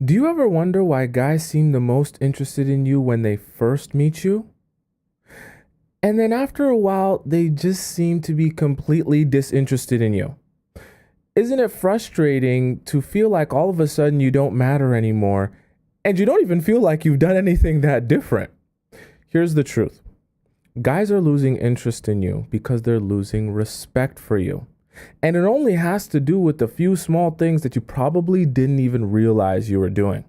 Do you ever wonder why guys seem the most interested in you when they first meet you? And then after a while, they just seem to be completely disinterested in you. Isn't it frustrating to feel like all of a sudden you don't matter anymore and you don't even feel like you've done anything that different? Here's the truth. Guys are losing interest in you because they're losing respect for you. And it only has to do with the few small things that you probably didn't even realize you were doing.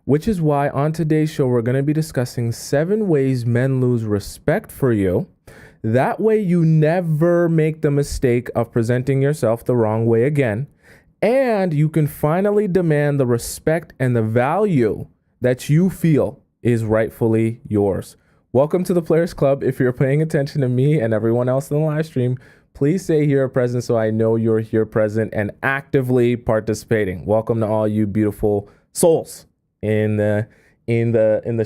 Which is why on today's show, we're going to be discussing 7 ways men lose respect for you. That way, you never make the mistake of presenting yourself the wrong way again. And you can finally demand the respect and the value that you feel is rightfully yours. Welcome to the Players Club. If you're paying attention to me and everyone else in the live stream, please say here present so I know you're here present and actively participating. Welcome to all you beautiful souls in the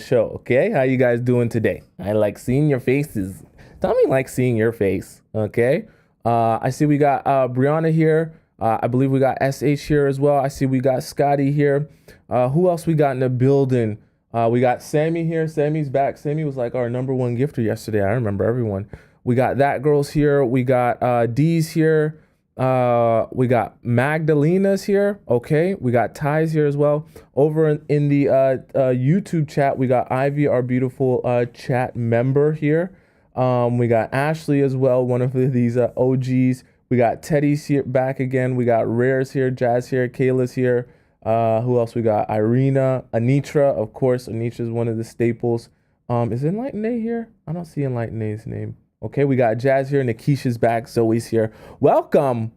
show. Okay, how you guys doing today? I like seeing your faces. Tommy likes seeing your face. Okay, I see we got Brianna here. I believe we got SH here as well. I see we got Scotty here. Who else we got in the building? We got Sammy here. Sammy's back. Sammy was like our #1 gifter yesterday. I remember everyone. We got that girl's here. We got D's here. We got Magdalena's here. Okay. We got Ty's here as well. Over in the YouTube chat, we got Ivy, our beautiful chat member here. We got Ashley as well, one of these OGs. We got Teddy's here back again. We got Rare's here, Jazz here, Kayla's here. Who else we got? Irina, Anitra, of course. Anitra's one of the staples. Is Enlightened A here? I don't see Enlightened A's name. Okay, we got Jazz here, Nikisha's back, Zoe's here. Welcome,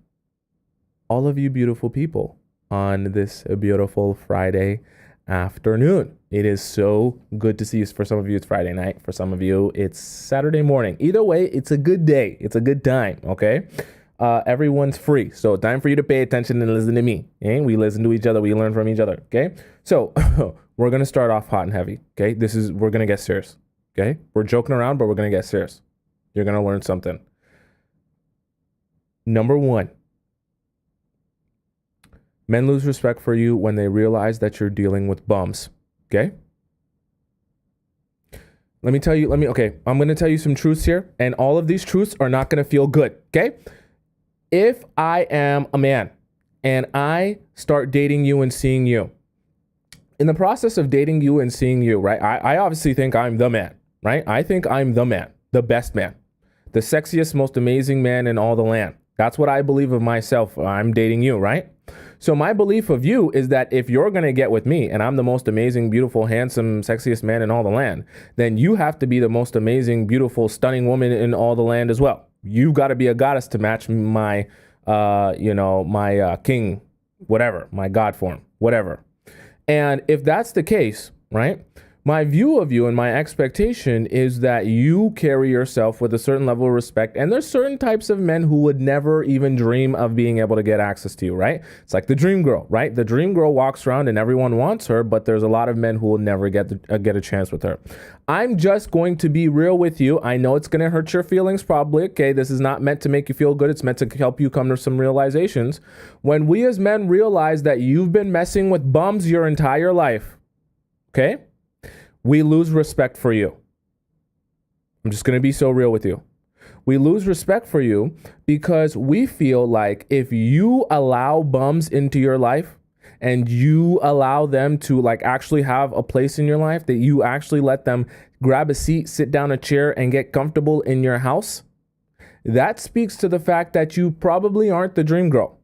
all of you beautiful people, on this beautiful Friday afternoon. It is so good to see you. For some of you, it's Friday night. For some of you, it's Saturday morning. Either way, it's a good day. It's a good time, okay? Everyone's free, so time for you to pay attention and listen to me. Okay? We listen to each other. We learn from each other, okay? So we're going to start off hot and heavy, okay? We're going to get serious, okay? We're joking around, but we're going to get serious. You're going to learn something. Number 1, men lose respect for you when they realize that you're dealing with bums, okay? I'm going to tell you some truths here, and all of these truths are not going to feel good, okay? If I am a man and I start dating you and seeing you, in the process of dating you and seeing you, right, I obviously think I'm the man, right? I think I'm the man, the best man, the sexiest, most amazing man in all the land. That's what I believe of myself. I'm dating you, right? So my belief of you is that if you're going to get with me and I'm the most amazing, beautiful, handsome, sexiest man in all the land, then you have to be the most amazing, beautiful, stunning woman in all the land as well. You got to be a goddess to match my, king, whatever, my god form, whatever. And if that's the case, right, my view of you and my expectation is that you carry yourself with a certain level of respect. And there's certain types of men who would never even dream of being able to get access to you, right? It's like the dream girl, right? The dream girl walks around and everyone wants her, but there's a lot of men who will never get a chance with her. I'm just going to be real with you. I know it's going to hurt your feelings probably. Okay, this is not meant to make you feel good. It's meant to help you come to some realizations. When we as men realize that you've been messing with bums your entire life, okay, we lose respect for you. I'm just going to be so real with you. We lose respect for you because we feel like if you allow bums into your life and you allow them to like actually have a place in your life, that you actually let them grab a seat, sit down a chair and get comfortable in your house, that speaks to the fact that you probably aren't the dream girl.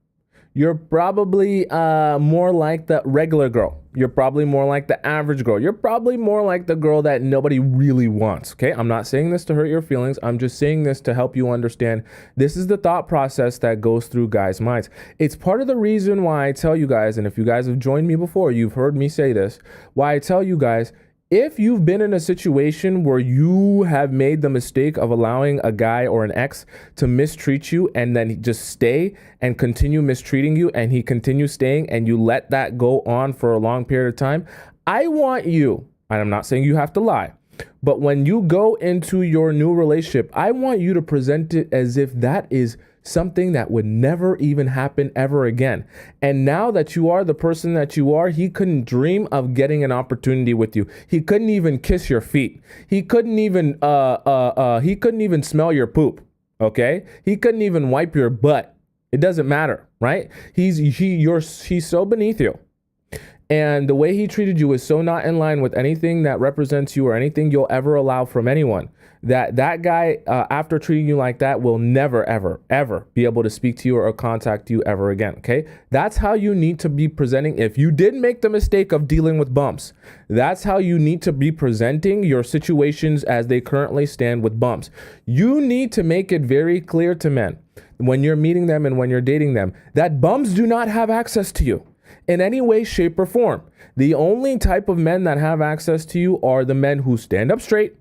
You're probably more like the regular girl. You're probably more like the average girl. You're probably more like the girl that nobody really wants, okay? I'm not saying this to hurt your feelings. I'm just saying this to help you understand this is the thought process that goes through guys' minds. It's part of the reason why I tell you guys, and if you guys have joined me before, you've heard me say this, why I tell you guys, if you've been in a situation where you have made the mistake of allowing a guy or an ex to mistreat you and then just stay and continue mistreating you and he continues staying and you let that go on for a long period of time, I want you, and I'm not saying you have to lie, but when you go into your new relationship, I want you to present it as if that is something that would never even happen ever again. And now that you are the person that you are, he couldn't dream of getting an opportunity with you. He couldn't even kiss your feet. He couldn't even smell your poop. Okay? He couldn't even wipe your butt. It doesn't matter, right? He's so beneath you. And the way he treated you is so not in line with anything that represents you or anything you'll ever allow from anyone, that guy, after treating you like that, will never, ever, ever be able to speak to you or contact you ever again. Okay. That's how you need to be presenting. If you did make the mistake of dealing with bumps, that's how you need to be presenting your situations as they currently stand with bumps. You need to make it very clear to men when you're meeting them and when you're dating them that bums do not have access to you in any way, shape, or form. The only type of men that have access to you are the men who stand up straight,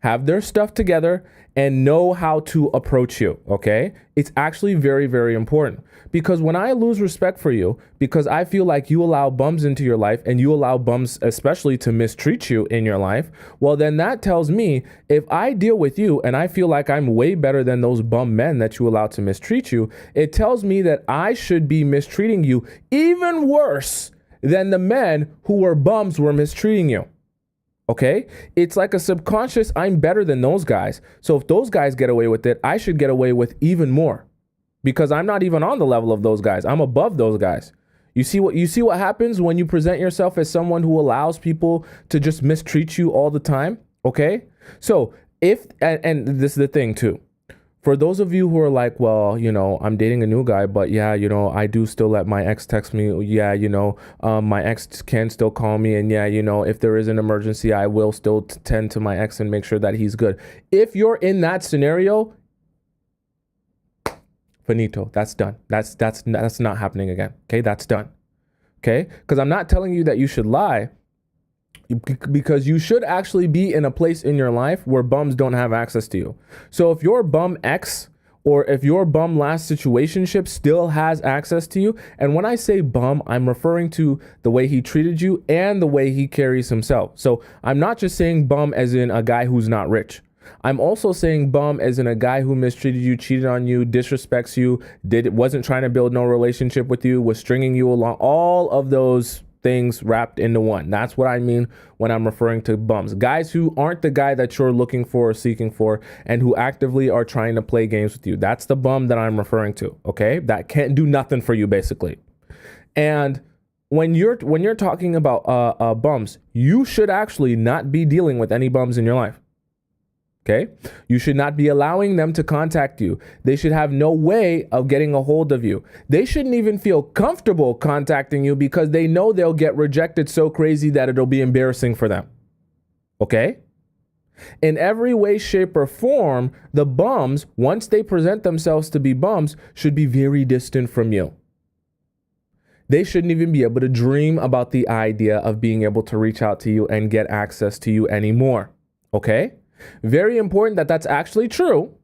have their stuff together, and know how to approach you, okay? It's actually very, very important, because when I lose respect for you, because I feel like you allow bums into your life and you allow bums especially to mistreat you in your life, well, then that tells me if I deal with you and I feel like I'm way better than those bum men that you allow to mistreat you, it tells me that I should be mistreating you even worse than the men who were bums were mistreating you. Okay, it's like a subconscious, I'm better than those guys. So if those guys get away with it, I should get away with even more, because I'm not even on the level of those guys. I'm above those guys. You see what happens when you present yourself as someone who allows people to just mistreat you all the time. Okay, so and this is the thing too. For those of you who are like, well, I'm dating a new guy, but yeah, I do still let my ex text me. Yeah, my ex can still call me. And yeah, if there is an emergency, I will still tend to my ex and make sure that he's good. If you're in that scenario, finito, that's done. That's not happening again. Okay, that's done. Okay, because I'm not telling you that you should lie, because you should actually be in a place in your life where bums don't have access to you. So if your bum ex or if your bum last situationship still has access to you, and when I say bum, I'm referring to the way he treated you and the way he carries himself. So I'm not just saying bum as in a guy who's not rich. I'm also saying bum as in a guy who mistreated you, cheated on you, disrespects you, wasn't trying to build no relationship with you, was stringing you along, all of those things wrapped into one. That's what I mean when I'm referring to bums. Guys who aren't the guy that you're looking for or seeking for, and who actively are trying to play games with you. That's the bum that I'm referring to. Okay, that can't do nothing for you basically. And when you're talking about bums, you should actually not be dealing with any bums in your life. Okay, you should not be allowing them to contact you. They should have no way of getting a hold of you. They shouldn't even feel comfortable contacting you, because they know they'll get rejected so crazy that it'll be embarrassing for them. Okay? In every way, shape, or form, the bums, once they present themselves to be bums, should be very distant from you. They shouldn't even be able to dream about the idea of being able to reach out to you and get access to you anymore. Okay? Very important that that's actually true,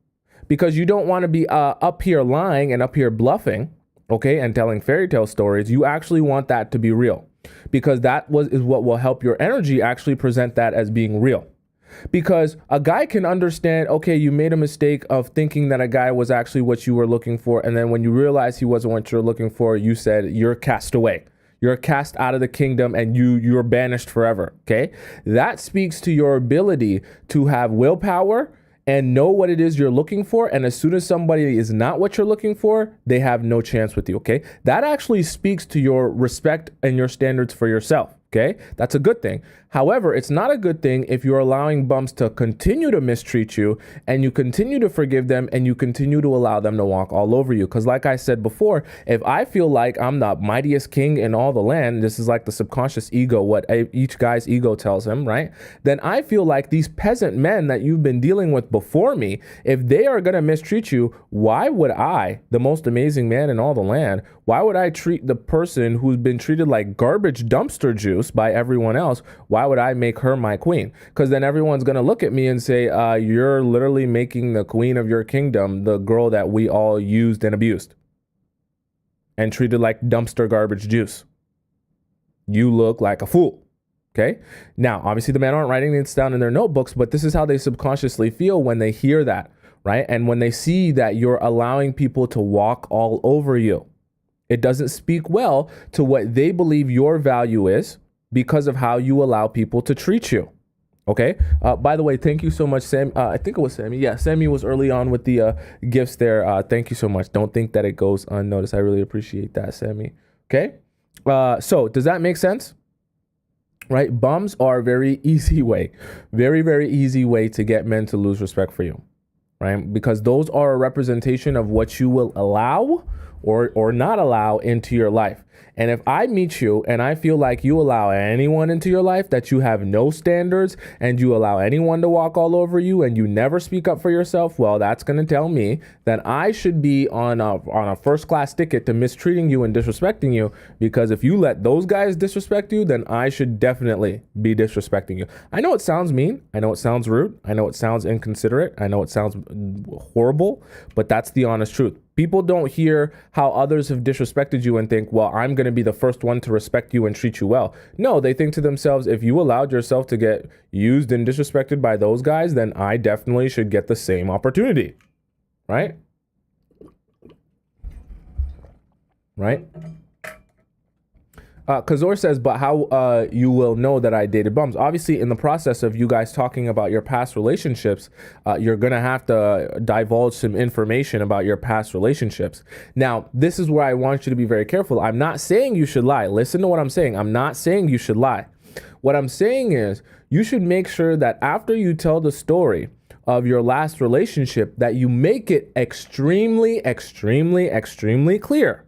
because you don't want to be up here lying and up here bluffing, okay, and telling fairy tale stories. You actually want that to be real, because is what will help your energy actually present that as being real. Because a guy can understand, okay, you made a mistake of thinking that a guy was actually what you were looking for, and then when you realize he wasn't what you're looking for, you said you're cast away. You're cast out of the kingdom and you're banished forever, okay? That speaks to your ability to have willpower and know what it is you're looking for. And as soon as somebody is not what you're looking for, they have no chance with you, okay? That actually speaks to your respect and your standards for yourself, okay? That's a good thing. However, it's not a good thing if you're allowing bums to continue to mistreat you, and you continue to forgive them, and you continue to allow them to walk all over you. Because like I said before, if I feel like I'm the mightiest king in all the land, this is like the subconscious ego, what each guy's ego tells him, right? Then I feel like these peasant men that you've been dealing with before me, if they are going to mistreat you, why would I, the most amazing man in all the land, why would I treat the person who's been treated like garbage dumpster juice by everyone else? Why would I make her my queen? Because then everyone's going to look at me and say, you're literally making the queen of your kingdom the girl that we all used and abused and treated like dumpster garbage juice. You look like a fool. Okay. Now, obviously the men aren't writing this down in their notebooks, but this is how they subconsciously feel when they hear that. right? And when they see that you're allowing people to walk all over you, it doesn't speak well to what they believe your value is because of how you allow people to treat you. Okay. By the way, thank you so much, Sam. I think it was Sammy. Yeah, Sammy was early on with the gifts there. Thank you so much. Don't think that it goes unnoticed. I really appreciate that, Sammy. Okay. So does that make sense? Right? Bums are a very easy way, very, very easy way to get men to lose respect for you, right? Because those are a representation of what you will allow or not allow into your life. And if I meet you and I feel like you allow anyone into your life, that you have no standards and you allow anyone to walk all over you and you never speak up for yourself, well, that's going to tell me that I should be on a first class ticket to mistreating you and disrespecting you. Because if you let those guys disrespect you, then I should definitely be disrespecting you. I know it sounds mean. I know it sounds rude. I know it sounds inconsiderate. I know it sounds horrible, but that's the honest truth. People don't hear how others have disrespected you and think, well, I'm going to be the first one to respect you and treat you well. No, they think to themselves, if you allowed yourself to get used and disrespected by those guys, then I definitely should get the same opportunity. Right? Right? Kazor says, but how you will know that I dated bums? Obviously, in the process of you guys talking about your past relationships, you're going to have to divulge some information about your past relationships. Now, this is where I want you to be very careful. I'm not saying you should lie. Listen to what I'm saying. I'm not saying you should lie. What I'm saying is you should make sure that after you tell the story of your last relationship, that you make it extremely, extremely, extremely clear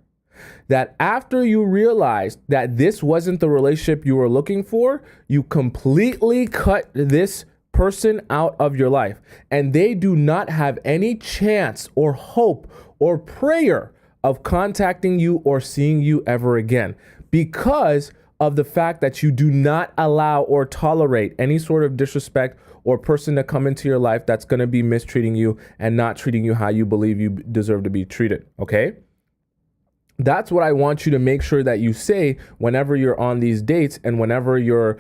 that after you realized that this wasn't the relationship you were looking for, you completely cut this person out of your life, and they do not have any chance or hope or prayer of contacting you or seeing you ever again, because of the fact that you do not allow or tolerate any sort of disrespect or person to come into your life that's going to be mistreating you and not treating you how you believe you deserve to be treated. Okay? That's what I want you to make sure that you say whenever you're on these dates and whenever you're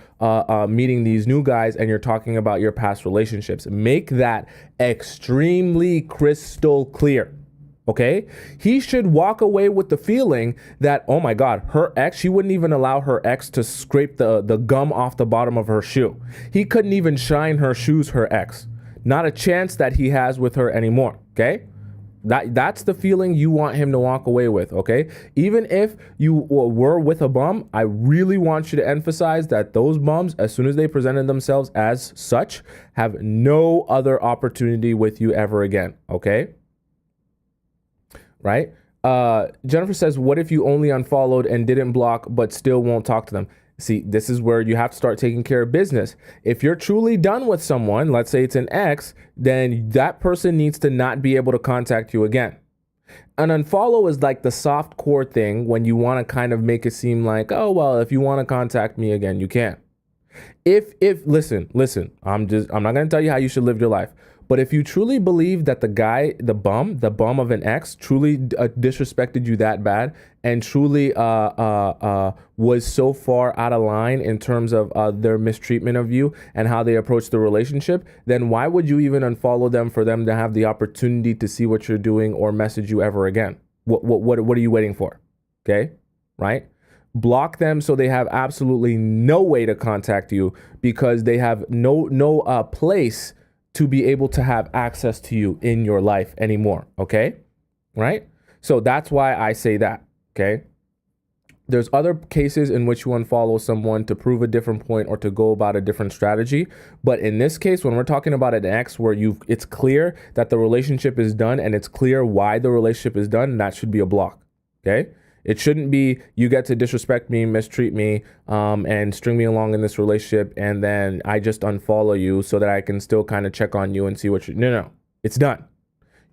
meeting these new guys and you're talking about your past relationships. Make that extremely crystal clear. Okay? He should walk away with the feeling that, oh my God, her ex, she wouldn't even allow her ex to scrape the gum off the bottom of her shoe. He couldn't even shine her shoes, her ex. Not a chance that he has with her anymore. Okay? That's the feeling you want him to walk away with, okay? Even if you were with a bum, I really want you to emphasize that those bums, as soon as they presented themselves as such, have no other opportunity with you ever again, okay? Right? Jennifer says, what if you only unfollowed and didn't block but still won't talk to them? See, this is where you have to start taking care of business. If you're truly done with someone, let's say it's an ex, then that person needs to not be able to contact you again. An unfollow is like the soft core thing when you want to kind of make it seem like, oh, well, if you want to contact me again, you can. If listen, I'm not going to tell you how you should live your life. But if you truly believe that the guy, the bum of an ex truly disrespected you that bad and truly was so far out of line in terms of their mistreatment of you and how they approached the relationship, then why would you even unfollow them for them to have the opportunity to see what you're doing or message you ever again? What are you waiting for? Okay, right? Block them so they have absolutely no way to contact you because they have no place to be able to have access to you in your life anymore. Okay. Right. So that's why I say that. Okay. There's other cases in which you unfollow someone to prove a different point or to go about a different strategy. But in this case, when we're talking about an ex where it's clear that the relationship is done and it's clear why the relationship is done, that should be a block. Okay. It shouldn't be you get to disrespect me, mistreat me, and string me along in this relationship, and then I just unfollow you so that I can still kind of check on you and see what you. No, it's done.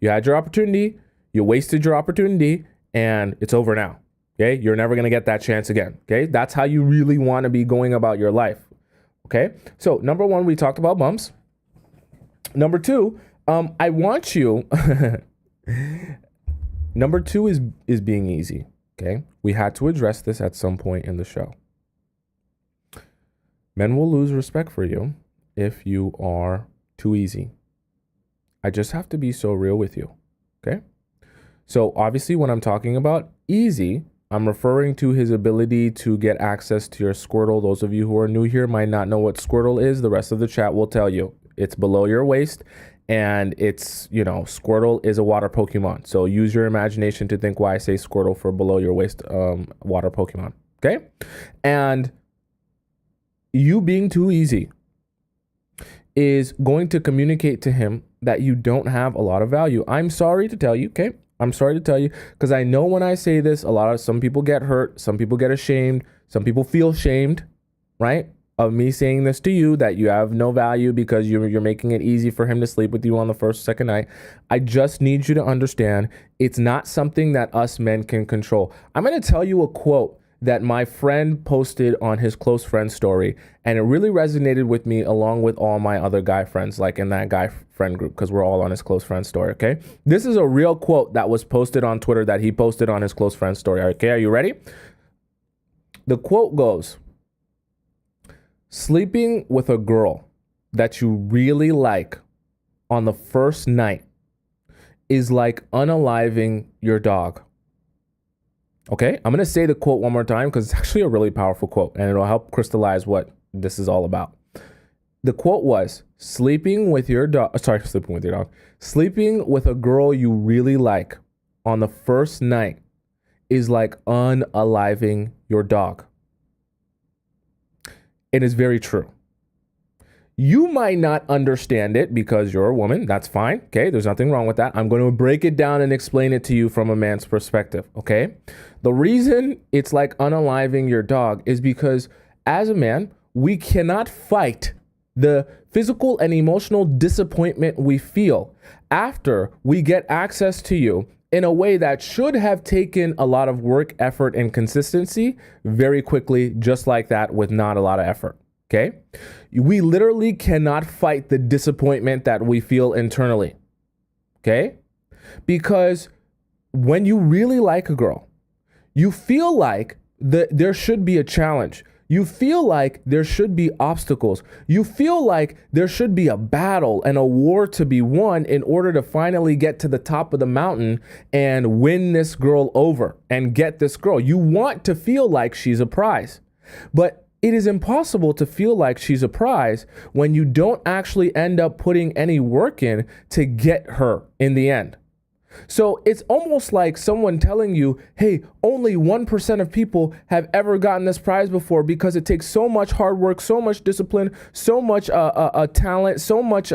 You had your opportunity, you wasted your opportunity, and it's over now. Okay, you're never gonna get that chance again. Okay, that's how you really want to be going about your life. Okay, so number one, we talked about bumps. Number two, I want you. Number two is being easy. Okay, we had to address this at some point in the show. Men will lose respect for you if you are too easy. I just have to be so real with you. Okay. So obviously when I'm talking about easy, I'm referring to his ability to get access to your Squirtle. Those of you who are new here might not know what Squirtle is. The rest of the chat will tell you. It's below your waist, and it's, Squirtle is a water Pokemon. So use your imagination to think why I say Squirtle for below your waist water Pokemon. Okay. And you being too easy is going to communicate to him that you don't have a lot of value. I'm sorry to tell you, okay? I'm sorry to tell you, because I know when I say this, some people get hurt, some people get ashamed, some people feel shamed, right? Of me saying this to you, that you have no value because you're making it easy for him to sleep with you on the first, second night. I just need you to understand it's not something that us men can control. I'm going to tell you a quote that my friend posted on his close friend story, and it really resonated with me along with all my other guy friends, like in that guy friend group, because we're all on his close friend story. Okay, this is a real quote that was posted on Twitter that he posted on his close friend story. Okay, are you ready? The quote goes, sleeping with a girl that you really like on the first night is like unaliving your dog. Okay, I'm going to say the quote one more time because it's actually a really powerful quote and it'll help crystallize what this is all about. The quote was, sleeping with a girl you really like on the first night is like unaliving your dog. It is very true. You might not understand it because you're a woman. That's fine. Okay, there's nothing wrong with that. I'm going to break it down and explain it to you from a man's perspective. Okay, the reason it's like unaliving your dog is because as a man, we cannot fight the physical and emotional disappointment we feel after we get access to you in a way that should have taken a lot of work, effort, and consistency very quickly, just like that, with not a lot of effort. Okay, we literally cannot fight the disappointment that we feel internally. Okay, because when you really like a girl, you feel like there should be a challenge. You feel like there should be obstacles. You feel like there should be a battle and a war to be won in order to finally get to the top of the mountain and win this girl over and get this girl. You want to feel like she's a prize, but it is impossible to feel like she's a prize when you don't actually end up putting any work in to get her in the end. So it's almost like someone telling you, hey, only 1% of people have ever gotten this prize before because it takes so much hard work, so much discipline, so much talent, so much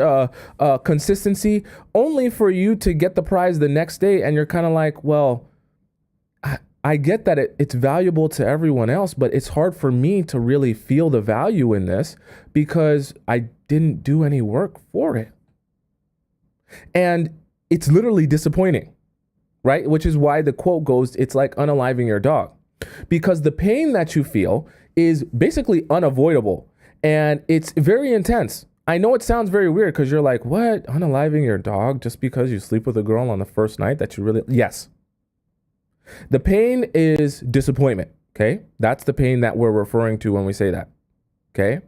consistency, only for you to get the prize the next day. And you're kind of like, well, I get that it's valuable to everyone else, but it's hard for me to really feel the value in this because I didn't do any work for it. And it's literally disappointing, right? Which is why the quote goes, it's like unaliving your dog, because the pain that you feel is basically unavoidable and it's very intense. I know it sounds very weird because you're like, what? Unaliving your dog just because you sleep with a girl on the first night that you really, yes. The pain is disappointment, okay? That's the pain that we're referring to when we say that, okay?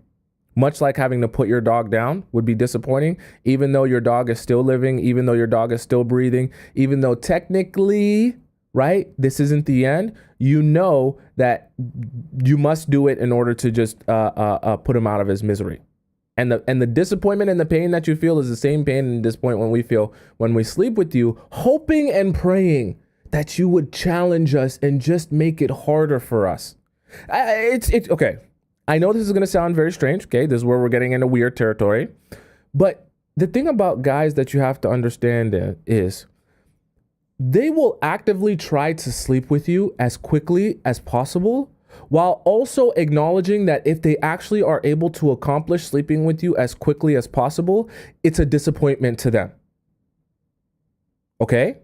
Much like having to put your dog down would be disappointing, even though your dog is still living, even though your dog is still breathing, even though technically, right, this isn't the end, you know that you must do it in order to just put him out of his misery. And the disappointment and the pain that you feel is the same pain and disappointment we feel when we sleep with you, hoping and praying that you would challenge us and just make it harder for us. It's okay. I know this is going to sound very strange. Okay, this is where we're getting into weird territory. But the thing about guys that you have to understand is they will actively try to sleep with you as quickly as possible, while also acknowledging that if they actually are able to accomplish sleeping with you as quickly as possible, it's a disappointment to them. Okay?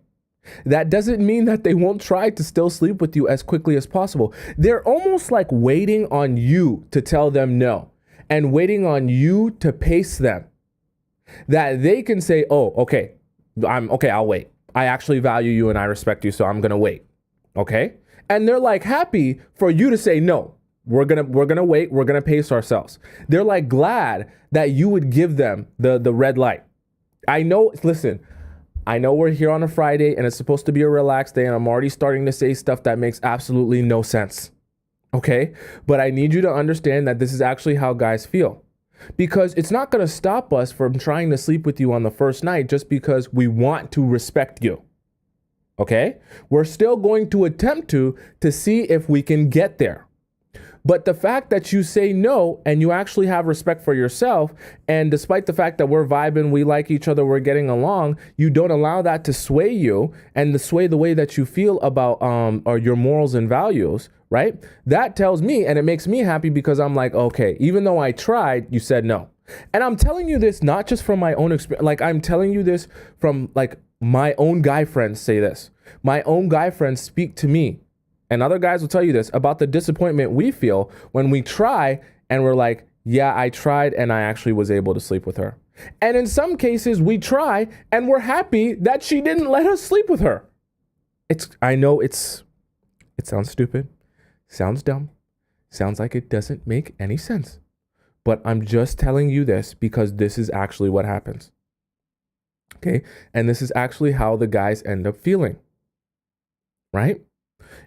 That doesn't mean that they won't try to still sleep with you as quickly as possible. They're almost like waiting on you to tell them no and waiting on you to pace them. That they can say, oh, okay, I'll wait. I actually value you and I respect you, so I'm going to wait. Okay? And they're like happy for you to say no. We're going to wait. We're going to pace ourselves. They're like glad that you would give them the red light. I know, listen, I know we're here on a Friday and it's supposed to be a relaxed day, and I'm already starting to say stuff that makes absolutely no sense. Okay? But I need you to understand that this is actually how guys feel. Because it's not going to stop us from trying to sleep with you on the first night just because we want to respect you. Okay? We're still going to attempt to see if we can get there. But the fact that you say no and you actually have respect for yourself, and despite the fact that we're vibing, we like each other, we're getting along, you don't allow that to sway you and to sway the way that you feel about or your morals and values, right? That tells me, and it makes me happy, because I'm like, okay, even though I tried, you said no. And I'm telling you this not just from my own experience, like I'm telling you this from like my own guy friends say this. My own guy friends speak to me, and other guys will tell you this about the disappointment we feel when we try and we're like, yeah, I tried and I actually was able to sleep with her. And in some cases we try and we're happy that she didn't let us sleep with her. I know it sounds stupid, sounds dumb, sounds like it doesn't make any sense. But I'm just telling you this because this is actually what happens. Okay? And this is actually how the guys end up feeling. Right?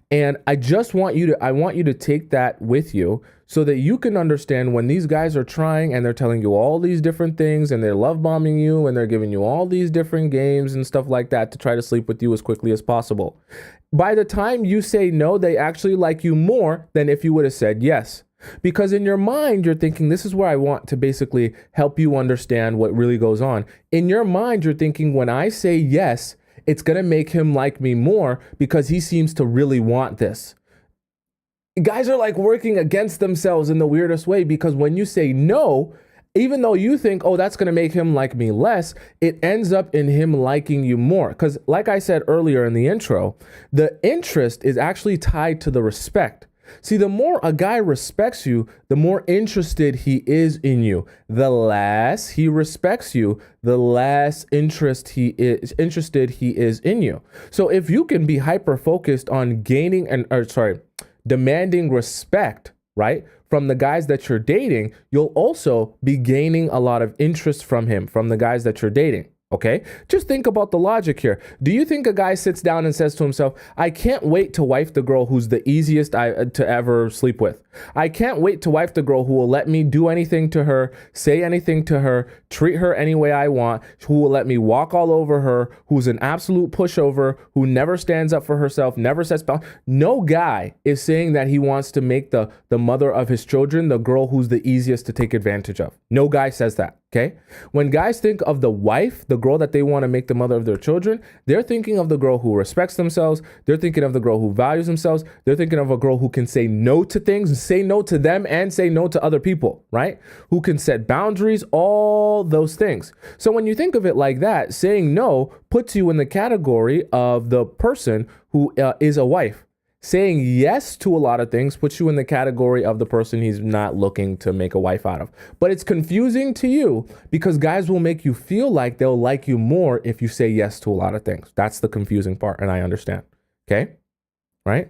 And I want you to take that with you so that you can understand when these guys are trying and they're telling you all these different things and they're love bombing you and they're giving you all these different games and stuff like that to try to sleep with you as quickly as possible. By the time you say no, they actually like you more than if you would have said yes. Because in your mind, you're thinking, this is where I want to basically help you understand what really goes on. In your mind, you're thinking, when I say yes, it's going to make him like me more because he seems to really want this. Guys are like working against themselves in the weirdest way, because when you say no, even though you think, oh, that's going to make him like me less, it ends up in him liking you more. Because like I said earlier in the intro, the interest is actually tied to the respect. See, the more a guy respects you, the more interested he is in you. The less he respects you, the less interested he is in you. So if you can be hyper focused on demanding respect, right, from the guys that you're dating, you'll also be gaining a lot of interest from the guys that you're dating. Okay, just think about the logic here. Do you think a guy sits down and says to himself, I can't wait to wife the girl who's the easiest to ever sleep with. I can't wait to wife the girl who will let me do anything to her, say anything to her, treat her any way I want, who will let me walk all over her, who's an absolute pushover, who never stands up for herself, never sets boundaries. No guy is saying that he wants to make the mother of his children the girl who's the easiest to take advantage of. No guy says that. Okay. When guys think of the wife, the girl that they want to make the mother of their children, they're thinking of the girl who respects themselves. They're thinking of the girl who values themselves. They're thinking of a girl who can say no to things, say no to them, and say no to other people, right? Who can set boundaries, all those things. So when you think of it like that, saying no puts you in the category of the person who is a wife. Saying yes to a lot of things puts you in the category of the person he's not looking to make a wife out of. But it's confusing to you because guys will make you feel like they'll like you more if you say yes to a lot of things. That's the confusing part, and I understand. Okay? Right?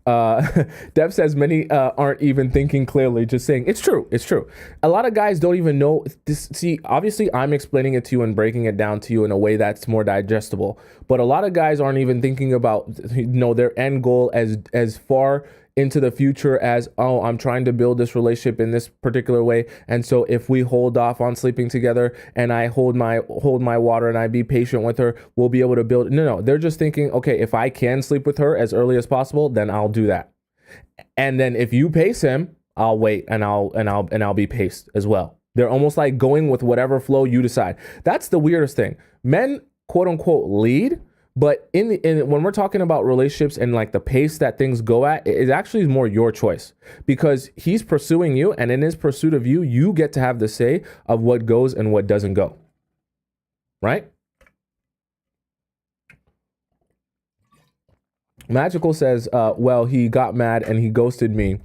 Dev says many aren't even thinking clearly, just saying it's true. It's true. A lot of guys don't even know this. See, obviously I'm explaining it to you and breaking it down to you in a way that's more digestible, but a lot of guys aren't even thinking about, their end goal as far into the future as, oh, I'm trying to build this relationship in this particular way, and so if we hold off on sleeping together and I hold my water and I be patient with her, we'll be able to build. No, they're just thinking, okay, if I can sleep with her as early as possible, then I'll do that. And then if you pace him, I'll wait and I'll be paced as well. They're almost like going with whatever flow you decide. That's the weirdest thing. Men, quote unquote, lead. But when we're talking about relationships and like the pace that things go at, it actually is more your choice, because he's pursuing you, and in his pursuit of you, you get to have the say of what goes and what doesn't go. Right? Magical says, well, he got mad and he ghosted me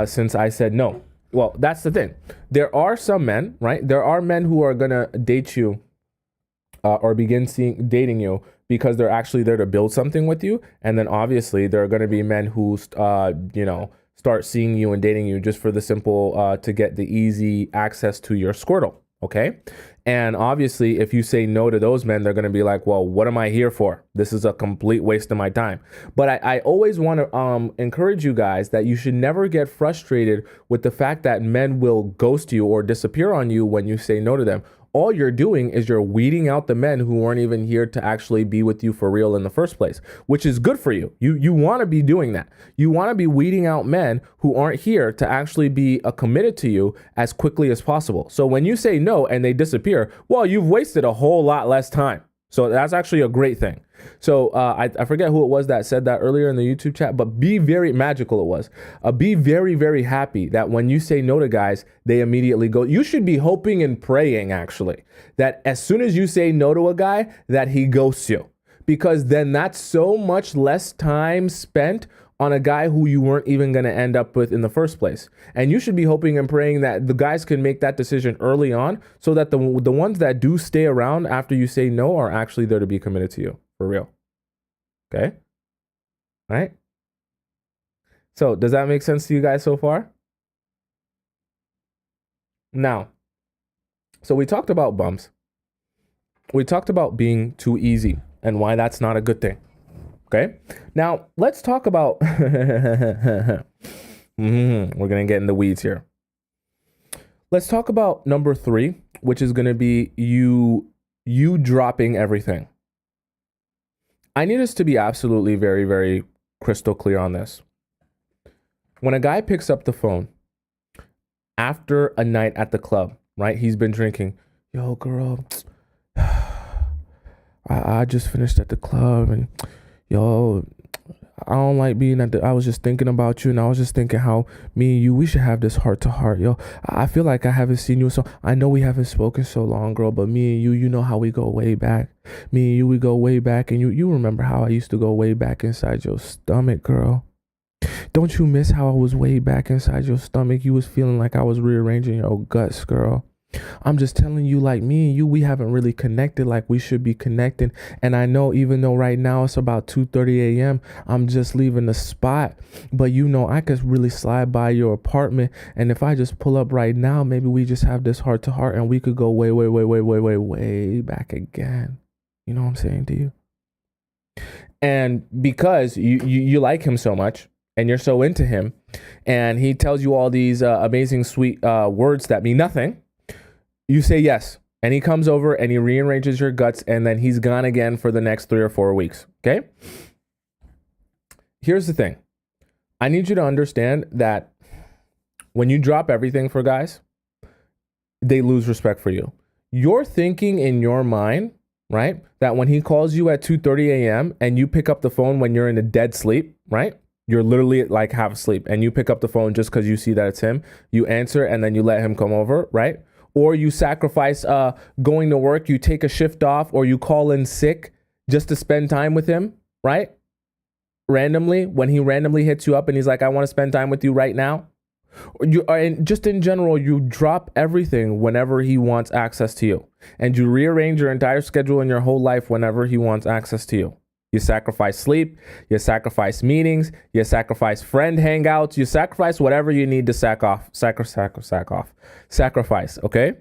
since I said no. Well, that's the thing. There are some men, right? There are men who are going to date you or begin dating you because they're actually there to build something with you. And then obviously there are going to be men who, start seeing you and dating you just for the simple, to get the easy access to your Squirtle. Okay. And obviously, if you say no to those men, they're going to be like, well, what am I here for? This is a complete waste of my time. But I always want to encourage you guys that you should never get frustrated with the fact that men will ghost you or disappear on you when you say no to them. All you're doing is you're weeding out the men who weren't even here to actually be with you for real in the first place, which is good for you. You want to be doing that. You want to be weeding out men who aren't here to actually be committed to you as quickly as possible. So when you say no and they disappear, well, you've wasted a whole lot less time. So that's actually a great thing. So I forget who it was that said that earlier in the YouTube chat, but be very magical. It was be very, very happy that when you say no to guys, they immediately go. You should be hoping and praying actually that as soon as you say no to a guy, that he ghosts you, because then that's so much less time spent on a guy who you weren't even going to end up with in the first place. And you should be hoping and praying that the guys can make that decision early on so that the ones that do stay around after you say no are actually there to be committed to you for real. Okay? All right? So does that make sense to you guys so far? Now, so we talked about bumps. We talked about being too easy and why that's not a good thing. Okay, now let's talk about, we're going to get in the weeds here. Let's talk about number 3, which is going to be you dropping everything. I need us to be absolutely very, very crystal clear on this. When a guy picks up the phone after a night at the club, right? He's been drinking. Yo, girl, I just finished at the club and yo, I don't like being I was just thinking about you and I was just thinking how me and you, we should have this heart to heart. Yo, I feel like I haven't seen you. So I know we haven't spoken so long, girl, but me and you know how we go way back. Me and you, we go way back. And you remember how I used to go way back inside your stomach, girl. Don't you miss how I was way back inside your stomach? You was feeling like I was rearranging your guts, girl. I'm just telling you, like me and you, we haven't really connected like we should be connecting. And I know even though right now it's about 2:30 a.m., I'm just leaving the spot. But you know, I could really slide by your apartment. And if I just pull up right now, maybe we just have this heart to heart and we could go way, way, way, way, way, way, way back again. You know what I'm saying to you? And because you like him so much and you're so into him and he tells you all these amazing, sweet words that mean nothing, you say yes, and he comes over and he rearranges your guts, and then he's gone again for the next 3 or 4 weeks, okay? Here's the thing. I need you to understand that when you drop everything for guys, they lose respect for you. You're thinking in your mind, right, that when he calls you at 2:30 a.m. and you pick up the phone when you're in a dead sleep, right? You're literally like half asleep, and you pick up the phone just because you see that it's him. You answer, and then you let him come over, right? Or you sacrifice going to work, you take a shift off, or you call in sick just to spend time with him, right? Randomly, when he randomly hits you up and he's like, I want to spend time with you right now. And just in general, you drop everything whenever he wants access to you. And you rearrange your entire schedule and your whole life whenever he wants access to you. You sacrifice sleep, you sacrifice meetings, you sacrifice friend hangouts, you sacrifice whatever you need to sacrifice, okay?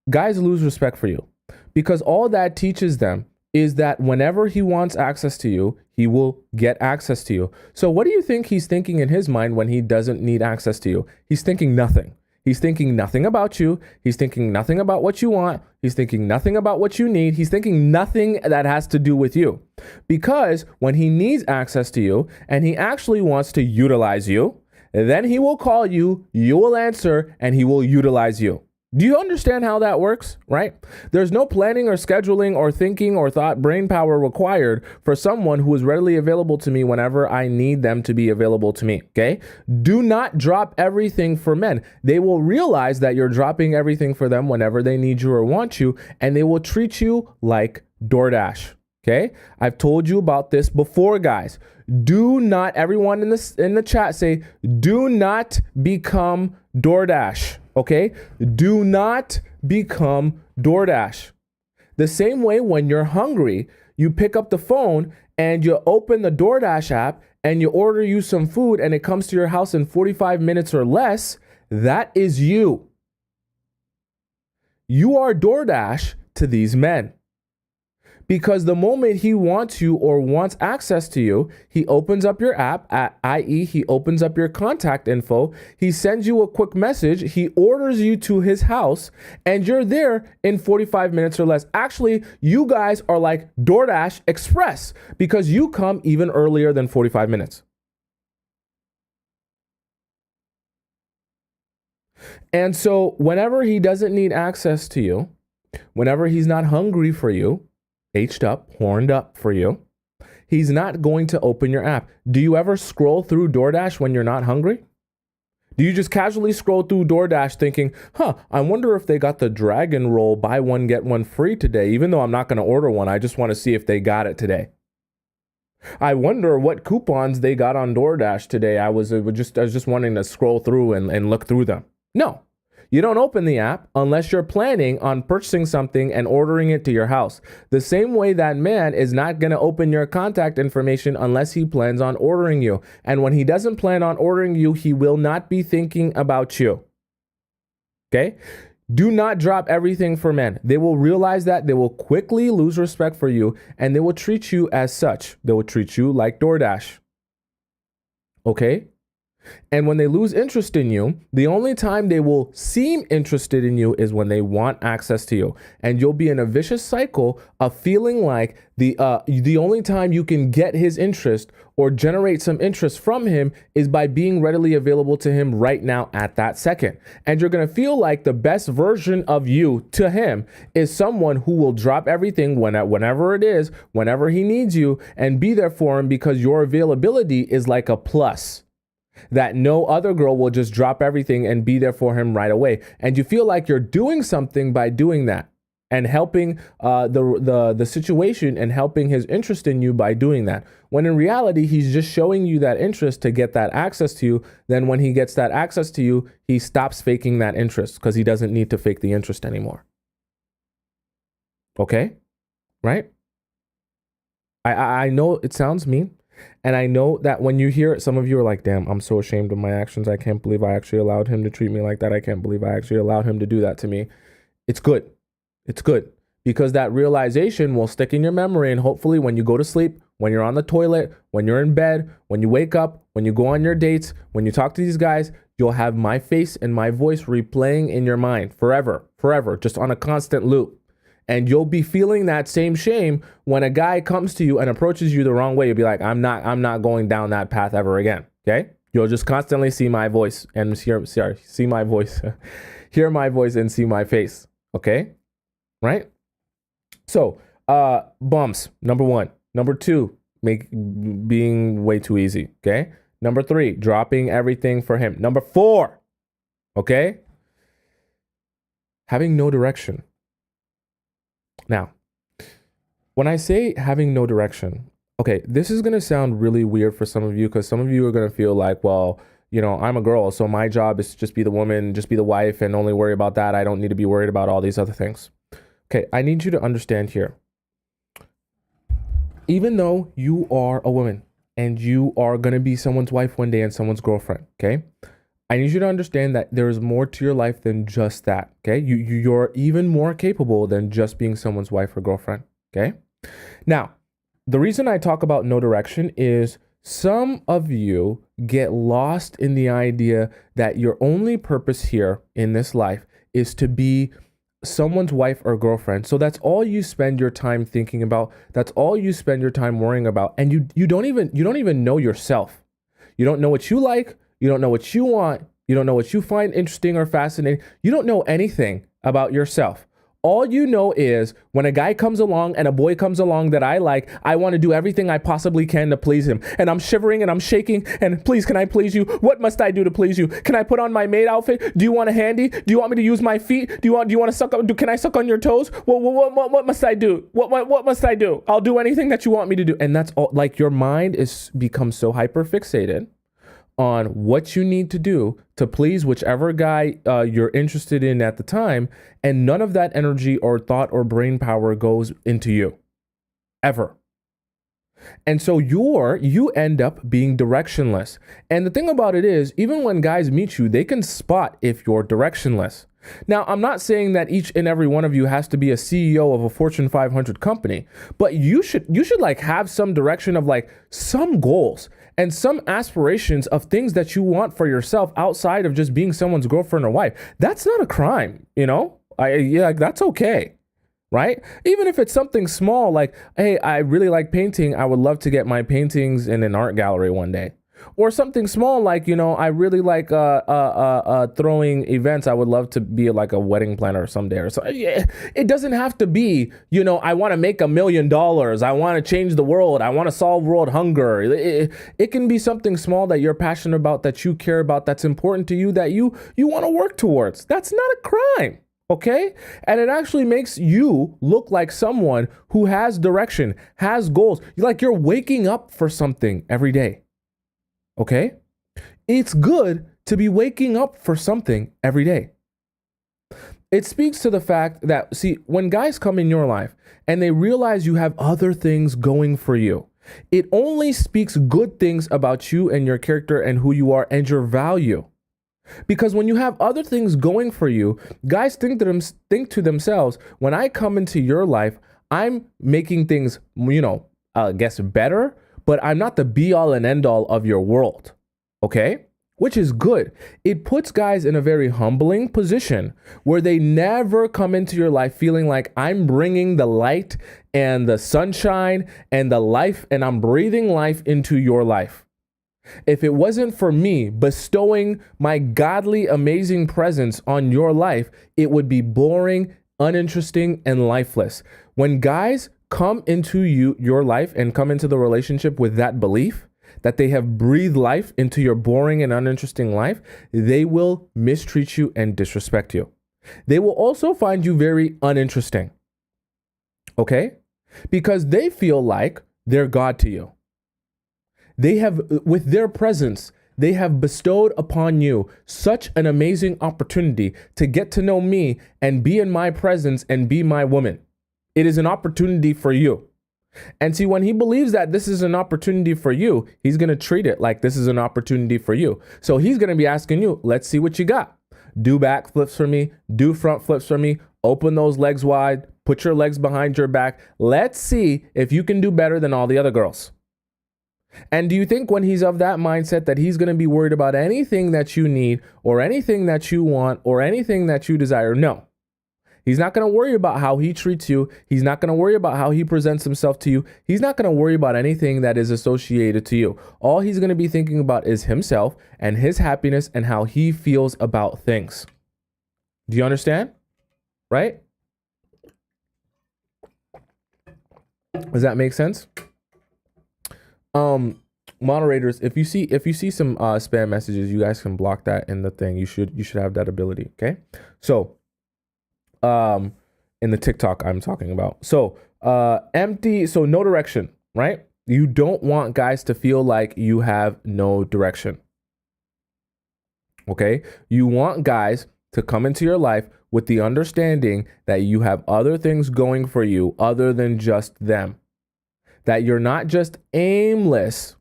Guys lose respect for you because all that teaches them is that whenever he wants access to you, he will get access to you. So what do you think he's thinking in his mind when he doesn't need access to you? He's thinking nothing. He's thinking nothing about you. He's thinking nothing about what you want. He's thinking nothing about what you need. He's thinking nothing that has to do with you. Because when he needs access to you and he actually wants to utilize you, then he will call you, you will answer, and he will utilize you. Do you understand how that works, right? There's no planning or scheduling or thinking or thought brain power required for someone who is readily available to me whenever I need them to be available to me, okay? Do not drop everything for men. They will realize that you're dropping everything for them whenever they need you or want you, and they will treat you like DoorDash, okay? I've told you about this before, guys. Do not, everyone in the chat say, do not become DoorDash. Okay, do not become DoorDash. The same way when you're hungry, you pick up the phone and you open the DoorDash app and you order you some food and it comes to your house in 45 minutes or less. That is you. You are DoorDash to these men. Because the moment he wants you or wants access to you, he opens up your app, i.e., he opens up your contact info, he sends you a quick message, he orders you to his house, and you're there in 45 minutes or less. Actually, you guys are like DoorDash Express because you come even earlier than 45 minutes. And so whenever he doesn't need access to you, whenever he's not hungry for you, H'd up, horned up for you, he's not going to open your app. Do you ever scroll through DoorDash when you're not hungry? Do you just casually scroll through DoorDash thinking, I wonder if they got the dragon roll, buy one, get one free today, even though I'm not going to order one. I just want to see if they got it today. I wonder what coupons they got on DoorDash today. I was just wanting to scroll through and look through them. No. You don't open the app unless you're planning on purchasing something and ordering it to your house. The same way that man is not going to open your contact information unless he plans on ordering you. And when he doesn't plan on ordering you, he will not be thinking about you. Okay? Do not drop everything for men. They will realize that, they will quickly lose respect for you, and they will treat you as such. They will treat you like DoorDash. Okay? And when they lose interest in you, the only time they will seem interested in you is when they want access to you. And you'll be in a vicious cycle of feeling like the only time you can get his interest or generate some interest from him is by being readily available to him right now at that second. And you're going to feel like the best version of you to him is someone who will drop everything whenever it is, whenever he needs you, and be there for him because your availability is like a plus that no other girl will just drop everything and be there for him right away. And you feel like you're doing something by doing that and helping the situation and helping his interest in you by doing that. When in reality, he's just showing you that interest to get that access to you. Then when he gets that access to you, he stops faking that interest because he doesn't need to fake the interest anymore. Okay? Right? I know it sounds mean. And I know that when you hear it, some of you are like, damn, I'm so ashamed of my actions. I can't believe I actually allowed him to treat me like that. I can't believe I actually allowed him to do that to me. It's good. It's good because that realization will stick in your memory. And hopefully when you go to sleep, when you're on the toilet, when you're in bed, when you wake up, when you go on your dates, when you talk to these guys, you'll have my face and my voice replaying in your mind forever, just on a constant loop. And you'll be feeling that same shame when a guy comes to you and approaches you the wrong way. You'll be like, I'm not going down that path ever again. Okay. You'll just constantly see my voice and see my voice, hear my voice and see my face. Okay. Right. So, bumps, number one. Number two, being way too easy. Okay. Number three, dropping everything for him. Number four. Okay. Having no direction. Now, when I say having no direction, okay, this is going to sound really weird for some of you because some of you are going to feel like, well, you know, I'm a girl, so my job is to just be the woman, just be the wife and only worry about that. I don't need to be worried about all these other things. Okay, I need you to understand here. Even though you are a woman and you are going to be someone's wife one day and someone's girlfriend, okay? I need you to understand that there is more to your life than just that, okay? You're even more capable than just being someone's wife or girlfriend, okay? Now, the reason I talk about no direction is some of you get lost in the idea that your only purpose here in this life is to be someone's wife or girlfriend. So that's all you spend your time thinking about. That's all you spend your time worrying about. And you don't even know yourself. You don't know what you like. You don't know what you want. You don't know what you find interesting or fascinating. You don't know anything about yourself. All you know is when a guy comes along and a boy comes along that I like, I want to do everything I possibly can to please him. And I'm shivering and I'm shaking. And please, can I please you? What must I do to please you? Can I put on my maid outfit? Do you want a handy? Do you want me to use my feet? Do you want to suck up? Can I suck on your toes? What must I do? What must I do? I'll do anything that you want me to do. And that's all. Like your mind is become so hyper fixated on what you need to do to please whichever guy you're interested in at the time. And none of that energy or thought or brain power goes into you ever. And so you end up being directionless. And the thing about it is, even when guys meet you, they can spot if you're directionless. Now, I'm not saying that each and every one of you has to be a CEO of a Fortune 500 company, but you should like have some direction of like some goals and some aspirations of things that you want for yourself outside of just being someone's girlfriend or wife. That's not a crime, you know? That's okay. Right? Even if it's something small, like, hey, I really like painting. I would love to get my paintings in an art gallery one day. Or something small, like, I really like throwing events. I would love to be like a wedding planner someday or so. Yeah, it doesn't have to be, I want to make $1 million. I want to change the world. I want to solve world hunger. It can be something small that you're passionate about, that you care about, that's important to you, that you want to work towards. That's not a crime. Okay? And it actually makes you look like someone who has direction, has goals. You're waking up for something every day. Okay? It's good to be waking up for something every day. It speaks to the fact that, see, when guys come in your life and they realize you have other things going for you, it only speaks good things about you and your character and who you are and your value. Because when you have other things going for you, guys think to themselves, when I come into your life, I'm making things, I guess better, but I'm not the be all and end all of your world. Okay? Which is good. It puts guys in a very humbling position where they never come into your life feeling like I'm bringing the light and the sunshine and the life, and I'm breathing life into your life. If it wasn't for me bestowing my godly, amazing presence on your life, it would be boring, uninteresting, and lifeless. When guys come into your life and come into the relationship with that belief that they have breathed life into your boring and uninteresting life, they will mistreat you and disrespect you. They will also find you very uninteresting. Okay? Because they feel like they're God to you. They have, with their presence, they have bestowed upon you such an amazing opportunity to get to know me and be in my presence and be my woman. It is an opportunity for you. And see, when he believes that this is an opportunity for you, he's going to treat it like this is an opportunity for you. So he's going to be asking you, let's see what you got. Do back flips for me. Do front flips for me. Open those legs wide. Put your legs behind your back. Let's see if you can do better than all the other girls. And do you think when he's of that mindset that he's going to be worried about anything that you need or anything that you want or anything that you desire? No. He's not going to worry about how he treats you. He's not going to worry about how he presents himself to you. He's not going to worry about anything that is associated to you. All he's going to be thinking about is himself and his happiness and how he feels about things. Do you understand? Right? Does that make sense? Moderators, if you see some spam messages, you guys can block that in the thing. You should have that ability. Okay. So, in the TikTok I'm talking about. So, empty. So no direction, right? You don't want guys to feel like you have no direction. Okay. You want guys to come into your life with the understanding that you have other things going for you other than just them. That you're not just aimless,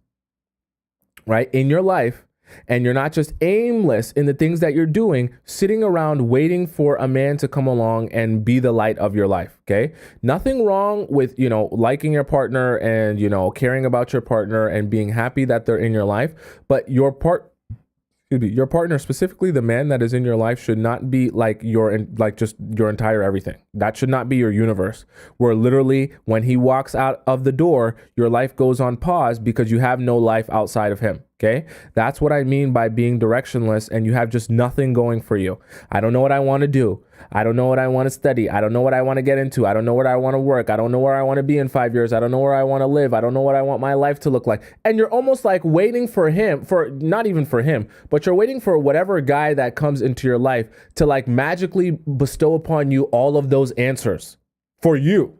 right, in your life, and you're not just aimless in the things that you're doing, sitting around waiting for a man to come along and be the light of your life, okay? Nothing wrong with, liking your partner and, caring about your partner and being happy that they're in your life, but your partner, specifically the man that is in your life, should not be like your entire everything. That should not be your universe, where literally when he walks out of the door, your life goes on pause because you have no life outside of him. Okay, that's what I mean by being directionless and you have just nothing going for you. I don't know what I want to do. I don't know what I want to study. I don't know what I want to get into. I don't know where I want to work. I don't know where I want to be in 5 years. I don't know where I want to live. I don't know what I want my life to look like. And you're almost like waiting for him, not even for him, but you're waiting for whatever guy that comes into your life to like magically bestow upon you all of those answers for you.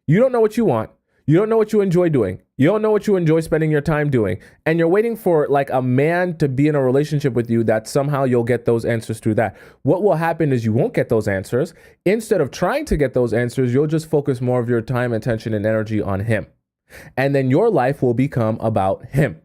You don't know what you want. You don't know what you enjoy doing. You don't know what you enjoy spending your time doing. And you're waiting for like a man to be in a relationship with you that somehow you'll get those answers through that. What will happen is you won't get those answers. Instead of trying to get those answers, you'll just focus more of your time, attention, and energy on him. And then your life will become about him.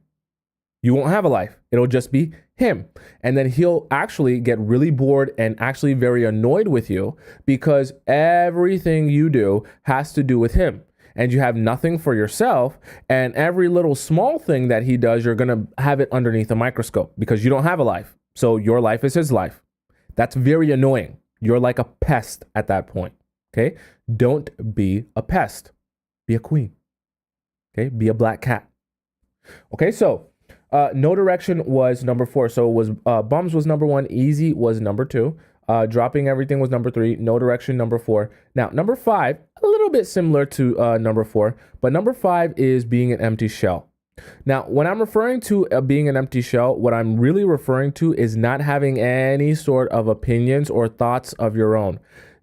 You won't have a life. It'll just be him. And then he'll actually get really bored and actually very annoyed with you because everything you do has to do with him. And you have nothing for yourself. And every little small thing that he does, you're going to have it underneath a microscope because you don't have a life. So your life is his life. That's very annoying. You're like a pest at that point. Okay. Don't be a pest. Be a queen. Okay. Be a black cat. Okay. So no direction was number 4. So it was bums was number 1. Easy was number 2. Dropping everything was number 3. No direction, number 4. Now, number 5, a little bit similar to number 4, but number 5 is being an empty shell. Now, when I'm referring to being an empty shell, what I'm really referring to is not having any sort of opinions or thoughts of your own.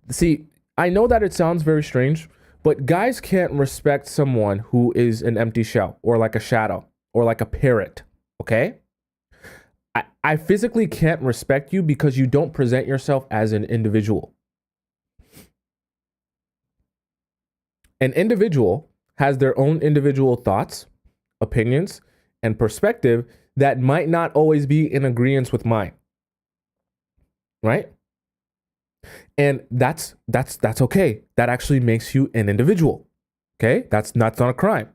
See, I know that it sounds very strange, but guys can't respect someone who is an empty shell or like a shadow or like a parrot, okay? I physically can't respect you because you don't present yourself as an individual. An individual has their own individual thoughts, opinions, and perspective that might not always be in agreement with mine. Right? And that's okay. That actually makes you an individual. Okay? That's not a crime.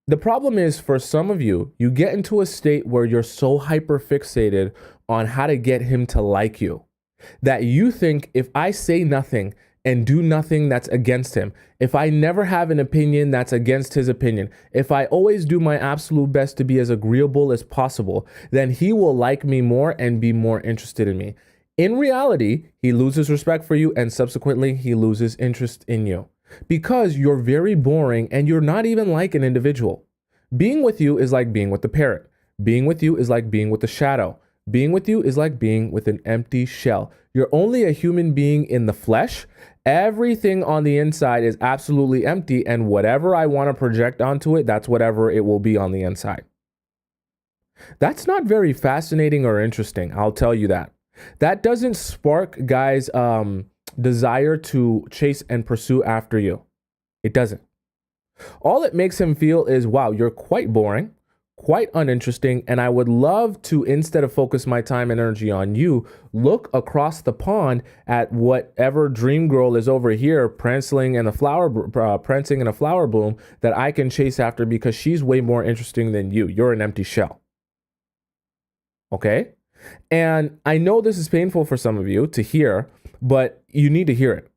The problem is for some of you, you get into a state where you're so hyper fixated on how to get him to like you that you think if I say nothing and do nothing that's against him, if I never have an opinion that's against his opinion, if I always do my absolute best to be as agreeable as possible, then he will like me more and be more interested in me. In reality, he loses respect for you and subsequently he loses interest in you. Because you're very boring and you're not even like an individual. Being with you is like being with the parrot. Being with you is like being with the shadow. Being with you is like being with an empty shell. You're only a human being in the flesh. Everything on the inside is absolutely empty, and whatever I want to project onto it, that's whatever it will be on the inside. That's not very fascinating or interesting, I'll tell you that. That doesn't spark guys' desire to chase and pursue after you. It doesn't. All it makes him feel is, wow, you're quite boring, quite uninteresting, and I would love to, instead of focus my time and energy on you, look across the pond at whatever dream girl is over here prancing in a flower bloom that I can chase after because she's way more interesting than you. You're an empty shell. Okay? And I know this is painful for some of you to hear, but you need to hear it.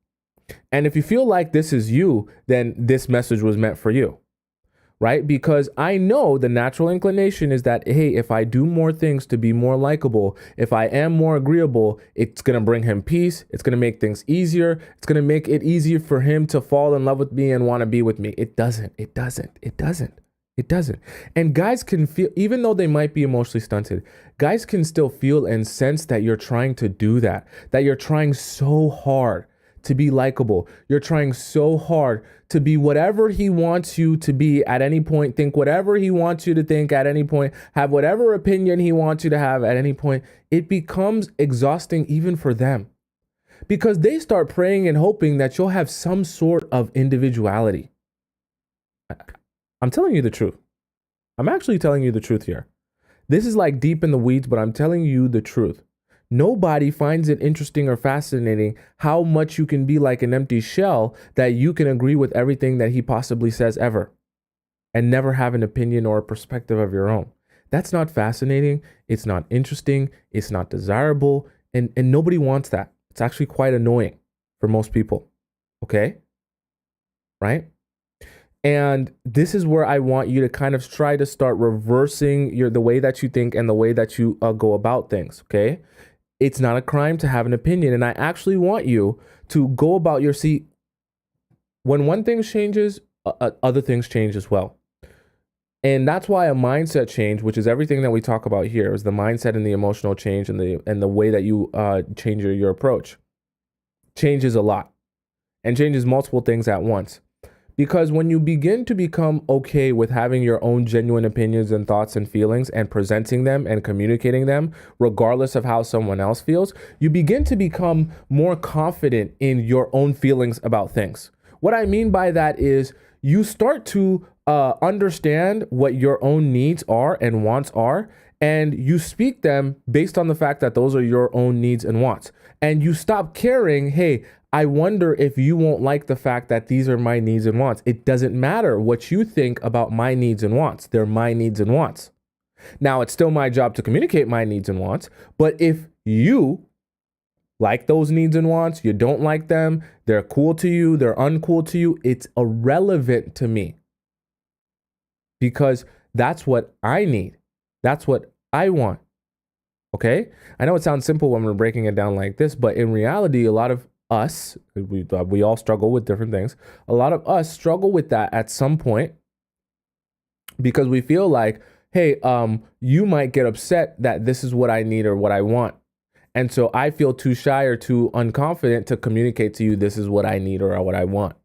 And if you feel like this is you, then this message was meant for you, right? Because I know the natural inclination is that, hey, if I do more things to be more likable, if I am more agreeable, it's going to bring him peace. It's going to make things easier. It's going to make it easier for him to fall in love with me and want to be with me. It doesn't. And guys can feel, even though they might be emotionally stunted, guys can still feel and sense that you're trying to do that you're trying so hard to be likable. You're trying so hard to be whatever he wants you to be at any point, think whatever he wants you to think at any point, have whatever opinion he wants you to have at any point. It becomes exhausting even for them because they start praying and hoping that you'll have some sort of individuality. I'm telling you the truth. I'm actually telling you the truth here. This is like deep in the weeds, but I'm telling you the truth. Nobody finds it interesting or fascinating how much you can be like an empty shell that you can agree with everything that he possibly says ever and never have an opinion or a perspective of your own. That's not fascinating. It's not interesting. It's not desirable. And nobody wants that. It's actually quite annoying for most people. Okay? Right? And this is where I want you to kind of try to start reversing the way that you think and the way that you go about things. Okay? It's not a crime to have an opinion. And I actually want you to go about your seat. When one thing changes, other things change as well. And that's why a mindset change, which is everything that we talk about here, is the mindset and the emotional change and the way that you change your approach, changes a lot and changes multiple things at once. Because when you begin to become okay with having your own genuine opinions and thoughts and feelings and presenting them and communicating them, regardless of how someone else feels, you begin to become more confident in your own feelings about things. What I mean by that is you start to understand what your own needs are and wants are, and you speak them based on the fact that those are your own needs and wants. And you stop caring, hey, I wonder if you won't like the fact that these are my needs and wants. It doesn't matter what you think about my needs and wants. They're my needs and wants. Now, it's still my job to communicate my needs and wants, but if you like those needs and wants, you don't like them, they're cool to you, they're uncool to you, it's irrelevant to me. Because that's what I need. That's what I want. Okay? I know it sounds simple when we're breaking it down like this, but in reality, a lot of us, we all struggle with different things. A lot of us struggle with that at some point because we feel like, hey, you might get upset that this is what I need or what I want. And so I feel too shy or too unconfident to communicate to you, this is what I need or what I want.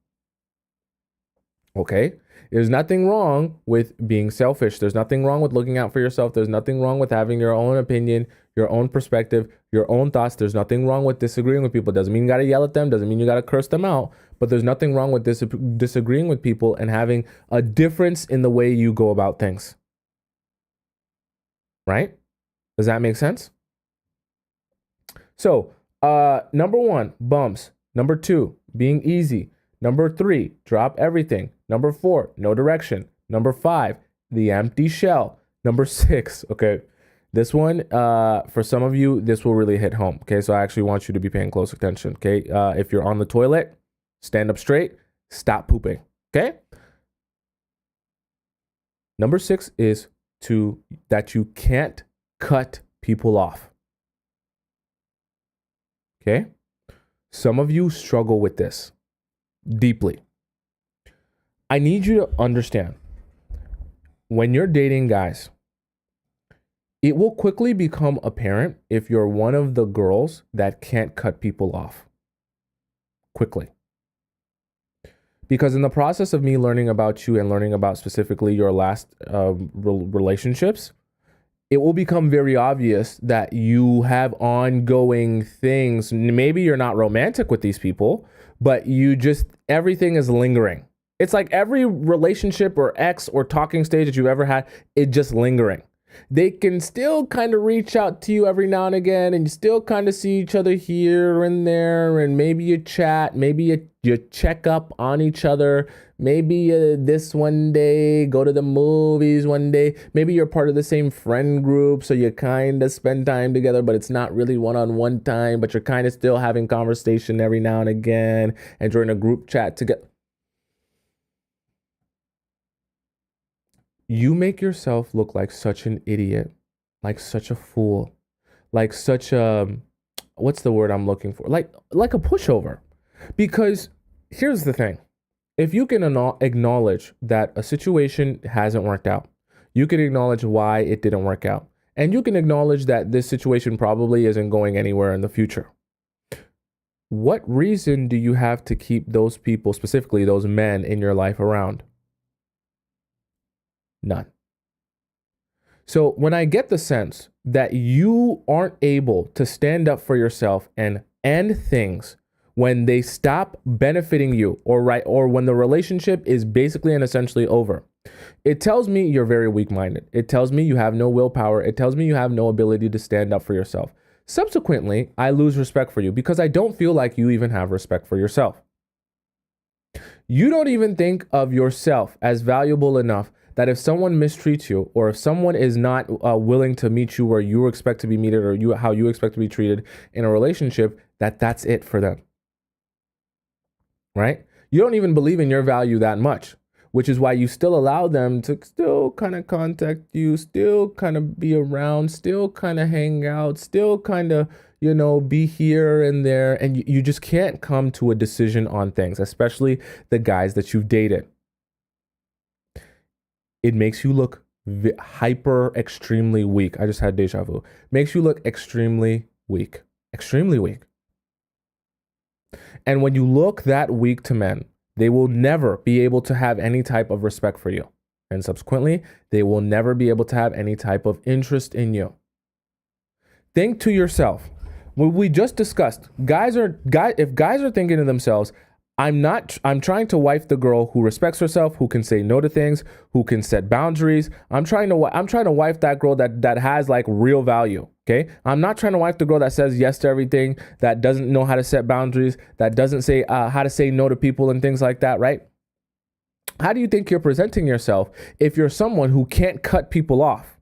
Okay? There's nothing wrong with being selfish. There's nothing wrong with looking out for yourself. There's nothing wrong with having your own opinion, your own perspective, your own thoughts. There's nothing wrong with disagreeing with people. Doesn't mean you got to yell at them. Doesn't mean you got to curse them out. But there's nothing wrong with disagreeing with people and having a difference in the way you go about things. Right? Does that make sense? So, number 1, bumps. Number 2, being easy. Number 3, drop everything. Number 4, no direction. Number 5, the empty shell. Number 6, okay, this one, for some of you, this will really hit home. Okay, so I actually want you to be paying close attention. Okay, if you're on the toilet, stand up straight, stop pooping. Okay. Number 6 is that you can't cut people off. Okay, some of you struggle with this deeply. I need you to understand, when you're dating guys, it will quickly become apparent if you're one of the girls that can't cut people off quickly. Because in the process of me learning about you and learning about specifically your last relationships, it will become very obvious that you have ongoing things. Maybe you're not romantic with these people, but everything is lingering. It's like every relationship or ex or talking stage that you've ever had, it's just lingering. They can still kind of reach out to you every now and again, and you still kind of see each other here and there, and maybe you chat, maybe you check up on each other, maybe this one day, go to the movies one day, maybe you're part of the same friend group, so you kind of spend time together, but it's not really one-on-one time, but you're kind of still having conversation every now and again, and during a group chat together. You make yourself look like such an idiot, like such a fool, like such a, what's the word I'm looking for? Like a pushover. Because here's the thing. If you can acknowledge that a situation hasn't worked out, you can acknowledge why it didn't work out, and you can acknowledge that this situation probably isn't going anywhere in the future. What reason do you have to keep those people, specifically those men in your life, around? None. So when I get the sense that you aren't able to stand up for yourself and end things when they stop benefiting you, or when the relationship is basically and essentially over, it tells me you're very weak-minded. It tells me you have no willpower. It tells me you have no ability to stand up for yourself. Subsequently, I lose respect for you because I don't feel like you even have respect for yourself. You don't even think of yourself as valuable enough that if someone mistreats you, or if someone is not willing to meet you where you expect to be meted, or how you expect to be treated in a relationship, that's it for them. Right? You don't even believe in your value that much, which is why you still allow them to still kind of contact you, still kind of be around, still kind of hang out, still kind of, be here and there. And you just can't come to a decision on things, especially the guys that you've dated. It makes you look extremely weak. I just had deja vu. Makes you look extremely weak. Extremely weak. And when you look that weak to men, they will never be able to have any type of respect for you. And subsequently, they will never be able to have any type of interest in you. Think to yourself, what we just discussed, if guys are thinking to themselves, I'm trying to wife the girl who respects herself, who can say no to things, who can set boundaries. I'm trying to wife that girl that has like real value. Okay. I'm not trying to wife the girl that says yes to everything, that doesn't know how to set boundaries, that doesn't say how to say no to people and things like that. Right. How do you think you're presenting yourself if you're someone who can't cut people off?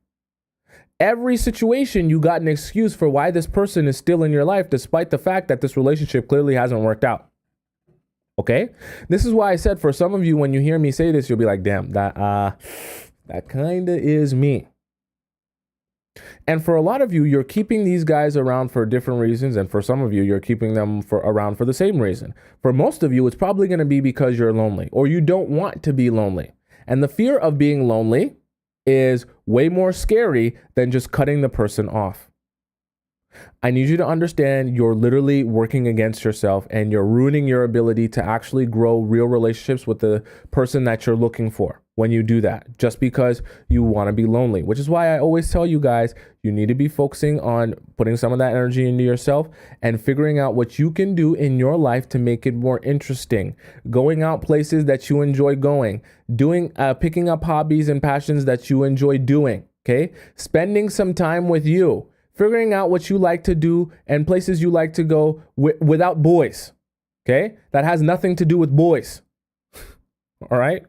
Every situation you got an excuse for why this person is still in your life, despite the fact that this relationship clearly hasn't worked out. Okay, this is why I said for some of you, when you hear me say this, you'll be like, damn, that kind of is me. And for a lot of you, you're keeping these guys around for different reasons. And for some of you, you're keeping them around for the same reason. For most of you, it's probably going to be because you're lonely or you don't want to be lonely. And the fear of being lonely is way more scary than just cutting the person off. I need you to understand you're literally working against yourself and you're ruining your ability to actually grow real relationships with the person that you're looking for when you do that, just because you want to be lonely, which is why I always tell you guys, you need to be focusing on putting some of that energy into yourself and figuring out what you can do in your life to make it more interesting, going out places that you enjoy going, picking up hobbies and passions that you enjoy doing. Okay. Spending some time with you. Figuring out what you like to do and places you like to go without boys, okay? That has nothing to do with boys, all right?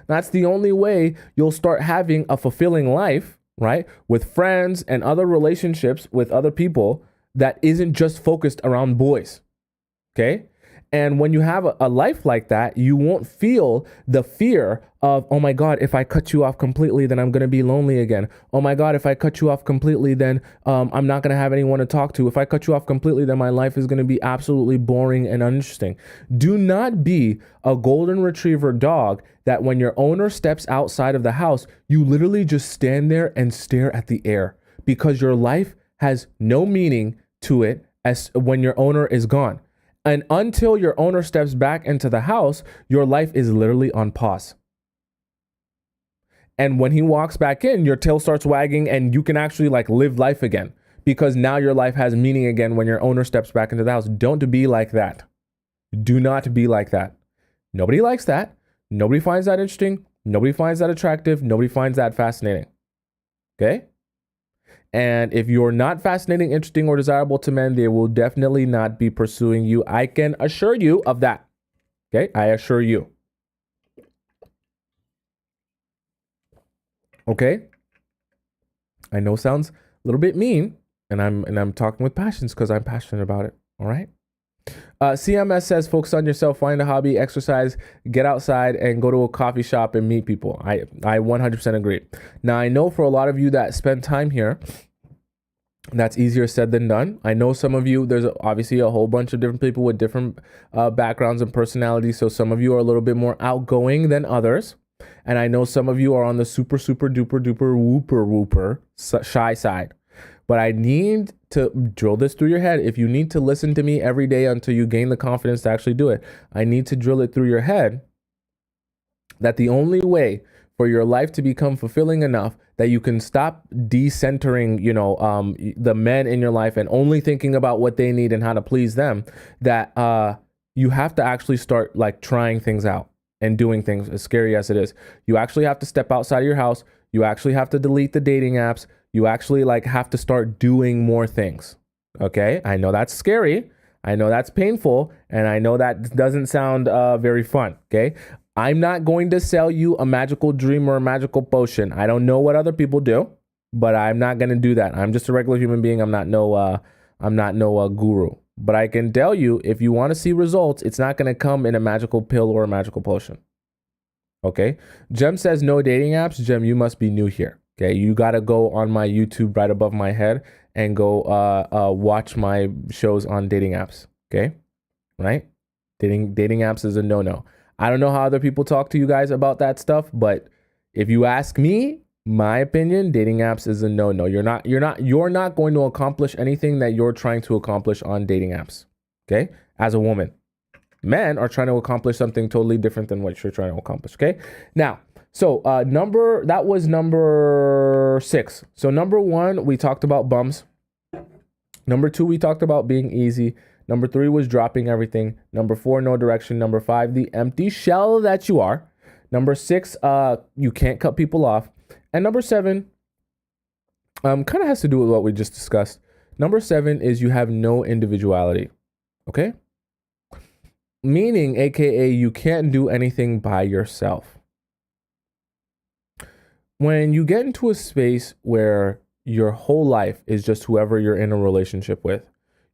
That's the only way you'll start having a fulfilling life, right? With friends and other relationships with other people that isn't just focused around boys, okay? And when you have a life like that, you won't feel the fear of, oh my God, if I cut you off completely, then I'm going to be lonely again. Oh my God, if I cut you off completely, then I'm not going to have anyone to talk to. If I cut you off completely, then my life is going to be absolutely boring and uninteresting. Do not be a golden retriever dog that when your owner steps outside of the house, you literally just stand there and stare at the air because your life has no meaning to it as when your owner is gone. And until your owner steps back into the house, your life is literally on pause. And when he walks back in, your tail starts wagging and you can actually like live life again because now your life has meaning again when your owner steps back into the house. Don't be like that. Do not be like that. Nobody likes that. Nobody finds that interesting. Nobody finds that attractive. Nobody finds that fascinating. Okay? And if you're not fascinating, interesting, or desirable to men, they will definitely not be pursuing you. I can assure you of that. Okay, I assure you. Okay, I know it sounds a little bit mean, and I'm talking with passions because I'm passionate about it. All right. CMS says focus on yourself, find a hobby, exercise, get outside, and go to a coffee shop and meet people. I 100% agree. Now, I know for a lot of you that spend time here, that's easier said than done. I know some of you, there's obviously a whole bunch of different people with different backgrounds and personalities. So some of you are a little bit more outgoing than others. And I know some of you are on the super duper whooper shy side. But I need to drill this through your head. If you need to listen to me every day until you gain the confidence to actually do it, I need to drill it through your head that the only way for your life to become fulfilling enough that you can stop decentering, the men in your life and only thinking about what they need and how to please them, that you have to actually start like trying things out and doing things, as scary as it is. You actually have to step outside of your house. You actually have to delete the dating apps. You actually like have to start doing more things. Okay. I know that's scary. I know that's painful. And I know that doesn't sound very fun. Okay. I'm not going to sell you a magical dream or a magical potion. I don't know what other people do, but I'm not going to do that. I'm just a regular human being. I'm not no guru. But I can tell you, if you want to see results, it's not going to come in a magical pill or a magical potion. Okay. Jem says no dating apps. Jem, you must be new here. Okay. You got to go on my YouTube right above my head and go watch my shows on dating apps. Okay. Right. Dating apps is a no-no. I don't know how other people talk to you guys about that stuff, but if you ask me, my opinion, dating apps is a no-no. You're not going to accomplish anything that you're trying to accomplish on dating apps. Okay? As a woman. Men are trying to accomplish something totally different than what you're trying to accomplish. Okay? Now, so that was number 6. So number 1, we talked about bums. Number 2, we talked about being easy. Number 3 was dropping everything. Number 4, no direction. Number 5, the empty shell that you are. Number 6, you can't cut people off. And number 7, kind of has to do with what we just discussed. Number 7 is you have no individuality. Okay? Meaning, AKA, you can't do anything by yourself. When you get into a space where your whole life is just whoever you're in a relationship with,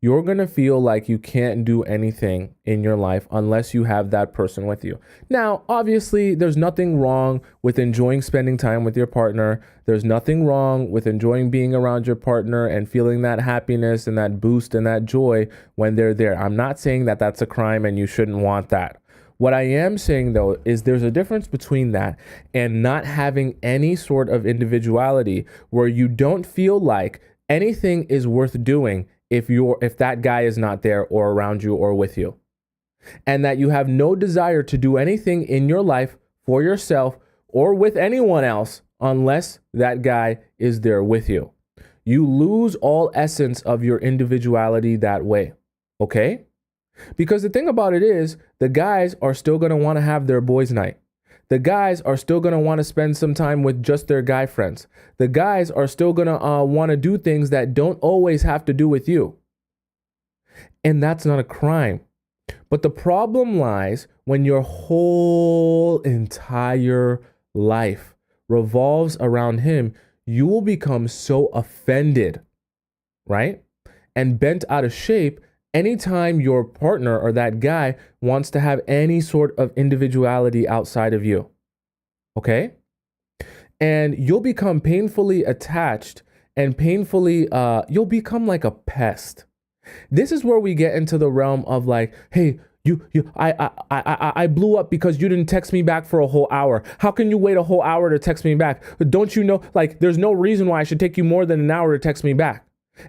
you're going to feel like you can't do anything in your life unless you have that person with you. Now, obviously, there's nothing wrong with enjoying spending time with your partner. There's nothing wrong with enjoying being around your partner and feeling that happiness and that boost and that joy when they're there. I'm not saying that that's a crime and you shouldn't want that. What I am saying, though, is there's a difference between that and not having any sort of individuality where you don't feel like anything is worth doing if that guy is not there or around you or with you, and that you have no desire to do anything in your life for yourself or with anyone else unless that guy is there with you. You lose all essence of your individuality that way, okay? Because the thing about it is, the guys are still going to want to have their boys' night. The guys are still going to want to spend some time with just their guy friends. The guys are still going to want to do things that don't always have to do with you. And that's not a crime. But the problem lies when your whole entire life revolves around him. You will become so offended, right? And bent out of shape anytime your partner or that guy wants to have any sort of individuality outside of you, okay? And you'll become painfully attached and painfully, you'll become like a pest. This is where we get into the realm of like, hey, I blew up because you didn't text me back for a whole hour. How can you wait a whole hour to text me back? Don't you know, like, there's no reason why I should take you more than an hour to text me back.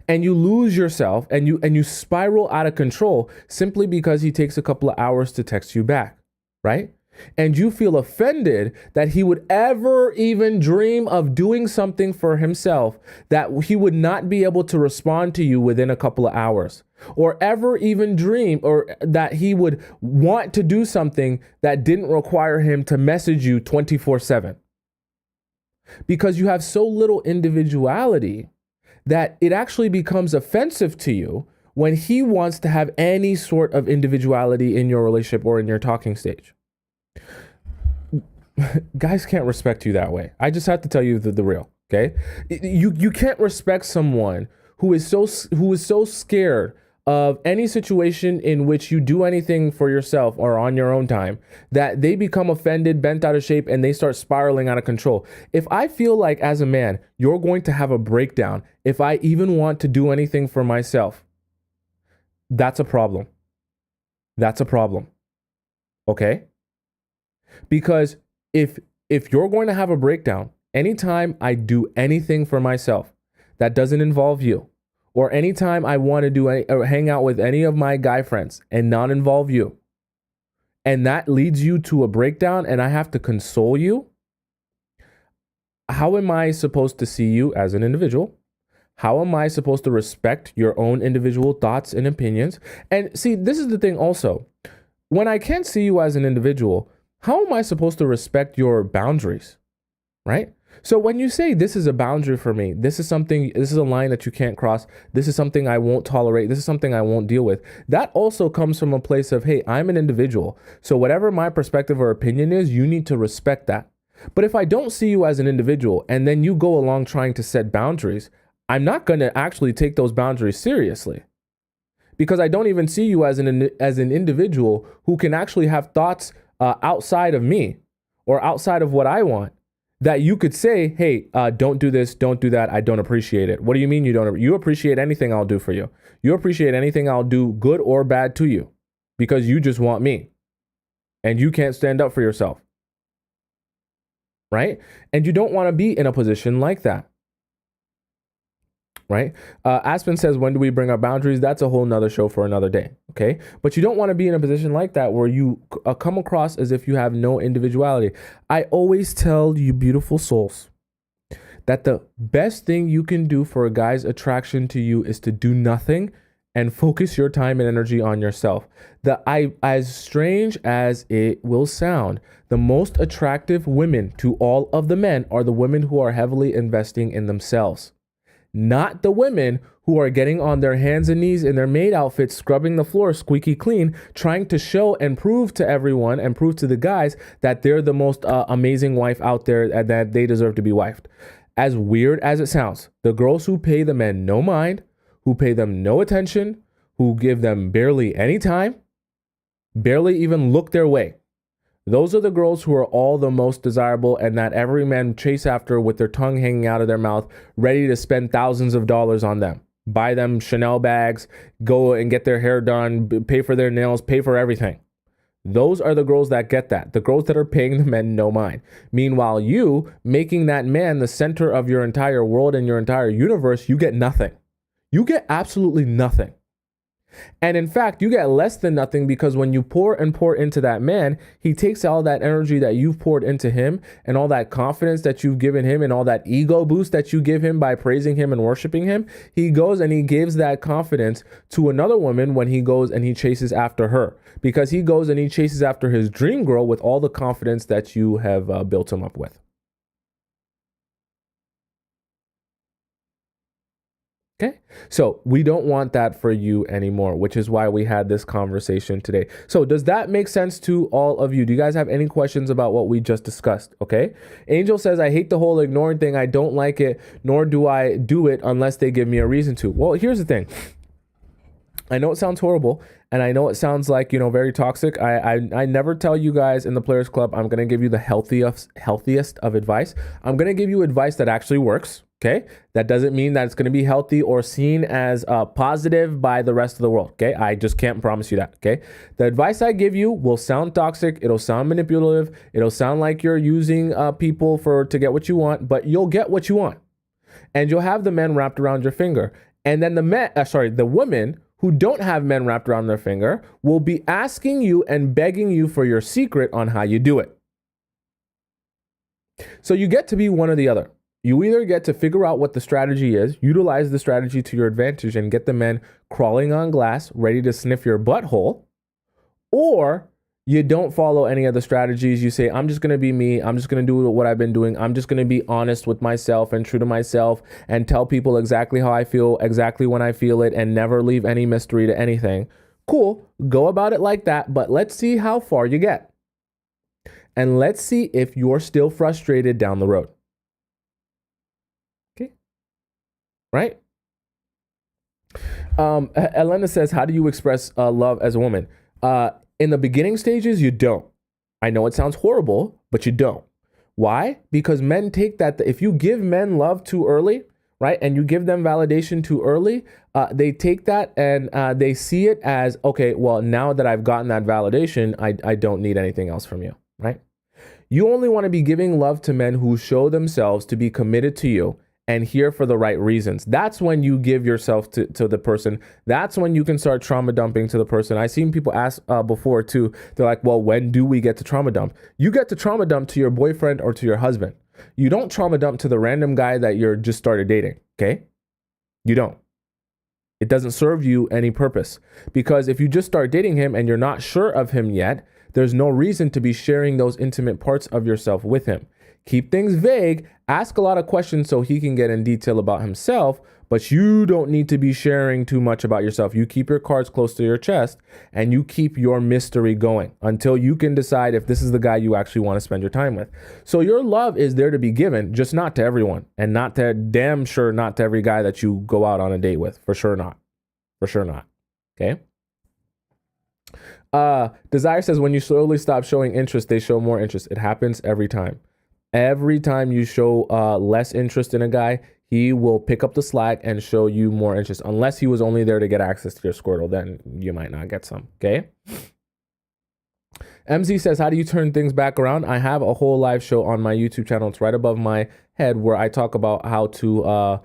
And you lose yourself and you spiral out of control simply because he takes a couple of hours to text you back, right? And you feel offended that he would ever even dream of doing something for himself, that he would not be able to respond to you within a couple of hours, or ever even dream or that he would want to do something that didn't require him to message you 24/7. Because you have so little individuality that it actually becomes offensive to you when he wants to have any sort of individuality in your relationship or in your talking stage. Guys can't respect you that way. I just have to tell you the real, okay? You can't respect someone who is so scared of any situation in which you do anything for yourself or on your own time, that they become offended, bent out of shape, and they start spiraling out of control. If I feel like as a man, you're going to have a breakdown if I even want to do anything for myself, that's a problem. That's a problem. Okay? Because if you're going to have a breakdown, anytime I do anything for myself that doesn't involve you, or anytime I want to do or hang out with any of my guy friends and not involve you, and that leads you to a breakdown and I have to console you, how am I supposed to see you as an individual? How am I supposed to respect your own individual thoughts and opinions? And see, this is the thing also. When I can't see you as an individual, how am I supposed to respect your boundaries, right? So when you say this is a boundary for me, this is a line that you can't cross, this is something I won't tolerate, this is something I won't deal with, that also comes from a place of, hey, I'm an individual. So whatever my perspective or opinion is, you need to respect that. But if I don't see you as an individual and then you go along trying to set boundaries, I'm not going to actually take those boundaries seriously. Because I don't even see you as an individual who can actually have thoughts outside of me or outside of what I want, that you could say, hey, don't do this, don't do that, I don't appreciate it. What do you mean you don't? You appreciate anything I'll do for you. You appreciate anything I'll do, good or bad, to you, because you just want me and you can't stand up for yourself, right? And you don't want to be in a position like that, right? Aspen says, when do we bring our boundaries? That's a whole nother show for another day, okay? But you don't want to be in a position like that where you come across as if you have no individuality. I always tell you beautiful souls that the best thing you can do for a guy's attraction to you is to do nothing and focus your time and energy on yourself. As strange as it will sound, the most attractive women to all of the men are the women who are heavily investing in themselves, not the women who are getting on their hands and knees in their maid outfits, scrubbing the floor squeaky clean, trying to show and prove to everyone and prove to the guys that they're the most amazing wife out there and that they deserve to be wifed. As weird as it sounds, the girls who pay the men no mind, who pay them no attention, who give them barely any time, barely even look their way, those are the girls who are all the most desirable and that every man chase after with their tongue hanging out of their mouth, ready to spend thousands of dollars on them. Buy them Chanel bags, go and get their hair done, pay for their nails, pay for everything. Those are the girls that get that. The girls that are paying the men no mind. Meanwhile, you making that man the center of your entire world and your entire universe, you get nothing. You get absolutely nothing. And in fact, you get less than nothing because when you pour and pour into that man, he takes all that energy that you've poured into him and all that confidence that you've given him and all that ego boost that you give him by praising him and worshiping him. He goes and he gives that confidence to another woman when he goes and he chases after her, because he goes and he chases after his dream girl with all the confidence that you have built him up with. Okay, so we don't want that for you anymore, which is why we had this conversation today. So does that make sense to all of you? Do you guys have any questions about what we just discussed? Okay, Angel says, I hate the whole ignoring thing. I don't like it, nor do I do it unless they give me a reason to. Well, here's the thing. I know it sounds horrible, and I know it sounds like, very toxic. I never tell you guys in the Players Club, I'm going to give you the healthiest of advice. I'm going to give you advice that actually works. Okay, that doesn't mean that it's going to be healthy or seen as positive by the rest of the world. Okay, I just can't promise you that. Okay, the advice I give you will sound toxic. It'll sound manipulative. It'll sound like you're using people to get what you want, but you'll get what you want, and you'll have the men wrapped around your finger. And then the women who don't have men wrapped around their finger will be asking you and begging you for your secret on how you do it. So you get to be one or the other. You either get to figure out what the strategy is, utilize the strategy to your advantage and get the men crawling on glass, ready to sniff your butthole, or you don't follow any of the strategies. You say, I'm just going to be me. I'm just going to do what I've been doing. I'm just going to be honest with myself and true to myself and tell people exactly how I feel, exactly when I feel it, and never leave any mystery to anything. Cool. Go about it like that, but let's see how far you get. And let's see if you're still frustrated down the road. Right? Elena says, how do you express love as a woman? In the beginning stages, you don't. I know it sounds horrible, but you don't. Why? Because men take that. If you give men love too early, right, and you give them validation too early, they take that and they see it as, okay, well, now that I've gotten that validation, I don't need anything else from you, right? You only want to be giving love to men who show themselves to be committed to you and here for the right reasons. That's when you give yourself to the person. That's when you can start trauma dumping to the person. I've seen people ask before too. They're like, well, when do we get to trauma dump? You get to trauma dump to your boyfriend or to your husband. You don't trauma dump to the random guy that you're just started dating, okay? You don't. It doesn't serve you any purpose, because if you just start dating him and you're not sure of him yet, there's no reason to be sharing those intimate parts of yourself with him. Keep things vague, ask a lot of questions so he can get in detail about himself, but you don't need to be sharing too much about yourself. You keep your cards close to your chest and you keep your mystery going until you can decide if this is the guy you actually want to spend your time with. So your love is there to be given, just not to everyone, and not to damn sure not to every guy that you go out on a date with. For sure not. For sure not. Okay. Desire says, when you slowly stop showing interest, they show more interest. It happens every time. Every time you show less interest in a guy, he will pick up the slack and show you more interest. Unless he was only there to get access to your Squirtle, then you might not get some, okay? MZ says, how do you turn things back around? I have a whole live show on my YouTube channel. It's right above my head where I talk about how to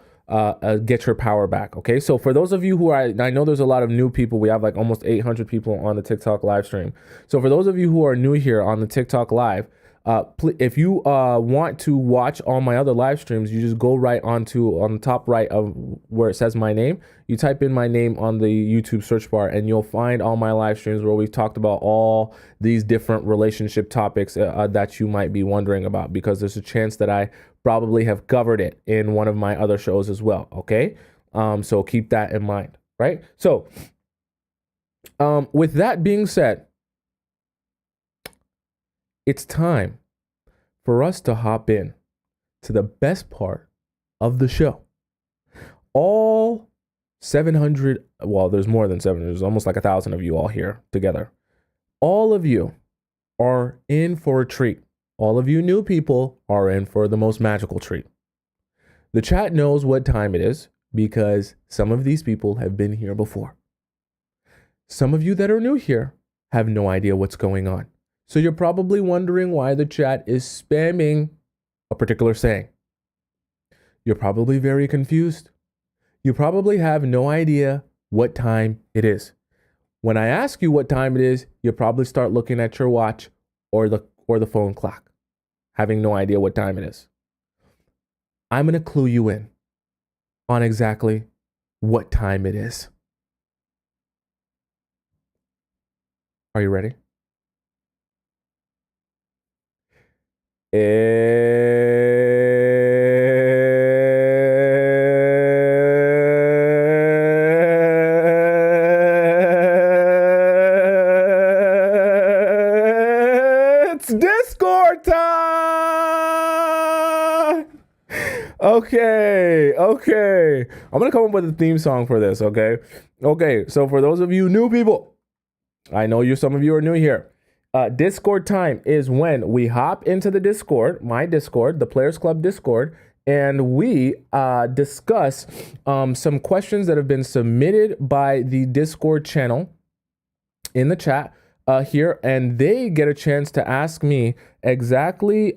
get your power back, okay? So for those of you who are, I know there's a lot of new people. We have like almost 800 people on the TikTok live stream. So for those of you who are new here on the TikTok live, If you want to watch all my other live streams, you just go right on the top right of where it says my name. You type in my name on the YouTube search bar, and you'll find all my live streams where we've talked about all these different relationship topics that you might be wondering about, because there's a chance that I probably have covered it in one of my other shows as well. Okay, so keep that in mind, right? So, with that being said, it's time for us to hop in to the best part of the show. All 700, well, there's more than 700, there's almost like 1,000 of you all here together. All of you are in for a treat. All of you new people are in for the most magical treat. The chat knows what time it is because some of these people have been here before. Some of you that are new here have no idea what's going on. So you're probably wondering why the chat is spamming a particular saying. You're probably very confused. You probably have no idea what time it is. When I ask you what time it is, you probably start looking at your watch or the phone clock, having no idea what time it is. I'm going to clue you in on exactly what time it is. Are you ready? It's Discord time! Okay. I'm going to come up with a theme song for this, okay? Okay, so for those of you new people, I know some of you are new here. Discord time is when we hop into the Discord, my Discord, the Players Club Discord, and we discuss some questions that have been submitted by the Discord channel in the chat here, and they get a chance to ask me exactly,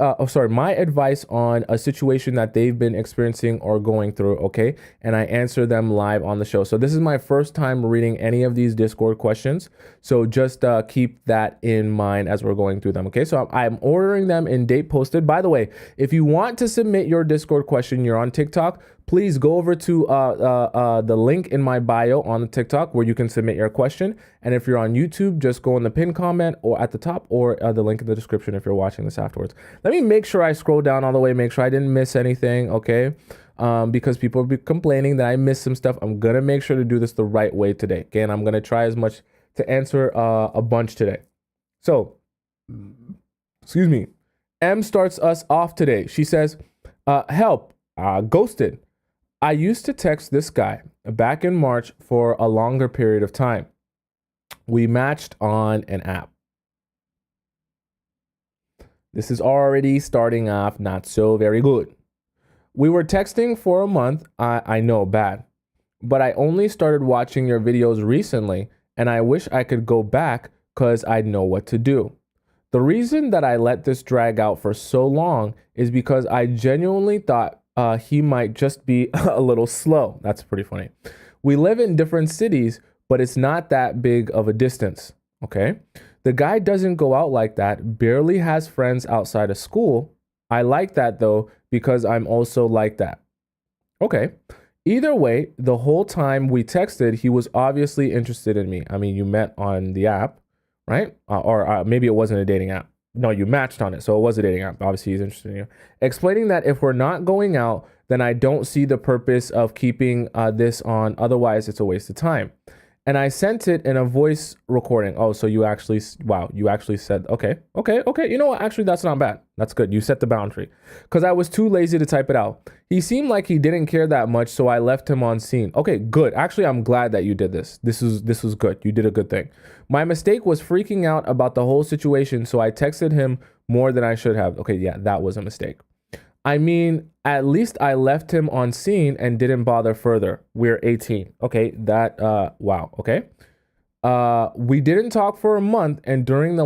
my advice on a situation that they've been experiencing or going through, okay? And I answer them live on the show. So this is my first time reading any of these Discord questions. So just keep that in mind as we're going through them, okay? So I'm ordering them in date posted. By the way, if you want to submit your Discord question, you're on TikTok, please go over to the link in my bio on the TikTok where you can submit your question. And if you're on YouTube, just go in the pinned comment or at the top, or the link in the description if you're watching this afterwards. Let me make sure I scroll down all the way, make sure I didn't miss anything, okay? Because people will be complaining that I missed some stuff. I'm gonna make sure to do this the right way today. Again, I'm gonna try as much to answer a bunch today. So, excuse me. M starts us off today. She says, help, ghosted. I used to text this guy back in March for a longer period of time. We matched on an app. This is already starting off not so very good. We were texting for a month. I know, bad. But I only started watching your videos recently, and I wish I could go back because I'd know what to do. The reason that I let this drag out for so long is because I genuinely thought he might just be a little slow. That's pretty funny. We live in different cities, but it's not that big of a distance, okay? The guy doesn't go out like that, barely has friends outside of school. I like that though, because I'm also like that. Okay. Either way, the whole time we texted, he was obviously interested in me. I mean, you met on the app, right? Or maybe it wasn't a dating app. No, you matched on it, so it was a dating app. Obviously, he's interested in you. Explaining that if we're not going out, then I don't see the purpose of keeping this on. Otherwise, it's a waste of time. And I sent it in a voice recording. Oh, so you actually, wow, you actually said, okay. You know what? Actually, that's not bad. That's good. You set the boundary. Because I was too lazy to type it out. He seemed like he didn't care that much, so I left him on scene. Okay, good. Actually, I'm glad that you did this. This was good. You did a good thing. My mistake was freaking out about the whole situation, so I texted him more than I should have. Okay, yeah, that was a mistake. I mean, at least I left him on scene and didn't bother further. We're 18. Okay, that, wow, okay. We didn't talk for a month, and during that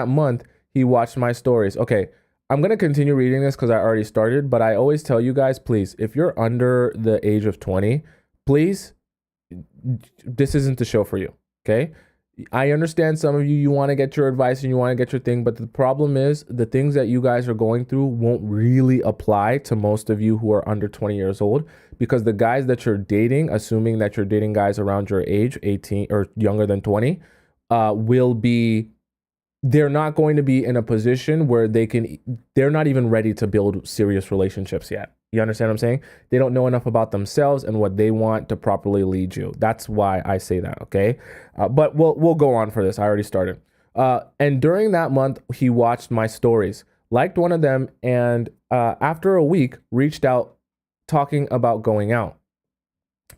month, he watched my stories. Okay, I'm gonna continue reading this because I already started, but I always tell you guys, please, if you're under the age of 20, please, this isn't the show for you, okay? I understand some of you want to get your advice and you want to get your thing, but the problem is the things that you guys are going through won't really apply to most of you who are under 20 years old, because the guys that you're dating, assuming that you're dating guys around your age, 18 or younger than 20, will be, they're not going to be in a position where they're not even ready to build serious relationships yet. You understand what I'm saying? They don't know enough about themselves and what they want to properly lead you. That's why I say that, okay? But we'll go on for this. I already started. And during that month, he watched my stories, liked one of them, and after a week, reached out talking about going out.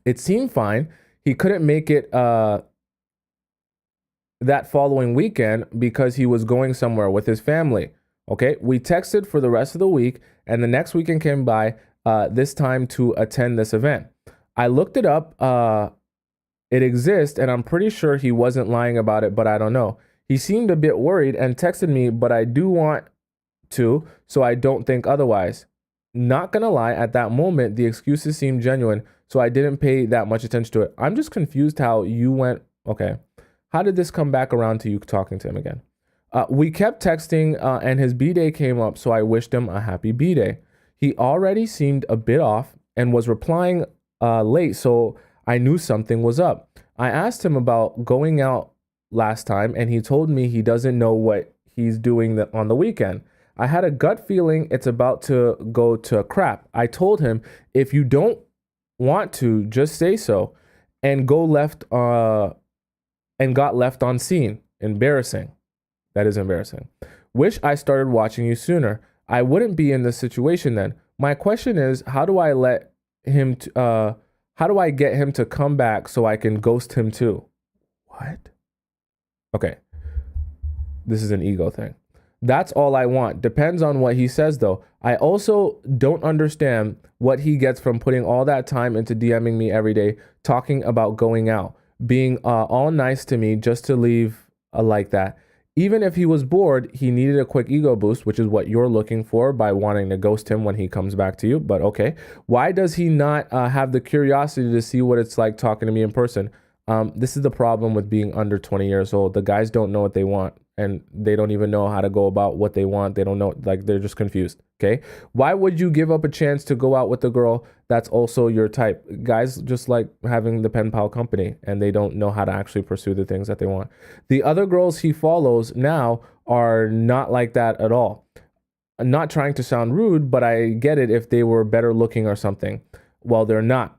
It seemed fine. He couldn't make it that following weekend because he was going somewhere with his family. Okay, we texted for the rest of the week, and the next weekend came by, this time to attend this event. I looked it up. It exists, and I'm pretty sure he wasn't lying about it, but I don't know. He seemed a bit worried and texted me, but I do want to, so I don't think otherwise. Not gonna lie, at that moment, the excuses seemed genuine, so I didn't pay that much attention to it. I'm just confused how you went, okay. How did this come back around to you talking to him again? We kept texting, and his B-day came up, so I wished him a happy B-day. He already seemed a bit off and was replying late, so I knew something was up. I asked him about going out last time, and he told me he doesn't know what he's doing on the weekend. I had a gut feeling it's about to go to crap. I told him, if you don't want to, just say so, and got left on scene. Embarrassing. That is embarrassing. Wish I started watching you sooner. I wouldn't be in this situation then. My question is, how do I get him to come back so I can ghost him too? What? Okay. This is an ego thing. That's all I want. Depends on what he says though. I also don't understand what he gets from putting all that time into DMing me every day, talking about going out, being all nice to me just to leave like that. Even if he was bored, he needed a quick ego boost, which is what you're looking for by wanting to ghost him when he comes back to you. But okay, why does he not have the curiosity to see what it's like talking to me in person? This is the problem with being under 20 years old. The guys don't know what they want, and they don't even know how to go about what they want. They don't know, like, they're just confused. Okay. Why would you give up a chance to go out with a girl that's also your type? Guys just like having the pen pal company, and they don't know how to actually pursue the things that they want. The other girls he follows now are not like that at all. I'm not trying to sound rude, but I get it if they were better looking or something. Well, they're not.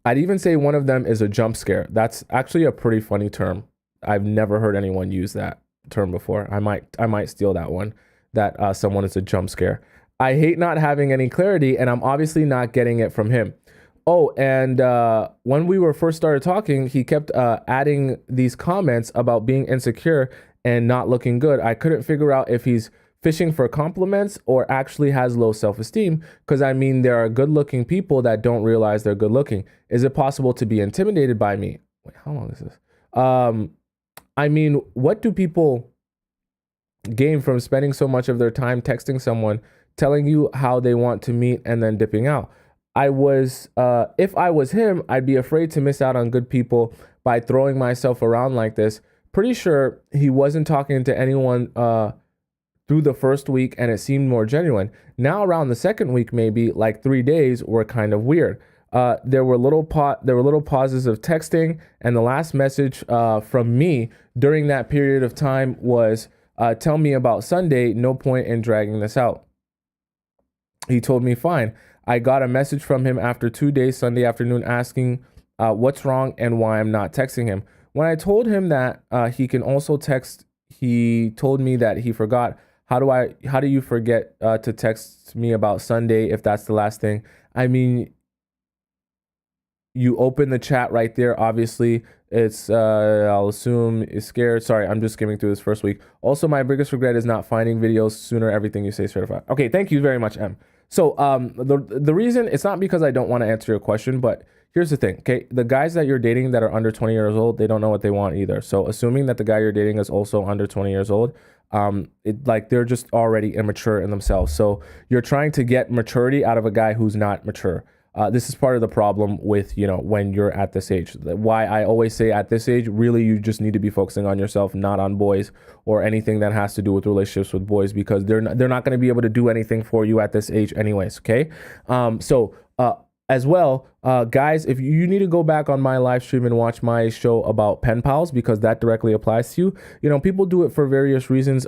I'd even say one of them is a jump scare. That's actually a pretty funny term. I've never heard anyone use that term before. I might steal that one, that someone is a jump scare. I hate not having any clarity, and I'm obviously not getting it from him. Oh, and when we were first started talking, he kept adding these comments about being insecure and not looking good. I couldn't figure out if he's fishing for compliments or actually has low self-esteem, because I mean, there are good-looking people that don't realize they're good-looking. Is it possible to be intimidated by me? Wait, how long is this? I mean, what do people gain from spending so much of their time texting someone, telling you how they want to meet, and then dipping out? If I was him, I'd be afraid to miss out on good people by throwing myself around like this. Pretty sure he wasn't talking to anyone through the first week, and it seemed more genuine. Now around the second week, maybe like 3 days, were kind of weird. There were little pauses of texting, and the last message from me during that period of time was, tell me about Sunday, no point in dragging this out. He told me fine. I got a message from him after 2 days, Sunday afternoon, asking what's wrong and why I'm not texting him. When I told him that he can also text, he told me that he forgot. How do you forget to text me about Sunday if that's the last thing? I mean, you open the chat right there. Obviously, it's, I'll assume, is scared. Sorry, I'm just skimming through this first week. Also, my biggest regret is not finding videos sooner. Everything you say is certified. Okay, thank you very much, M. So the reason, it's not because I don't want to answer your question, but here's the thing, okay? The guys that you're dating that are under 20 years old, they don't know what they want either. So assuming that the guy you're dating is also under 20 years old, they're just already immature in themselves. So you're trying to get maturity out of a guy who's not mature. This is part of the problem with, when you're at this age. Why I always say at this age, really, you just need to be focusing on yourself, not on boys or anything that has to do with relationships with boys, because they're not going to be able to do anything for you at this age anyways. Okay. As well, guys, if you need to go back on my live stream and watch my show about pen pals, because that directly applies to you. People do it for various reasons,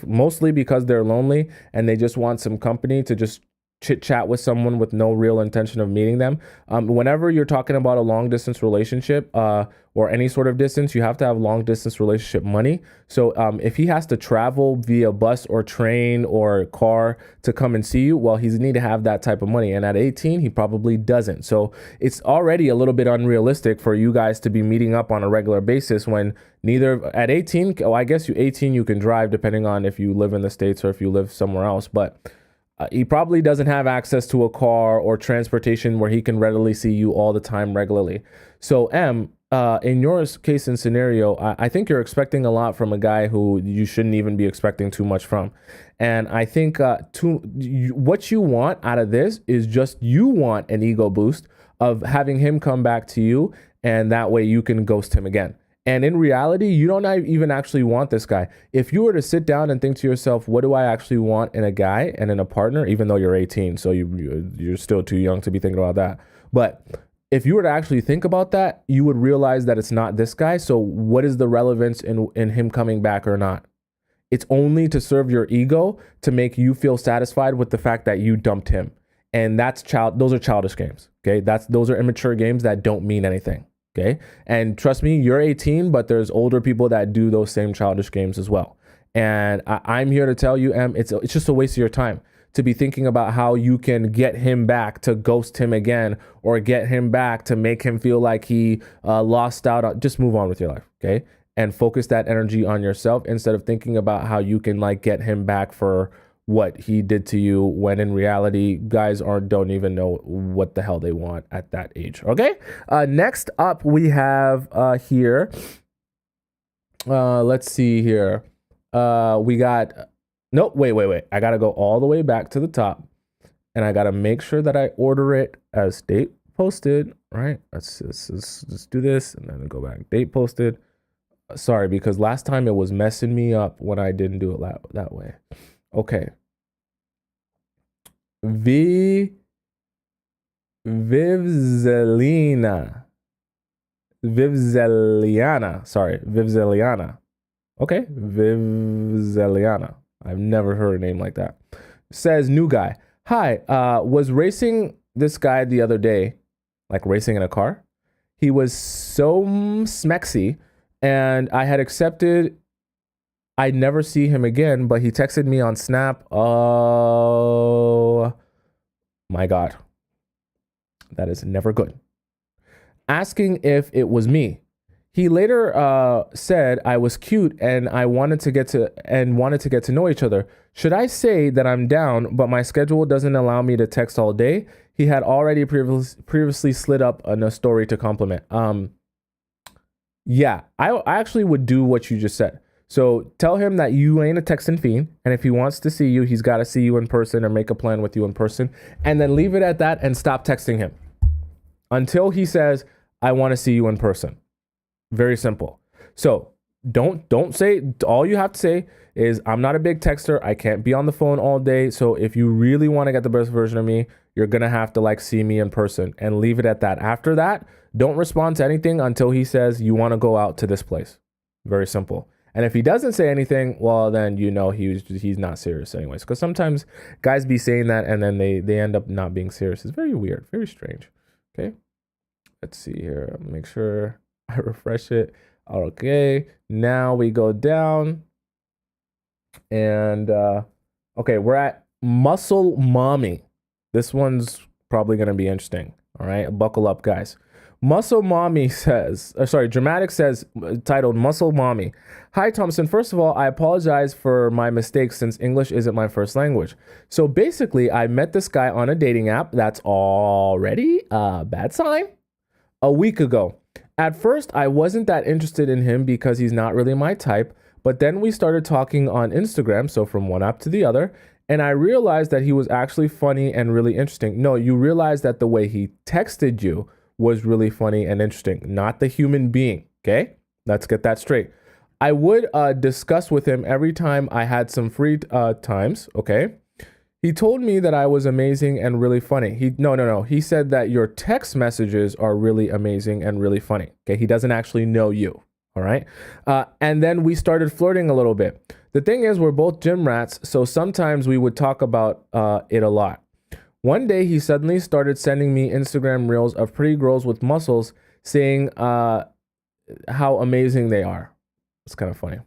mostly because they're lonely and they just want some company to just chit chat with someone with no real intention of meeting them. Whenever you're talking about a long distance relationship or any sort of distance, you have to have long distance relationship money. So if he has to travel via bus or train or car to come and see you, well, he's need to have that type of money. And at 18, he probably doesn't. So it's already a little bit unrealistic for you guys to be meeting up on a regular basis when neither at 18, well, I guess 18, you can drive depending on if you live in the States or if you live somewhere else. But he probably doesn't have access to a car or transportation where he can readily see you all the time regularly. So in your case and scenario, I think you're expecting a lot from a guy who you shouldn't even be expecting too much from. And I think what you want out of this is just you want an ego boost of having him come back to you, and that way you can ghost him again. And in reality, you don't even actually want this guy. If you were to sit down and think to yourself, what do I actually want in a guy and in a partner, even though you're 18, so you're still too young to be thinking about that. But if you were to actually think about that, you would realize that it's not this guy. So what is the relevance in him coming back or not? It's only to serve your ego, to make you feel satisfied with the fact that you dumped him. And those are childish games. Okay. Those are immature games that don't mean anything. Okay. And trust me, you're 18, but there's older people that do those same childish games as well. And I'm here to tell you, it's just a waste of your time to be thinking about how you can get him back to ghost him again, or get him back to make him feel like he lost out on. Just move on with your life. Okay. And focus that energy on yourself instead of thinking about how you can get him back for what he did to you, when in reality, guys don't even know what the hell they want at that age. Okay. Next up we have here. Let's see here. We got, nope, wait. I got to go all the way back to the top, and I got to make sure that I order it as date posted, right? Let's do this and then go back. Date posted. Sorry, because last time it was messing me up when I didn't do it that way. Okay. Vivzeliana. Sorry, Vivzeliana. Okay, Vivzeliana. I've never heard a name like that. Says, new guy. Hi, was racing this guy the other day, like racing in a car. He was so smexy, and I had accepted I'd never see him again, but he texted me on Snap. Oh my God. That is never good. Asking if it was me. He later said I was cute and I wanted to get to know each other. Should I say that I'm down, but my schedule doesn't allow me to text all day? He had already previously slid up a story to compliment. Yeah, I actually would do what you just said. So tell him that you ain't a texting fiend, and if he wants to see you, he's got to see you in person or make a plan with you in person, and then leave it at that and stop texting him until he says, I want to see you in person. Very simple. So don't say, all you have to say is, I'm not a big texter. I can't be on the phone all day. So if you really want to get the best version of me, you're going to have to see me in person, and leave it at that. After that, don't respond to anything until he says you want to go out to this place. Very simple. And if he doesn't say anything, well, then he's not serious anyways. Because sometimes guys be saying that and then they end up not being serious. It's very weird, very strange. Okay, let's see here. Make sure I refresh it. Okay, now we go down. And okay, we're at Muscle Mommy. This one's probably going to be interesting. All right, buckle up, guys. Muscle Mommy says, Dramatic says, titled Muscle Mommy. Hi, Tomisin. First of all, I apologize for my mistakes since English isn't my first language. So basically, I met this guy on a dating app. That's already a bad sign. A week ago. At first, I wasn't that interested in him because he's not really my type. But then we started talking on Instagram, so from one app to the other. And I realized that he was actually funny and really interesting. No, you realize that the way he texted you was really funny and interesting, not the human being. Okay, let's get that straight. I would discuss with him every time I had some free times. Okay. He told me that I was amazing and really funny. No. He said that your text messages are really amazing and really funny. Okay. He doesn't actually know you. All right. And then we started flirting a little bit. The thing is, we're both gym rats, so sometimes we would talk about it a lot. One day, he suddenly started sending me Instagram reels of pretty girls with muscles saying how amazing they are. It's kind of funny.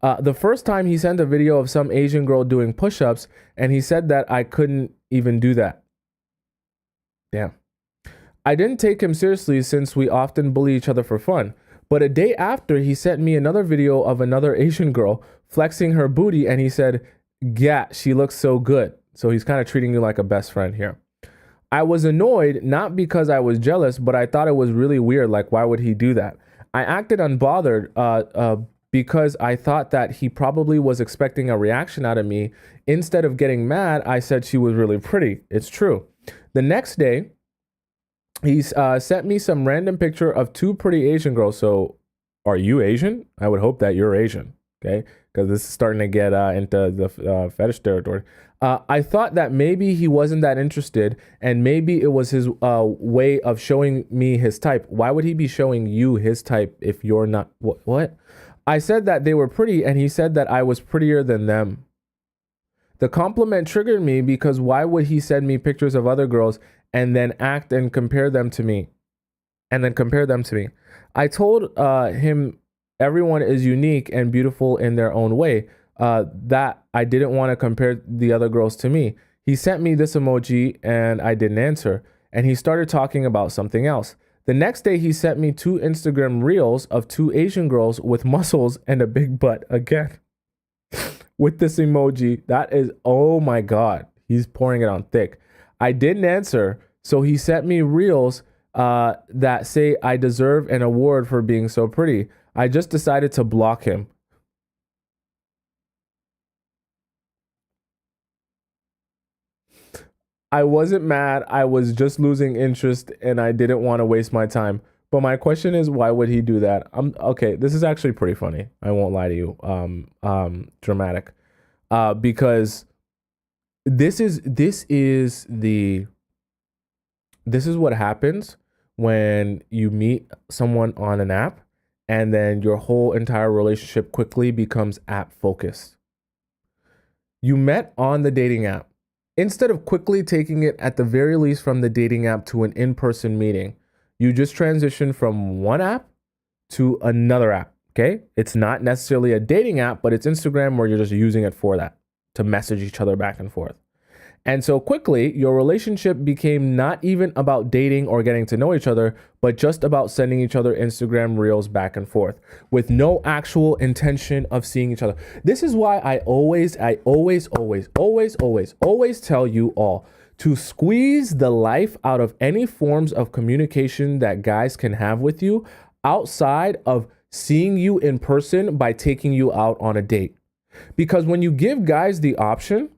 The first time he sent a video of some Asian girl doing push-ups, and he said that I couldn't even do that. Damn. I didn't take him seriously since we often bully each other for fun. But a day after, he sent me another video of another Asian girl flexing her booty, and he said, "Yeah, she looks so good." So he's kind of treating you like a best friend here. I was annoyed, not because I was jealous, but I thought it was really weird. Like, why would he do that? I acted unbothered because I thought that he probably was expecting a reaction out of me. Instead of getting mad, I said she was really pretty. It's true. The next day, he sent me some random picture of two pretty Asian girls. So, are you Asian? I would hope that you're Asian, okay? Because this is starting to get into the fetish territory. I thought that maybe he wasn't that interested, and maybe it was his way of showing me his type. Why would he be showing you his type if you're not? What? I said that they were pretty, and he said that I was prettier than them. The compliment triggered me because why would he send me pictures of other girls and then act and compare them to me? I told him everyone is unique and beautiful in their own way. That I didn't want to compare the other girls to me. He sent me this emoji and I didn't answer. And he started talking about something else. The next day, he sent me 2 Instagram reels of 2 Asian girls with muscles and a big butt again. With this emoji, that is, oh my God, he's pouring it on thick. I didn't answer, so he sent me reels that say I deserve an award for being so pretty. I just decided to block him. I wasn't mad, I was just losing interest and I didn't want to waste my time. But my question is, why would he do that? Okay, this is actually pretty funny. I won't lie to you. Dramatic. Because this is what happens when you meet someone on an app and then your whole entire relationship quickly becomes app focused. You met on the dating app. Instead of quickly taking it at the very least from the dating app to an in-person meeting, you just transition from one app to another app, okay? It's not necessarily a dating app, but it's Instagram where you're just using it for that, to message each other back and forth. And so quickly, your relationship became not even about dating or getting to know each other, but just about sending each other Instagram reels back and forth with no actual intention of seeing each other. This is why I always tell you all to squeeze the life out of any forms of communication that guys can have with you outside of seeing you in person by taking you out on a date. Because when you give guys the option,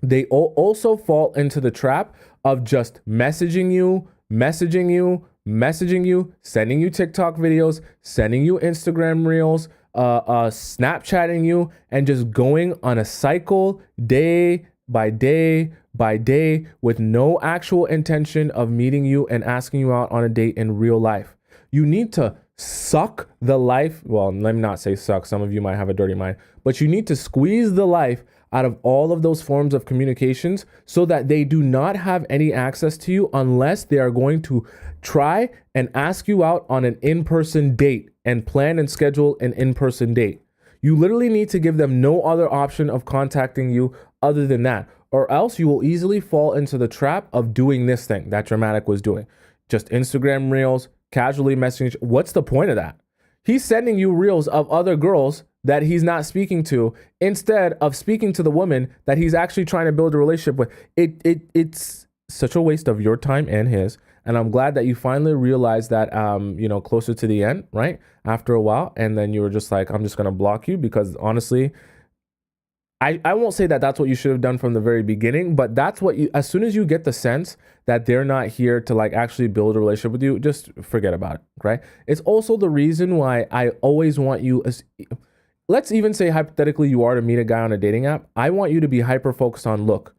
they also fall into the trap of just messaging you, sending you TikTok videos, sending you Instagram reels, Snapchatting you, and just going on a cycle day by day by day with no actual intention of meeting you and asking you out on a date in real life. You need to suck the life. Well, let me not say suck. Some of you might have a dirty mind, but you need to squeeze the life out of all of those forms of communications so that they do not have any access to you unless they are going to try and ask you out on an in-person date and plan and schedule an in-person date. You literally need to give them no other option of contacting you other than that, or else you will easily fall into the trap of doing this thing that Dramatic was doing. Just Instagram reels, casually messaging. What's the point of that? He's sending you reels of other girls that he's not speaking to instead of speaking to the woman that he's actually trying to build a relationship with. It's such a waste of your time and his. And I'm glad that you finally realized that, closer to the end, right? After a while. And then you were just like, I'm just going to block you because honestly, I won't say that that's what you should have done from the very beginning, but that's what you, as soon as you get the sense that they're not here to like actually build a relationship with you, just forget about it, right? It's also the reason why I always want you, let's even say hypothetically you are to meet a guy on a dating app. I want you to be hyper focused on, look,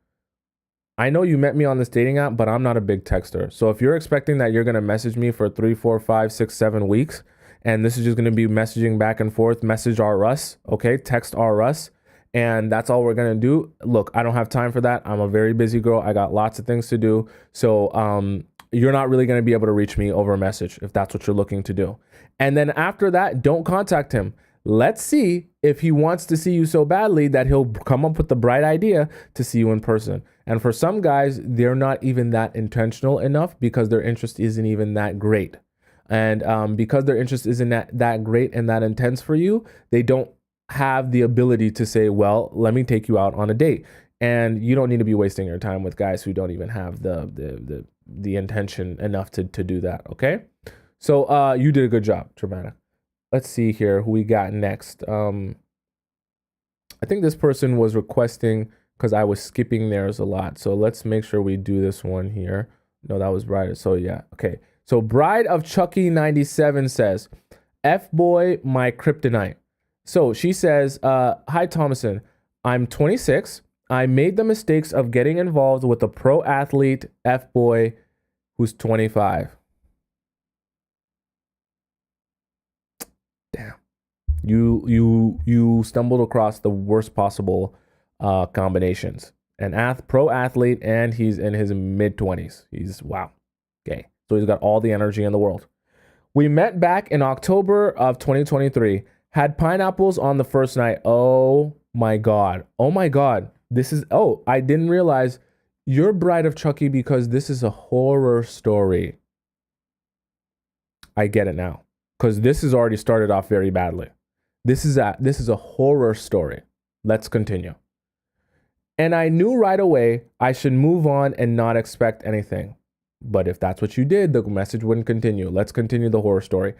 I know you met me on this dating app, but I'm not a big texter. So if you're expecting that you're gonna message me for 3, 4, 5, 6, 7 weeks, and this is just gonna be messaging back and forth, message R us, okay, text R us, and that's all we're gonna do. Look, I don't have time for that. I'm a very busy girl. I got lots of things to do. So you're not really gonna be able to reach me over a message if that's what you're looking to do. And then after that, don't contact him. Let's see if he wants to see you so badly that he'll come up with the bright idea to see you in person. And for some guys, they're not even that intentional enough because their interest isn't even that great. And because their interest isn't that great and that intense for you, they don't have the ability to say, well, let me take you out on a date. And you don't need to be wasting your time with guys who don't even have the intention enough to do that. Okay. So you did a good job, Dramatic. Let's see here who we got next. I think this person was requesting because I was skipping theirs a lot. So let's make sure we do this one here. No, that was Bride. So yeah, okay. So Bride of Chucky 97 says, F boy, my kryptonite. So she says, hi Tomisin, I'm 26. I made the mistakes of getting involved with a pro athlete F boy who's 25. Damn. You stumbled across the worst possible combinations. An pro athlete, and he's in his mid-20s. He's wow. Okay. So he's got all the energy in the world. We met back in October of 2023. Had pineapples on the first night. Oh my god. Oh my god. This is I didn't realize you're Bride of Chucky because this is a horror story. I get it now. Because this has already started off very badly. This is a horror story. Let's continue. And I knew right away I should move on and not expect anything. But if that's what you did, the message wouldn't continue. Let's continue the horror story.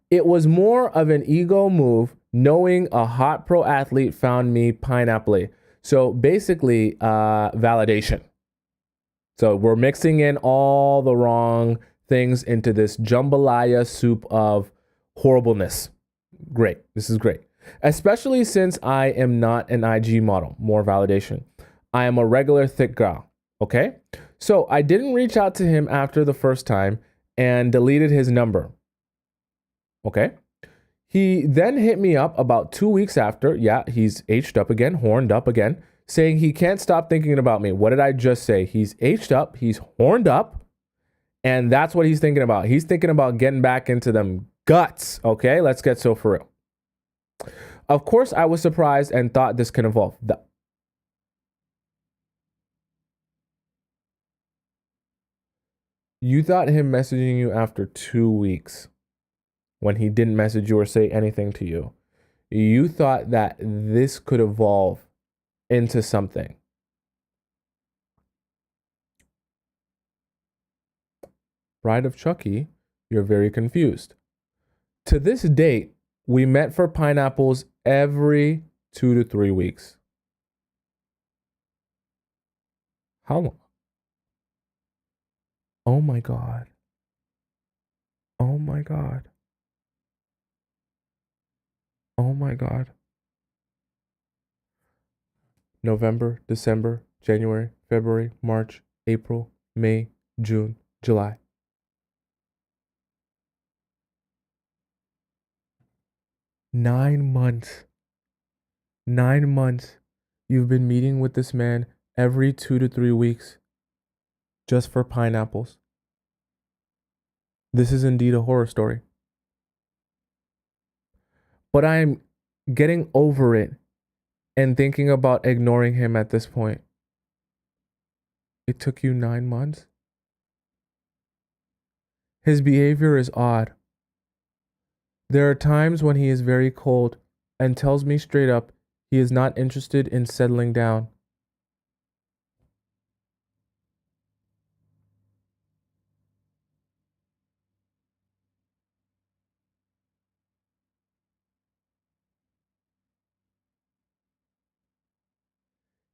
It was more of an ego move knowing a hot pro athlete found me pineapple. So basically, validation. So we're mixing in all the wrong things into this jambalaya soup of horribleness. Great. This is great. Especially since I am not an IG model. More validation. I am a regular thick girl. Okay? So I didn't reach out to him after the first time and deleted his number. Okay? He then hit me up about 2 weeks after. Yeah, he's H'd up again, horned up again, saying he can't stop thinking about me. What did I just say? He's H'd up, he's horned up, and that's what he's thinking about. He's thinking about getting back into them guts. Okay, let's get so for real. Of course, I was surprised and thought this can evolve. You thought him messaging you after 2 weeks when he didn't message you or say anything to you. You thought that this could evolve into something. Bride of Chucky, you're very confused. To this date, we met for pineapples every 2 to 3 weeks. How long? Oh my God. Oh my God. Oh my God. November, December, January, February, March, April, May, June, July. 9 months. 9 months. You've been meeting with this man every 2 to 3 weeks just for pineapples. This is indeed a horror story. But I'm getting over it and thinking about ignoring him at this point. It took you 9 months? His behavior is odd. There are times when he is very cold and tells me straight up he is not interested in settling down.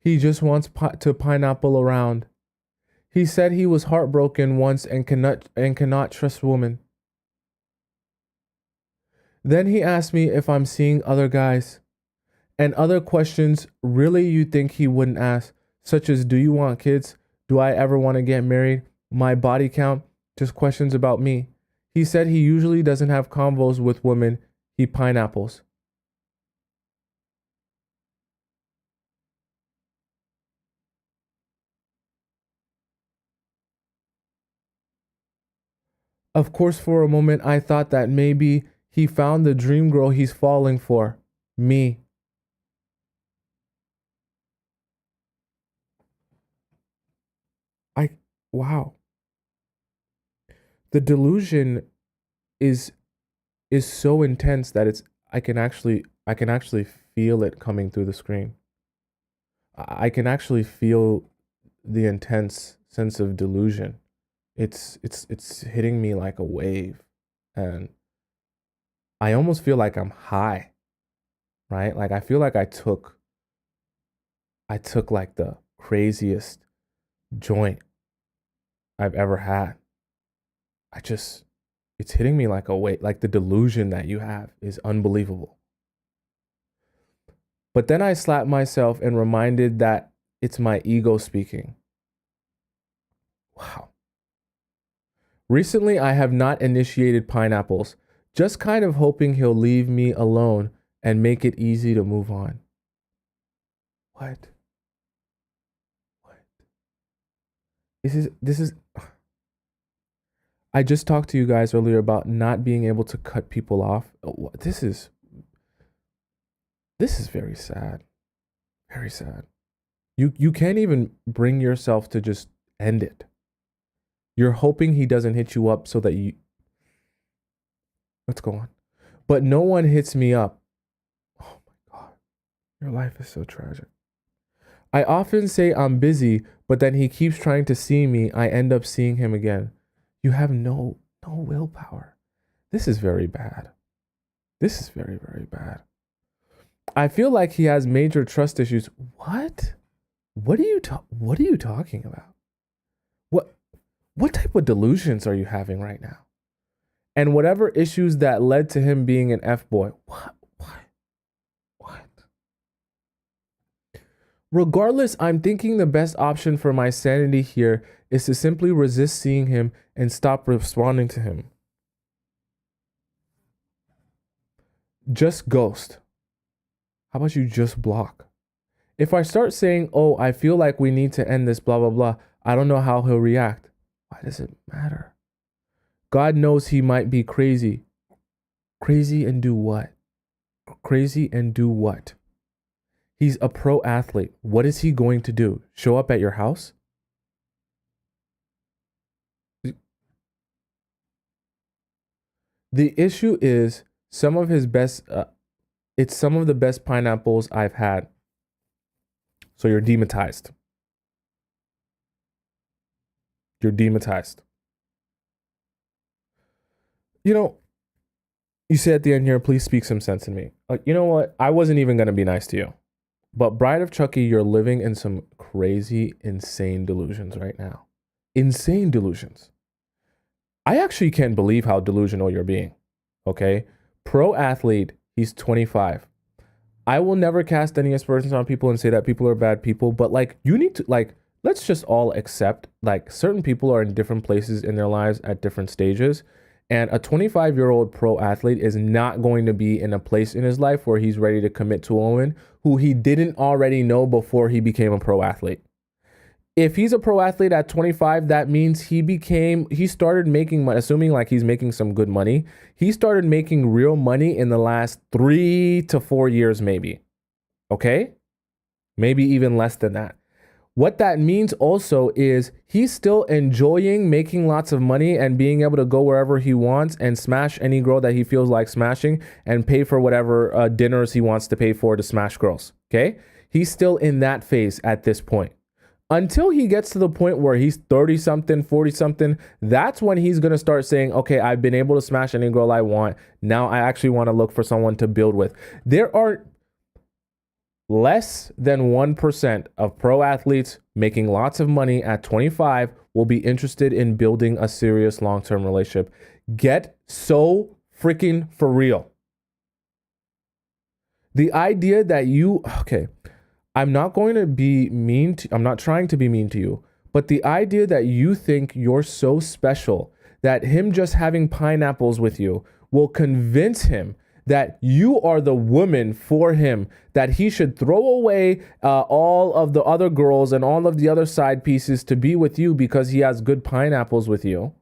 He just wants to pineapple around. He said he was heartbroken once and cannot trust women. Then he asked me if I'm seeing other guys and other questions really you think he wouldn't ask, such as do you want kids? Do I ever want to get married? My body count? Just questions about me. He said he usually doesn't have convos with women, he pineapples. Of course, for a moment, I thought that maybe he found the dream girl he's falling for. Me. I, wow. The delusion is so intense that I can actually feel it coming through the screen. I can actually feel the intense sense of delusion. It's hitting me like a wave, and I almost feel like I'm high, right? Like I feel like I took like the craziest joint I've ever had. I just it's hitting me like a weight. Like the delusion that you have is unbelievable. But then I slapped myself and reminded that it's my ego speaking. Wow. Recently, I have not initiated pineapples, just kind of hoping he'll leave me alone and make it easy to move on. What? What? This is I just talked to you guys earlier about not being able to cut people off. This is very sad. Very sad. You can't even bring yourself to just end it. You're hoping he doesn't hit you up so that you let's go on. But no one hits me up. Oh my god. Your life is so tragic. I often say I'm busy, but then he keeps trying to see me. I end up seeing him again. You have no willpower. This is very bad. This is very, very bad. I feel like he has major trust issues. What? What are you talking about? What what type of delusions are you having right now? And whatever issues that led to him being an F boy. What? Regardless, I'm thinking the best option for my sanity here is to simply resist seeing him and stop responding to him. Just ghost. How about you just block? If I start saying, oh, I feel like we need to end this, blah, blah, blah, I don't know how he'll react. Why does it matter? God knows he might be crazy. Crazy and do what? Crazy and do what? He's a pro athlete. What is he going to do? Show up at your house? The issue is some of his best, it's some of the best pineapples I've had. So you're demonetized. You're demonetized. You know, you say at the end here, please speak some sense in me. Like, you know what? I wasn't even going to be nice to you. But Bride of Chucky, you're living in some crazy, insane delusions right now. Insane delusions. I actually can't believe how delusional you're being. Okay? Pro athlete, he's 25. I will never cast any aspersions on people and say that people are bad people, but like you need to like let's just all accept like certain people are in different places in their lives at different stages. And a 25-year-old pro athlete is not going to be in a place in his life where he's ready to commit to a woman who he didn't already know before he became a pro athlete. If he's a pro athlete at 25, that means he started making money, assuming like he's making some good money. He started making real money in the last 3 to 4 years, maybe. Okay? Maybe even less than that. What that means also is he's still enjoying making lots of money and being able to go wherever he wants and smash any girl that he feels like smashing and pay for whatever dinners he wants to pay for to smash girls. Okay? He's still in that phase at this point. Until he gets to the point where he's 30 something, 40 something, that's when he's going to start saying, okay, I've been able to smash any girl I want. Now I actually want to look for someone to build with. less than 1% of pro athletes making lots of money at 25 will be interested in building a serious long-term relationship. Get so freaking for real. The idea that I'm not going to be mean to, I'm not trying to be mean to you, but the idea that you think you're so special that him just having pineapples with you will convince him that you are the woman for him, that he should throw away all of the other girls and all of the other side pieces to be with you because he has good pineapples with you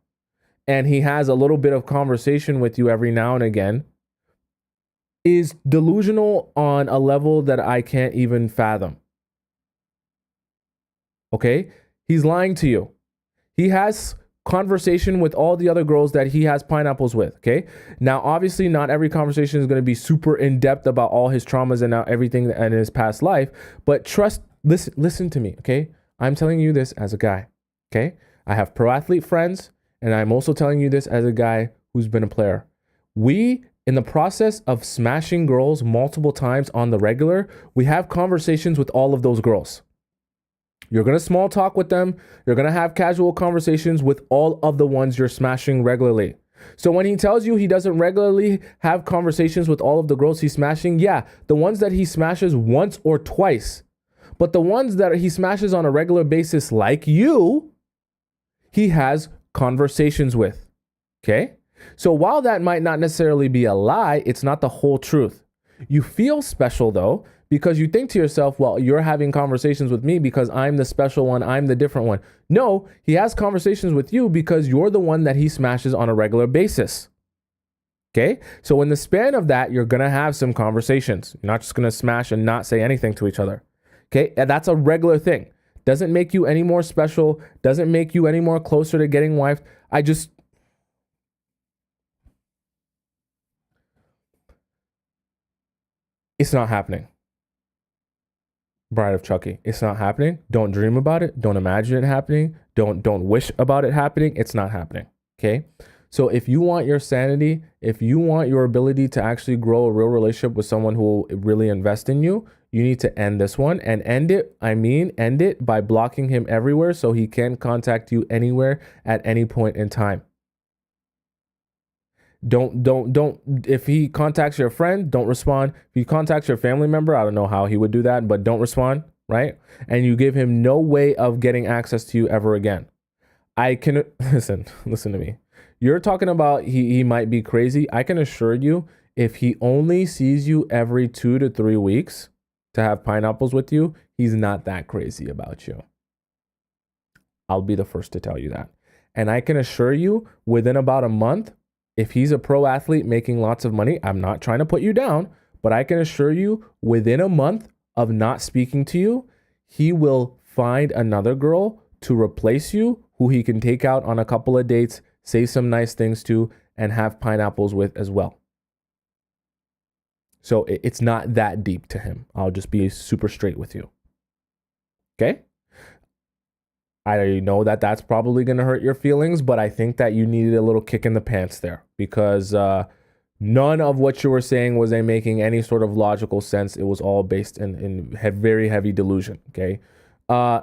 and he has a little bit of conversation with you every now and again, is delusional on a level that I can't even fathom. Okay? He's lying to you. He has conversation with all the other girls that he has pineapples with. Okay. Now, obviously, not every conversation is going to be super in depth about all his traumas and everything in his past life. But listen to me. Okay. I'm telling you this as a guy. Okay. I have pro athlete friends, and I'm also telling you this as a guy who's been a player. We, in the process of smashing girls multiple times on the regular, we have conversations with all of those girls. You're going to small talk with them. You're going to have casual conversations with all of the ones you're smashing regularly. So when he tells you he doesn't regularly have conversations with all of the girls he's smashing, yeah, the ones that he smashes once or twice. But the ones that he smashes on a regular basis, like you, he has conversations with. Okay? So while that might not necessarily be a lie, it's not the whole truth. You feel special though, because you think to yourself, well, you're having conversations with me because I'm the special one, I'm the different one. No, he has conversations with you because you're the one that he smashes on a regular basis. Okay? So in the span of that, you're going to have some conversations. You're not just going to smash and not say anything to each other. Okay? And that's a regular thing. Doesn't make you any more special, doesn't make you any more closer to getting wifed. It's not happening. Bride of Chucky. It's not happening. Don't dream about it. Don't imagine it happening. Don't wish about it happening. It's not happening. Okay? So if you want your sanity, if you want your ability to actually grow a real relationship with someone who will really invest in you, you need to end this one. And end it by blocking him everywhere so he can't contact you anywhere at any point in time. Don't, if he contacts your friend, don't respond. If he contacts your family member, I don't know how he would do that, but don't respond, right? And you give him no way of getting access to you ever again. I can, listen to me. You're talking about he might be crazy. I can assure you, if he only sees you every 2 to 3 weeks to have pineapples with you, he's not that crazy about you. I'll be the first to tell you that. And I can assure you, within about a month, if he's a pro athlete making lots of money, I'm not trying to put you down, but I can assure you, within a month of not speaking to you, he will find another girl to replace you who he can take out on a couple of dates, say some nice things to, and have pineapples with as well. So it's not that deep to him. I'll just be super straight with you. Okay? I know that that's probably going to hurt your feelings, but I think that you needed a little kick in the pants there because none of what you were saying was making any sort of logical sense. It was all based in very heavy delusion. Okay.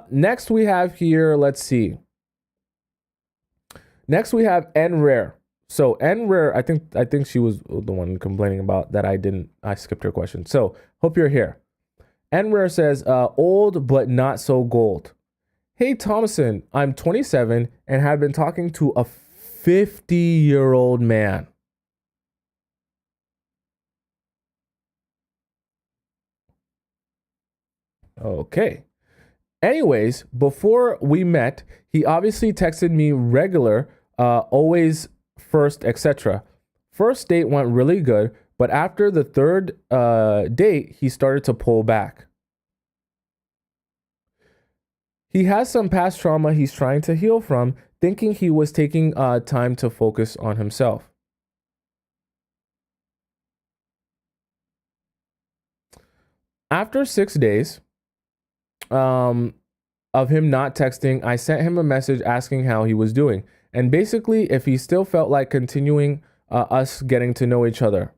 Next we have here, let's see. Next we have N Rare. So N Rare, I think she was the one complaining about that I skipped her question. So hope you're here. N Rare says, old but not so gold. Hey, Tomisin, I'm 27 and have been talking to a 50-year-old man. Okay. Anyways, before we met, he obviously texted me regular, always first, etc. First date went really good, but after the third date, he started to pull back. He has some past trauma he's trying to heal from, thinking he was taking time to focus on himself. After 6 days of him not texting, I sent him a message asking how he was doing, and basically if he still felt like continuing us getting to know each other.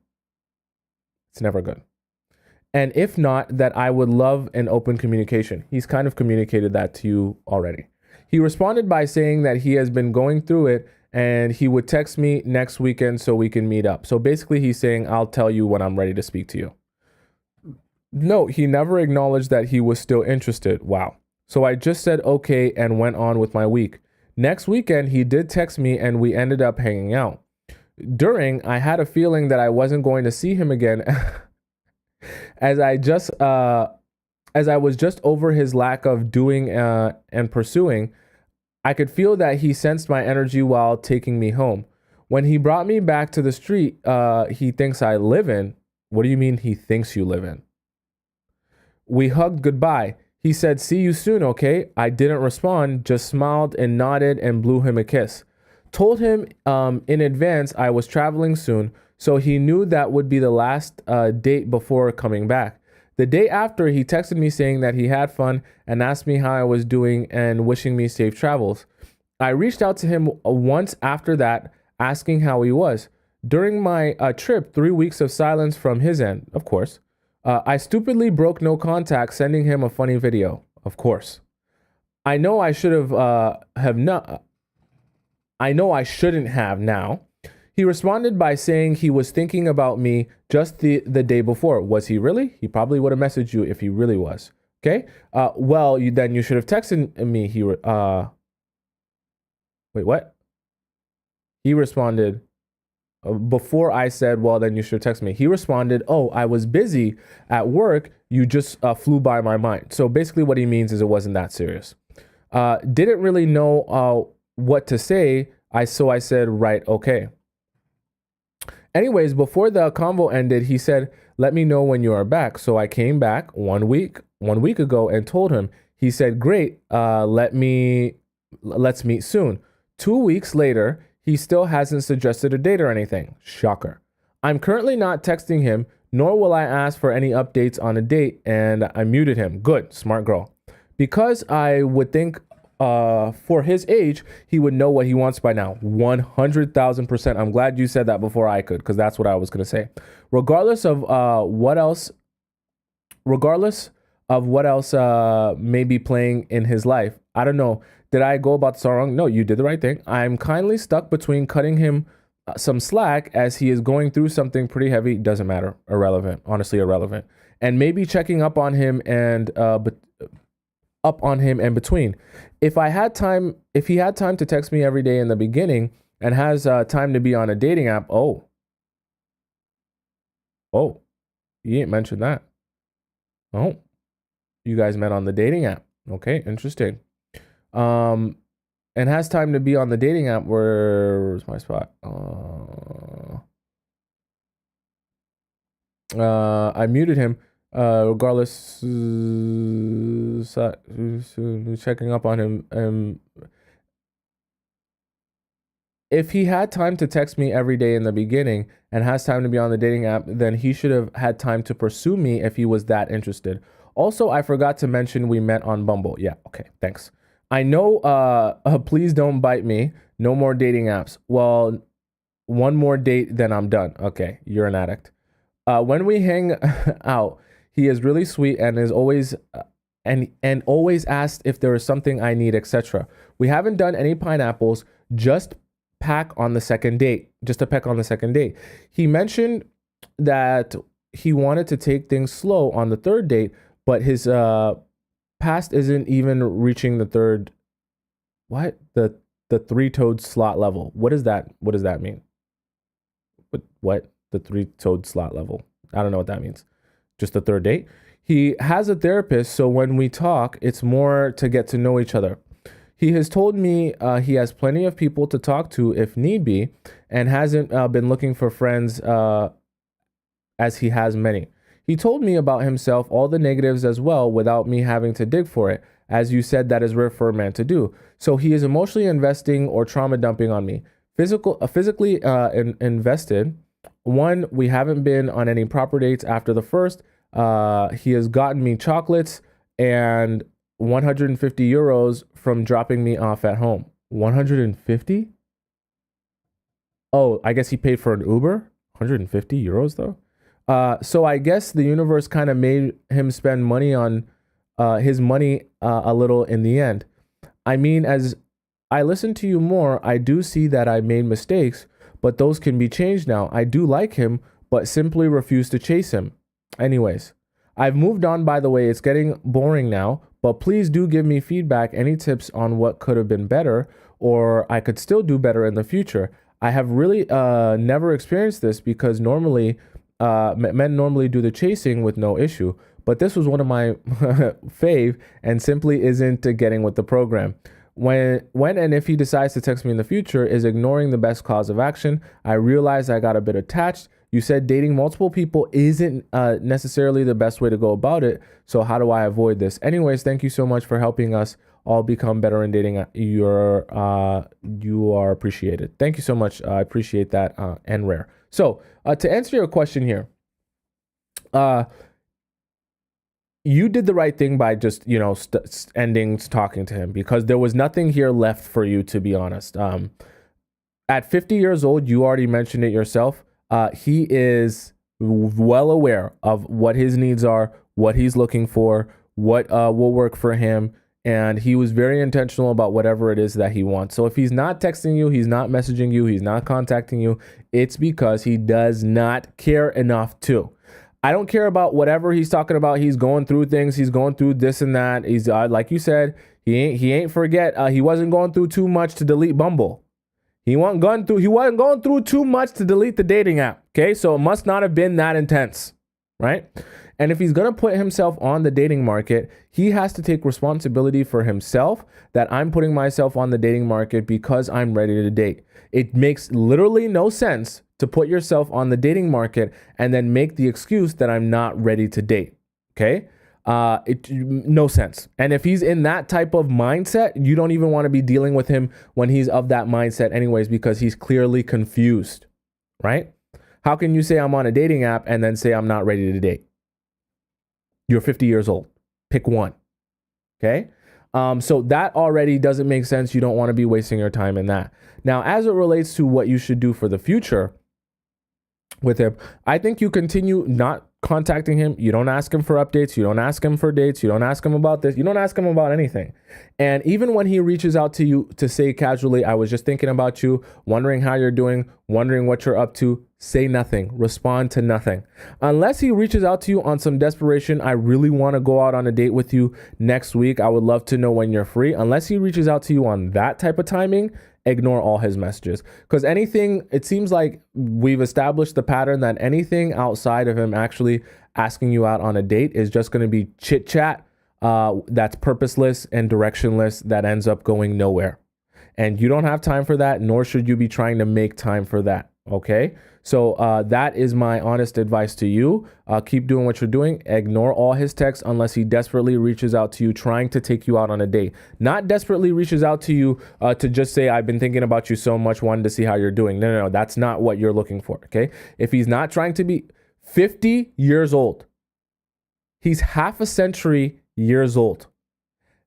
It's never good. And if not, that I would love an open communication. He's kind of communicated that to you already. He responded by saying that he has been going through it and he would text me next weekend so we can meet up. So basically he's saying, I'll tell you when I'm ready to speak to you. No, he never acknowledged that he was still interested. Wow. So I just said okay and went on with my week. Next weekend, he did text me and we ended up hanging out. I had a feeling that I wasn't going to see him again as I was just over his lack of doing and pursuing. I could feel that he sensed my energy while taking me home. When he brought me back to the street he thinks I live in. What do you mean he thinks you live in? We hugged goodbye. He said, see you soon, okay? I didn't respond, just smiled and nodded and blew him a kiss. Told him in advance I was traveling soon, so he knew that would be the last date before coming back. The day after, he texted me saying that he had fun and asked me how I was doing and wishing me safe travels. I reached out to him once after that, asking how he was. During my trip, 3 weeks of silence from his end, of course. I stupidly broke no contact, sending him a funny video, of course. I know I should have not. I know I shouldn't have now. He responded by saying he was thinking about me just the day before. Was he really? He probably would have messaged you if he really was. Okay. Well, then you should have texted me. Wait, what? He responded before I said, well, then you should text me. He responded, oh, I was busy at work. You just flew by my mind. So basically what he means is it wasn't that serious. Didn't really know what to say. So I said, right, okay. Anyways, before the convo ended, he said, let me know when you are back. So I came back 1 week ago and told him. He said, great, let's meet soon. 2 weeks later, he still hasn't suggested a date or anything. Shocker. I'm currently not texting him, nor will I ask for any updates on a date, and I muted him. Good, smart girl. Because I would think for his age, he would know what he wants by now. 100,000%. I'm glad you said that before I could, because that's what I was going to say. Regardless of what else may be playing in his life, I don't know. Did I go about this wrong? No, you did the right thing. I'm kindly stuck between cutting him some slack as he is going through something pretty heavy. Doesn't matter. Irrelevant. Honestly, irrelevant. And maybe checking up on him and between. If he had time to text me every day in the beginning and has time to be on a dating app, oh, you ain't mentioned that. Oh, you guys met on the dating app. Okay, interesting. And has time to be on the dating app. Where's my spot? I muted him. Regardless, checking up on him. If he had time to text me every day in the beginning and has time to be on the dating app, then he should have had time to pursue me if he was that interested. Also, I forgot to mention we met on Bumble. Yeah, okay, thanks. I know, please don't bite me. No more dating apps. Well, one more date, then I'm done. Okay, you're an addict. When we hang out, he is really sweet and is always always asked if there is something I need, etc. We haven't done any pineapples, just pack on the second date. Just a peck on the second date. He mentioned that he wanted to take things slow on the third date, but his past isn't even reaching the third. What? The three-toed slot level. What does that mean? What? The three-toed slot level. I don't know what that means. Just the third date. He has a therapist, so when we talk, it's more to get to know each other. He has told me he has plenty of people to talk to if need be, and hasn't been looking for friends as he has many. He told me about himself, all the negatives as well, without me having to dig for it. As you said, that is rare for a man to do. So he is emotionally investing or trauma dumping on me. Physically invested. One, we haven't been on any proper dates after the first. He has gotten me chocolates and 150 euros from dropping me off at home. 150? Oh, I guess he paid for an Uber? 150 euros though? So I guess the universe kind of made him spend money on his money a little in the end. I mean, as I listen to you more, I do see that I made mistakes, but those can be changed now. I do like him, but simply refuse to chase him. Anyways, I've moved on, by the way. It's getting boring now, but please do give me feedback, any tips on what could have been better or I could still do better in the future. I have really never experienced this because normally men normally do the chasing with no issue, but this was one of my fave and simply isn't getting with the program. When and if he decides to text me in the future is ignoring the best cause of action. I realized I got a bit attached. You said dating multiple people isn't necessarily the best way to go about it. So how do I avoid this? Anyways, thank you so much for helping us all become better in dating. You are appreciated. Thank you so much. I appreciate that and rare. So to answer your question here, you did the right thing by just, ending talking to him because there was nothing here left for you, to be honest. At 50 years old, you already mentioned it yourself. He is well aware of what his needs are, what he's looking for, what will work for him. And he was very intentional about whatever it is that he wants. So if he's not texting you, he's not messaging you, he's not contacting you, it's because he does not care enough to. I don't care about whatever he's talking about. He's going through things. He's going through this and that. He's like you said, he ain't forget. He wasn't going through too much to delete Bumble. He wasn't going through too much to delete the dating app. Okay, so it must not have been that intense, right? And if he's going to put himself on the dating market, he has to take responsibility for himself that I'm putting myself on the dating market because I'm ready to date. It makes literally no sense to put yourself on the dating market and then make the excuse that I'm not ready to date. Okay? No sense. And if he's in that type of mindset, you don't even want to be dealing with him when he's of that mindset anyways, because he's clearly confused, right? How can you say I'm on a dating app and then say I'm not ready to date? You're 50 years old. Pick one. Okay. So that already doesn't make sense. You don't want to be wasting your time in that. Now, as it relates to what you should do for the future with him, I think you continue not contacting him. You don't ask him for updates. You don't ask him for dates. You don't ask him about this. You don't ask him about anything. And even when he reaches out to you to say casually, I was just thinking about you, wondering how you're doing, wondering what you're up to, say nothing, respond to nothing. Unless he reaches out to you on some desperation, I really want to go out on a date with you next week. I would love to know when you're free. Unless he reaches out to you on that type of timing, ignore all his messages. Because anything, it seems like we've established the pattern that anything outside of him actually asking you out on a date is just going to be chit chat that's purposeless and directionless that ends up going nowhere. And you don't have time for that, nor should you be trying to make time for that. Okay, so that is my honest advice to you. Keep doing what you're doing. Ignore all his texts unless he desperately reaches out to you trying to take you out on a date. Not desperately reaches out to you to just say, I've been thinking about you so much, wanted to see how you're doing. No, that's not what you're looking for. Okay, if he's not trying to be 50 years old, he's half a century years old.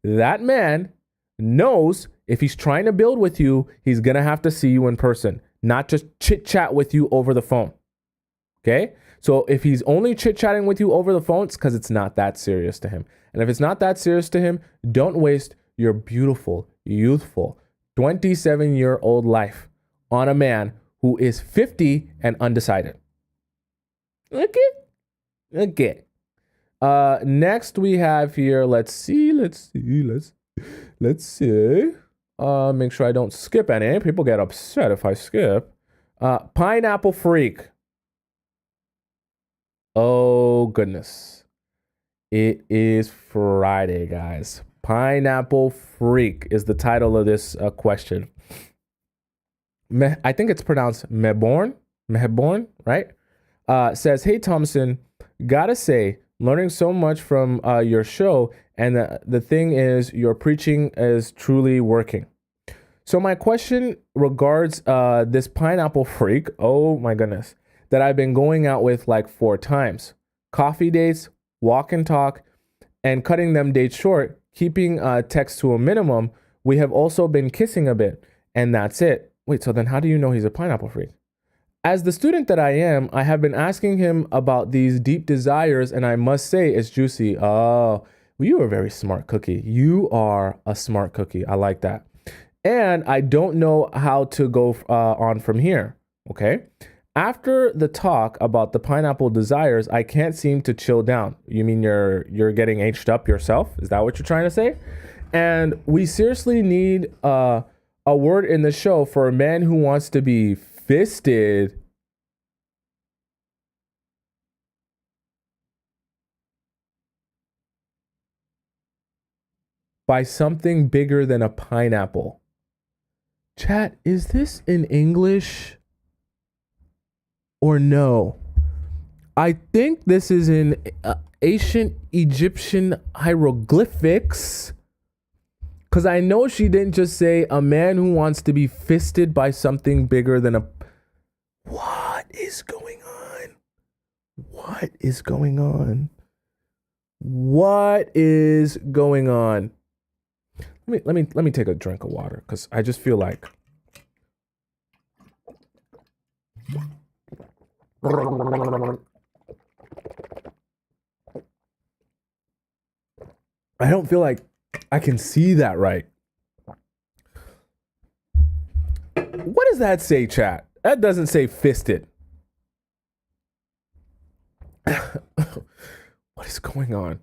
That man knows if he's trying to build with you, he's going to have to see you in person, not just chit chat with you over the phone. Okay. So if he's only chit chatting with you over the phone, it's because it's not that serious to him. And if it's not that serious to him, don't waste your beautiful, youthful, 27-year-old life on a man who is 50 and undecided. Okay. Next we have here, let's see. Make sure I don't skip any. People get upset if I skip. Pineapple Freak. Oh, goodness. It is Friday, guys. Pineapple Freak is the title of this question. I think it's pronounced Mehborn, right? Says, hey, Tomisin, gotta say, learning so much from your show, and the thing is, your preaching is truly working. So my question regards this Pineapple Freak, oh my goodness, that I've been going out with like 4 times. Coffee dates, walk and talk, and cutting them dates short, keeping text to a minimum. We have also been kissing a bit, and that's it. Wait, so then how do you know he's a Pineapple Freak? As the student that I am, I have been asking him about these deep desires, and I must say it's juicy. Oh, well, you are a very smart cookie. You are a smart cookie. I like that. And I don't know how to go on from here. Okay. After the talk about the pineapple desires, I can't seem to chill down. You mean you're getting aged up yourself? Is that what you're trying to say? And we seriously need a word in the show for a man who wants to be fisted by something bigger than a pineapple. Chat, is this in English or no? I think this is in ancient Egyptian hieroglyphics. Because I know she didn't just say a man who wants to be fisted by something bigger than a. What is going on? What is going on? What is going on? Let me take a drink of water because I just feel like. I don't feel like I can see that right. What does that say, chat? That doesn't say fisted. What is going on?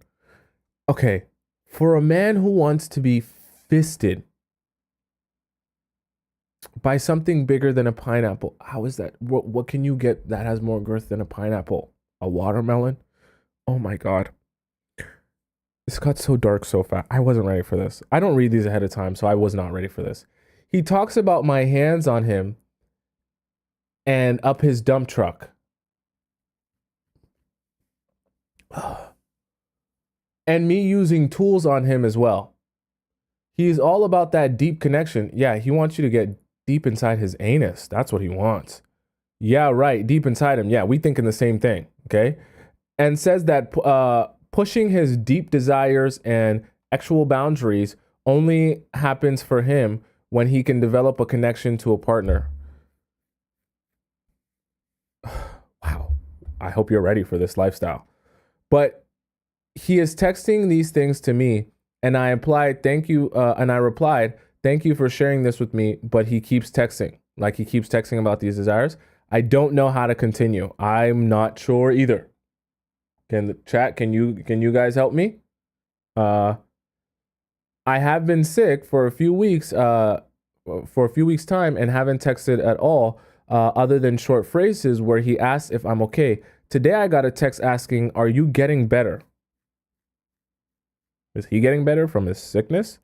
Okay, for a man who wants to be fisted by something bigger than a pineapple, how is that? What can you get that has more girth than a pineapple? A watermelon? Oh my god. This got so dark so fast. I wasn't ready for this. I don't read these ahead of time, so I was not ready for this. He talks about my hands on him and up his dump truck. And me using tools on him as well. He's all about that deep connection. Yeah, he wants you to get deep inside his anus. That's what he wants. Yeah, right. Deep inside him. Yeah, we thinking the same thing. Okay. And says that pushing his deep desires and actual boundaries only happens for him when he can develop a connection to a partner. Wow. I hope you're ready for this lifestyle. But he is texting these things to me, and I replied, thank you for sharing this with me, but he keeps texting. Like he keeps texting about these desires. I don't know how to continue. I'm not sure either. Can the chat, can you guys help me? I have been sick for a few weeks time and haven't texted at all, other than short phrases where he asks if I'm okay. Today I got a text asking, "Are you getting better?" Is he getting better from his sickness?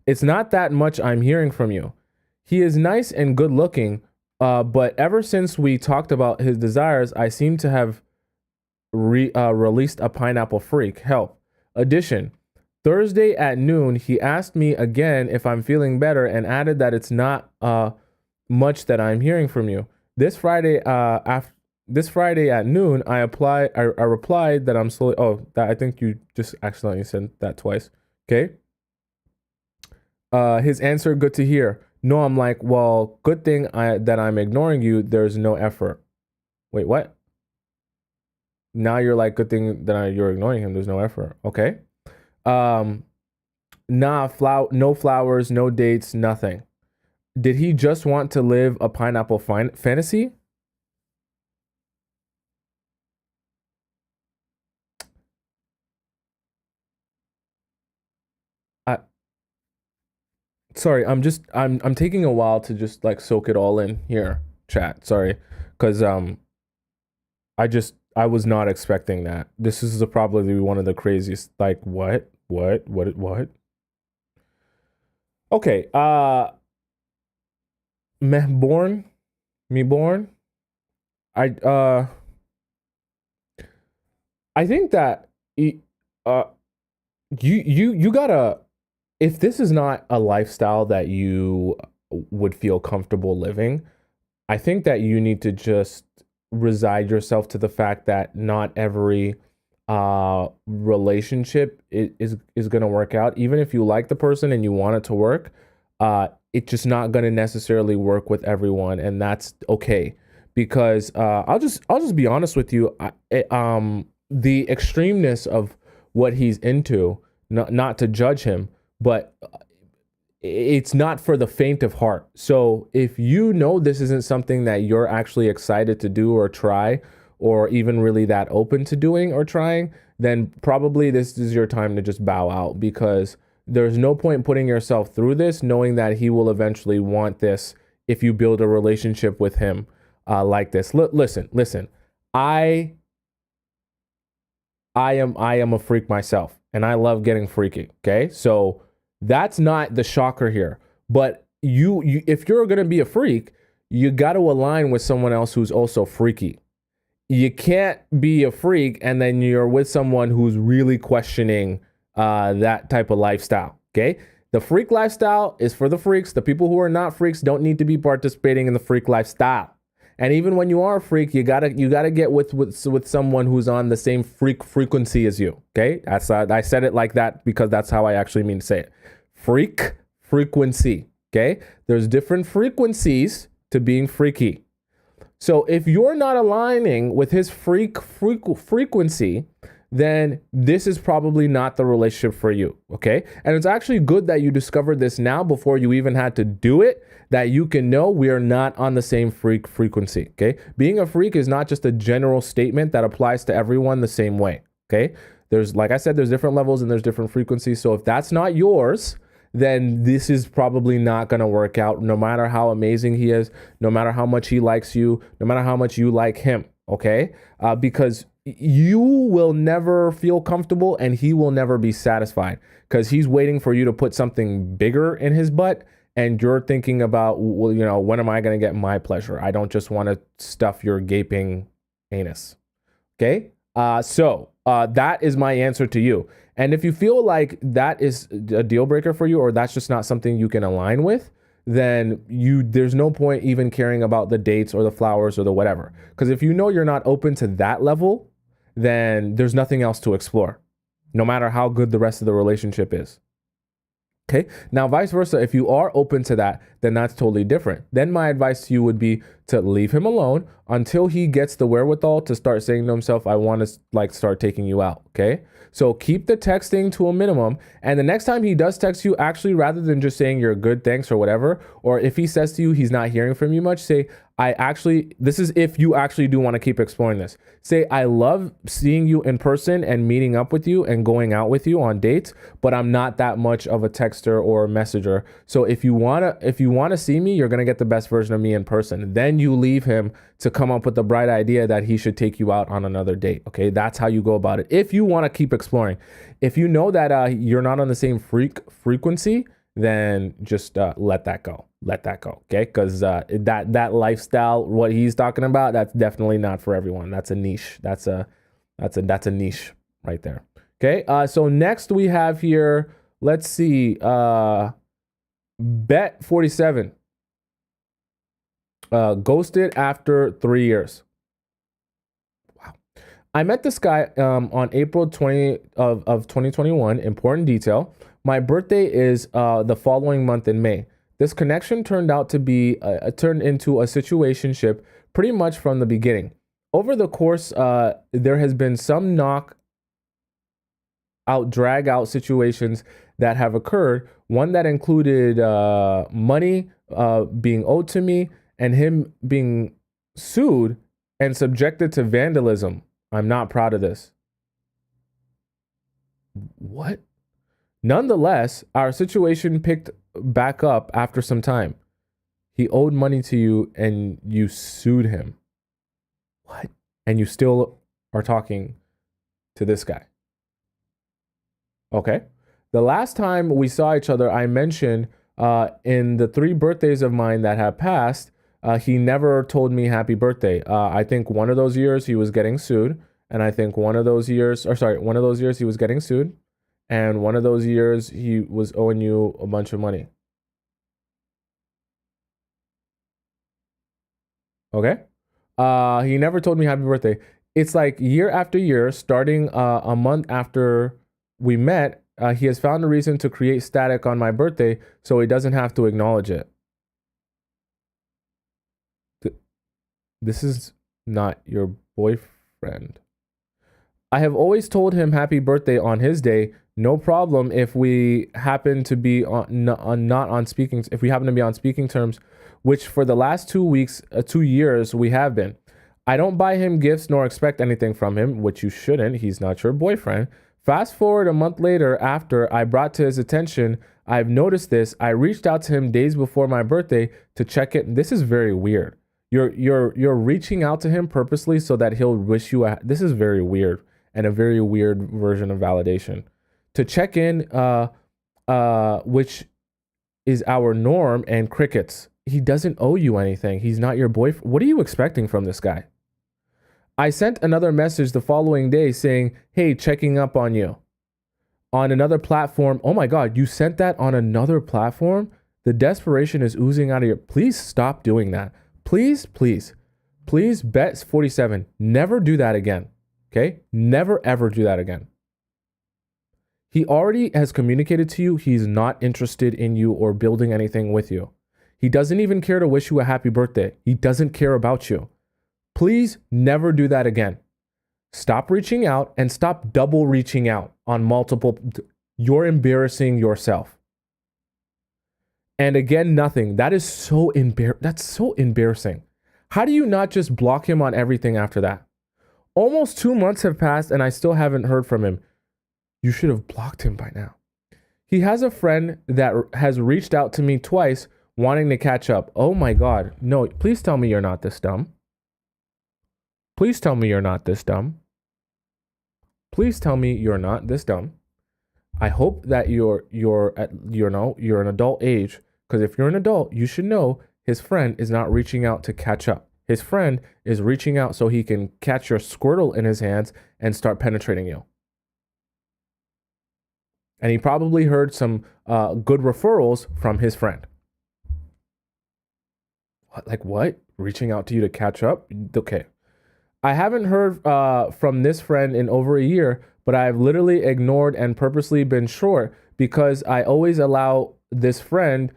It's not that much I'm hearing from you. He is nice and good looking, but ever since we talked about his desires, I seem to have released a pineapple freak. Help. Addition. Thursday at noon, he asked me again if I'm feeling better and added that it's not much that I'm hearing from you. This Friday at noon, I replied that I'm slowly. Oh, that I think you just accidentally sent that twice. Okay. His answer, good to hear. No, I'm like, well, good thing that I'm ignoring you. There's no effort. Wait, what? Now you're like, good thing that you're ignoring him. There's no effort. Okay. No flowers, no dates, nothing. Did he just want to live a pineapple fantasy? Sorry, I'm taking a while to just like soak it all in here, chat. Sorry, because I was not expecting that. This is probably one of the craziest. Like what? Okay, me born. I I think that uh you gotta, if this is not a lifestyle that you would feel comfortable living, I think that you need to just reside yourself to the fact that not every relationship is going to work out. Even if you like the person and you want it to work, it's just not going to necessarily work with everyone, and that's okay, because I'll just be honest with you. The extremeness of what he's into, not to judge him, but it's not for the faint of heart. So if you know this isn't something that you're actually excited to do or try, or even really that open to doing or trying, then probably this is your time to just bow out, because there's no point putting yourself through this knowing that he will eventually want this if you build a relationship with him like this. Listen. I I am a freak myself, and I love getting freaky. Okay, so that's not the shocker here. But you if you're gonna be a freak, you got to align with someone else who's also freaky. You can't be a freak and then you're with someone who's really questioning that type of lifestyle. Okay, the freak lifestyle is for the freaks. The people who are not freaks don't need to be participating in the freak lifestyle. And even when you are a freak, you gotta get with someone who's on the same freak frequency as you. Okay, that's I said it like that because that's how I actually mean to say it. Freak frequency. Okay, there's different frequencies to being freaky. So if you're not aligning with his frequency, then this is probably not the relationship for you. Okay, and it's actually good that you discovered this now before you even had to do it, that you can know we are not on the same frequency. Okay, being a freak is not just a general statement that applies to everyone the same way. Okay, there's, like I said, there's different levels and there's different frequencies. So if that's not yours, then this is probably not going to work out, no matter how amazing he is, no matter how much he likes you, no matter how much you like him. Okay, because you will never feel comfortable and he will never be satisfied, because he's waiting for you to put something bigger in his butt. And you're thinking about, well, when am I going to get my pleasure? I don't just want to stuff your gaping anus. Okay. So that is my answer to you. And if you feel like that is a deal breaker for you, or that's just not something you can align with, then there's no point even caring about the dates or the flowers or the whatever. Because if you know you're not open to that level, then there's nothing else to explore, no matter how good the rest of the relationship is. Okay. Now, vice versa, if you are open to that, then that's totally different. Then my advice to you would be to leave him alone until he gets the wherewithal to start saying to himself, I want to start taking you out. Okay. So keep the texting to a minimum. And the next time he does text you, actually, rather than just saying you're good, thanks, or whatever, or if he says to you he's not hearing from you much, say, this is if you actually do want to keep exploring this. Say, I love seeing you in person and meeting up with you and going out with you on dates, but I'm not that much of a texter or a messenger. So if you want to see me, you're going to get the best version of me in person. Then you leave him to come up with the bright idea that he should take you out on another date. Okay, that's how you go about it. If you want to keep exploring, if you know that you're not on the same frequency, then just let that go. Okay, because that lifestyle, what he's talking about, that's definitely not for everyone. That's a niche. That's a niche right there. Okay, so next we have here, let's see, Bet 47. Ghosted after 3 years. Wow. I met this guy on April 20 of 2021. Important detail. My birthday is the following month in May. This connection turned out to be turned into a situationship pretty much from the beginning. Over the course, there has been some drag out situations that have occurred. One that included money being owed to me and him being sued and subjected to vandalism. I'm not proud of this. What? Nonetheless, our situation picked back up after some time. He owed money to you and you sued him. What? And you still are talking to this guy. Okay. The last time we saw each other, I mentioned in the 3 birthdays of mine that have passed, he never told me happy birthday. I think one of those years he was getting sued. And I think one of those years he was getting sued. And one of those years he was owing you a bunch of money. Okay. He never told me happy birthday. It's like year after year, starting a month after we met, he has found a reason to create static on my birthday so he doesn't have to acknowledge it. This is not your boyfriend. I have always told him happy birthday on his day. No problem if we happen to be not on speaking, if we happen to be on speaking terms, which for the last 2 weeks, 2 years, we have been. I don't buy him gifts nor expect anything from him, which you shouldn't. He's not your boyfriend. Fast forward a month later, after I brought to his attention, I've noticed this. I reached out to him days before my birthday to check it. This is very weird. You're reaching out to him purposely so that he'll wish you a. This is very weird and a very weird version of validation. To check in, which is our norm, and crickets. He doesn't owe you anything. He's not your boyfriend. What are you expecting from this guy? I sent another message the following day saying, hey, checking up on you. On another platform. Oh my God, you sent that on another platform? The desperation is oozing out of your. Please stop doing that. Please, please, please, Bet47, never do that again. Okay? Never, ever do that again. He already has communicated to you he's not interested in you or building anything with you. He doesn't even care to wish you a happy birthday. He doesn't care about you. Please never do that again. Stop reaching out and stop double reaching out on multiple. You're embarrassing yourself. And again, nothing. That's so embarrassing. How do you not just block him on everything after that? Almost 2 months have passed and I still haven't heard from him. You should have blocked him by now. He has a friend that has reached out to me twice wanting to catch up. Oh my God. No, please tell me you're not this dumb. Please tell me you're not this dumb. Please tell me you're not this dumb. I hope that you're an adult age, because if you're an adult, you should know his friend is not reaching out to catch up. His friend is reaching out so he can catch your squirtle in his hands and start penetrating you. And he probably heard some good referrals from his friend. Like what? Reaching out to you to catch up? Okay. I haven't heard from this friend in over a year, but I've literally ignored and purposely been short because I always allow this friend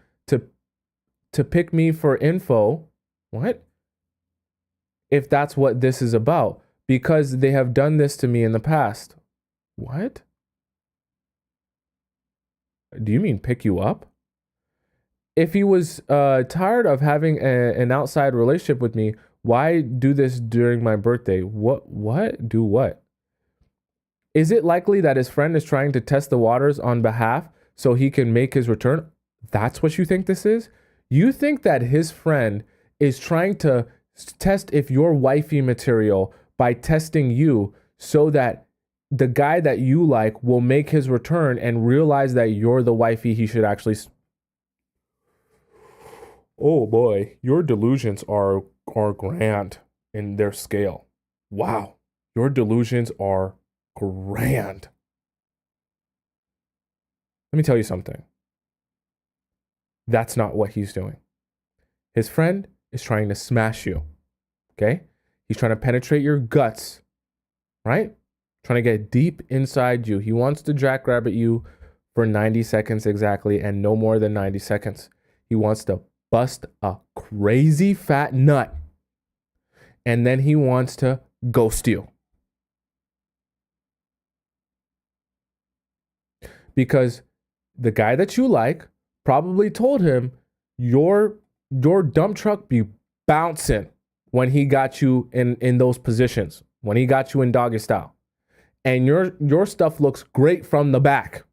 to pick me for info. What? If that's what this is about, because they have done this to me in the past. What? Do you mean pick you up? If he was tired of having an outside relationship with me, why do this during my birthday? What? Do what? Is it likely that his friend is trying to test the waters on behalf so he can make his return? That's what you think this is? You think that his friend is trying to test if you're wifey material by testing you so that the guy that you like will make his return and realize that you're the wifey he should actually. Oh boy, your delusions are grand in their scale. Wow, your delusions are grand. Let me tell you something. That's not what he's doing. His friend is trying to smash you. Okay? He's trying to penetrate your guts, right? Trying to get deep inside you. He wants to jackrabbit you for 90 seconds exactly, and no more than 90 seconds. He wants to bust a crazy fat nut, and then he wants to ghost you. Because the guy that you like probably told him your dump truck be bouncing when he got you in those positions, when he got you in doggy style. And your stuff looks great from the back.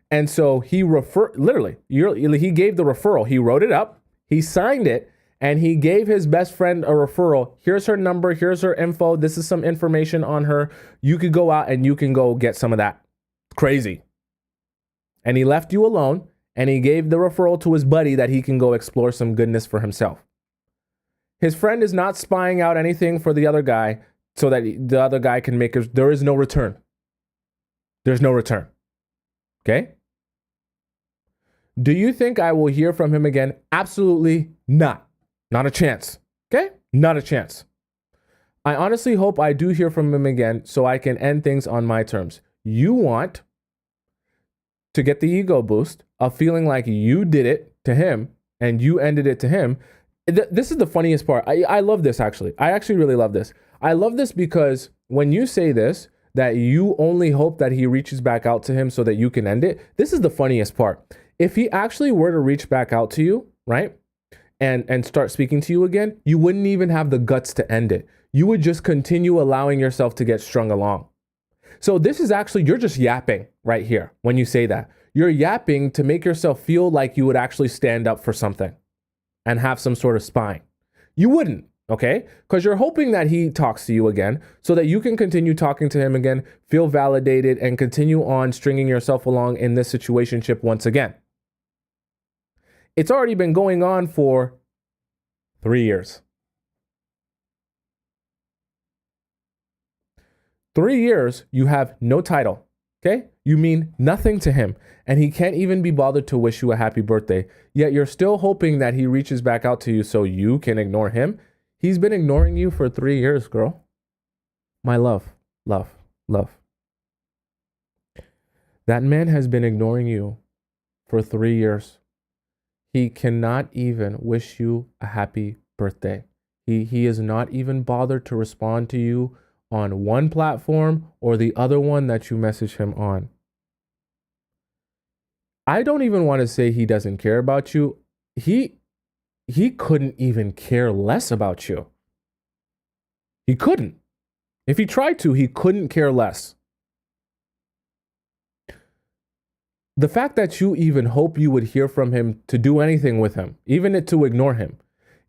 And so he gave the referral. He wrote it up, he signed it, and he gave his best friend a referral. Here's her number, here's her info, this is some information on her. You could go out and you can go get some of that. Crazy. And he left you alone, and he gave the referral to his buddy that he can go explore some goodness for himself. His friend is not spying out anything for the other guy so that the other guy can make it. There is no return. There's no return. Okay? Do you think I will hear from him again? Absolutely not. Not a chance. Okay? Not a chance. I honestly hope I do hear from him again so I can end things on my terms. You want to get the ego boost of feeling like you did it to him and you ended it to him. This is the funniest part. I love this, actually. I actually really love this. I love this because when you say this, that you only hope that he reaches back out to him so that you can end it, this is the funniest part. If he actually were to reach back out to you, right, and start speaking to you again, you wouldn't even have the guts to end it. You would just continue allowing yourself to get strung along. So this is actually, you're just yapping right here when you say that. You're yapping to make yourself feel like you would actually stand up for something and have some sort of spine. You wouldn't, okay? Because you're hoping that he talks to you again so that you can continue talking to him again, feel validated, and continue on stringing yourself along in this situationship once again. It's already been going on for 3 years. 3 years, you have no title, okay? You mean nothing to him, and he can't even be bothered to wish you a happy birthday, yet you're still hoping that he reaches back out to you so you can ignore him. He's been ignoring you for 3 years, girl. My love, love, love. That man has been ignoring you for 3 years. He cannot even wish you a happy birthday. He is not even bothered to respond to you on one platform or the other one that you message him on. I don't even want to say he doesn't care about you. He couldn't even care less about you. He couldn't. If he tried to, he couldn't care less. The fact that you even hope you would hear from him to do anything with him, even to ignore him,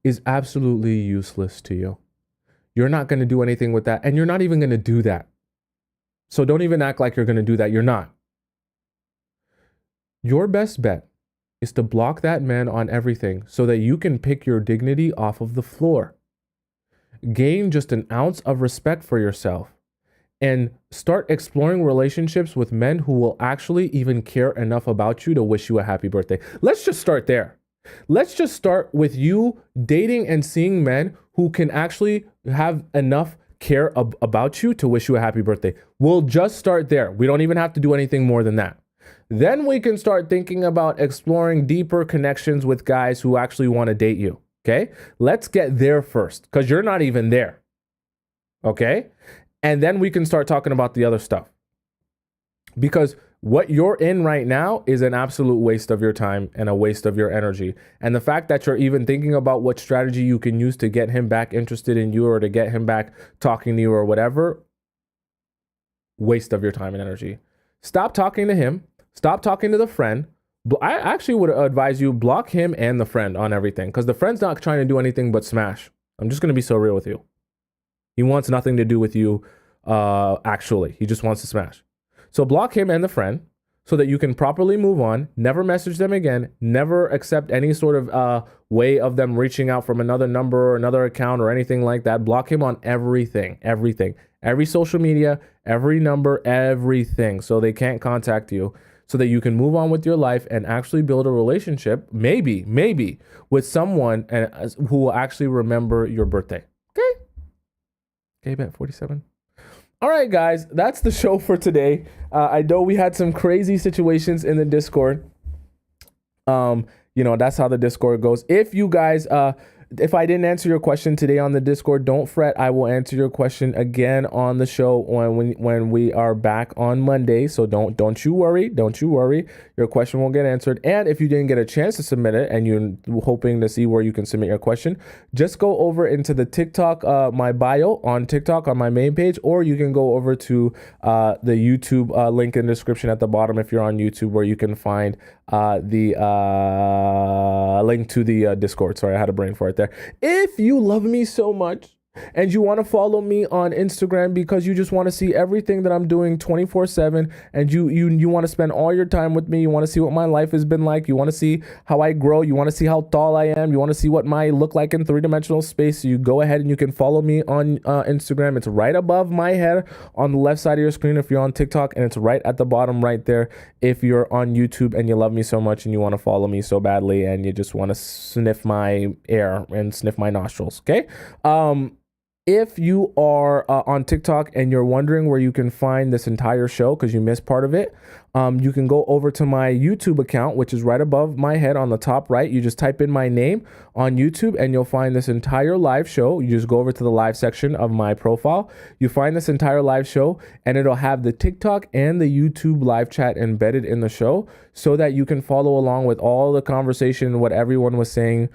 is absolutely useless to you. You're not going to do anything with that, and you're not even going to do that. So don't even act like you're going to do that. You're not. Your best bet is to block that man on everything so that you can pick your dignity off of the floor. Gain just an ounce of respect for yourself and start exploring relationships with men who will actually even care enough about you to wish you a happy birthday. Let's just start there. Let's just start with you dating and seeing men who can actually have enough care about you to wish you a happy birthday. We'll just start there. We don't even have to do anything more than that. Then we can start thinking about exploring deeper connections with guys who actually want to date you. Okay? Let's get there first because you're not even there. Okay? And then we can start talking about the other stuff. Because what you're in right now is an absolute waste of your time and a waste of your energy. And the fact that you're even thinking about what strategy you can use to get him back interested in you or to get him back talking to you or whatever, waste of your time and energy. Stop talking to him. Stop talking to the friend. I actually would advise you block him and the friend on everything because the friend's not trying to do anything but smash. I'm just going to be so real with you. He wants nothing to do with you, actually. He just wants to smash. So block him and the friend so that you can properly move on, never message them again, never accept any sort of way of them reaching out from another number or another account or anything like that. Block him on everything, every social media, every number, everything, so they can't contact you, so that you can move on with your life and actually build a relationship, maybe with someone who will actually remember your birthday. Okay, bet 47. All right, guys, that's the show for today. I know we had some crazy situations in the Discord. That's how the Discord goes. If you guys, if I didn't answer your question today on the Discord, don't fret. I will answer your question again on the show when we are back on Monday. So don't you worry. Don't you worry. Your question will get answered. And if you didn't get a chance to submit it and you're hoping to see where you can submit your question, just go over into the TikTok, my bio on TikTok on my main page, or you can go over to the YouTube link in the description at the bottom if you're on YouTube, where you can find the link to the Discord. Sorry, I had a brain fart there. If you love me so much and you want to follow me on Instagram because you just want to see everything that I'm doing 24/7, and you want to spend all your time with me, you want to see what my life has been like, you want to see how I grow, you want to see how tall I am, you want to see what my look like in three-dimensional space, so you go ahead and you can follow me on Instagram. It's right above my head on the left side of your screen if you're on TikTok, and it's right at the bottom right there if you're on YouTube and you love me so much and you want to follow me so badly and you just want to sniff my air and sniff my nostrils. Okay. If you are on TikTok and you're wondering where you can find this entire show because you missed part of it, You can go over to my YouTube account, which is right above my head on the top right. You just type in my name on YouTube and you'll find this entire live show. You just go over to the live section of my profile. You find this entire live show and it'll have the TikTok and the YouTube live chat embedded in the show so that you can follow along with all the conversation, what everyone was saying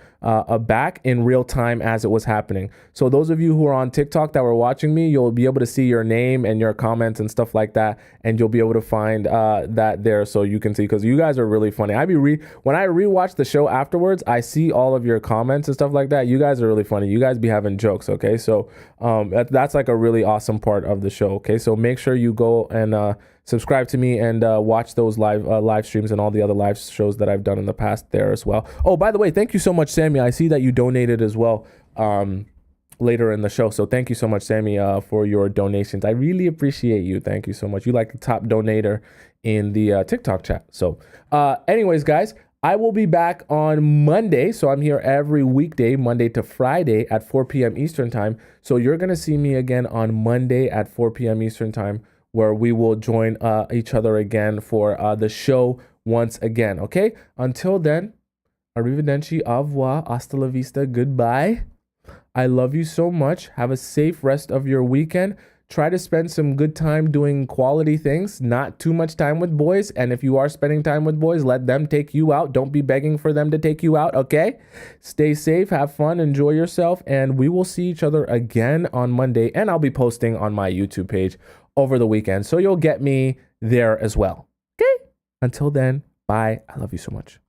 back in real time as it was happening. So those of you who are on TikTok that were watching me, you'll be able to see your name and your comments and stuff like that. And you'll be able to find that there so you can see, because you guys are really funny. When I rewatch the show afterwards, I see all of your comments and stuff like that. You guys are really funny. You guys be having jokes. Okay. So that's like a really awesome part of the show. Okay. So make sure you go and subscribe to me and watch those live streams and all the other live shows that I've done in the past there as well. Oh, by the way, thank you so much, Sammy. I see that you donated as well later in the show. So thank you so much, Sammy, for your donations. I really appreciate you. Thank you so much. You like the top donator in the TikTok chat. So anyways, guys, I will be back on Monday. So I'm here every weekday, Monday to Friday at 4 p.m. Eastern time. So you're going to see me again on Monday at 4 p.m. Eastern time, where we will join each other again for the show once again. Okay. Until then, arrivederci, au revoir, hasta la vista, goodbye. I love you so much. Have a safe rest of your weekend. Try to spend some good time doing quality things, not too much time with boys. And if you are spending time with boys, let them take you out. Don't be begging for them to take you out, okay? Stay safe, have fun, enjoy yourself, and we will see each other again on Monday. And I'll be posting on my YouTube page over the weekend, so you'll get me there as well. Okay? Until then, bye. I love you so much.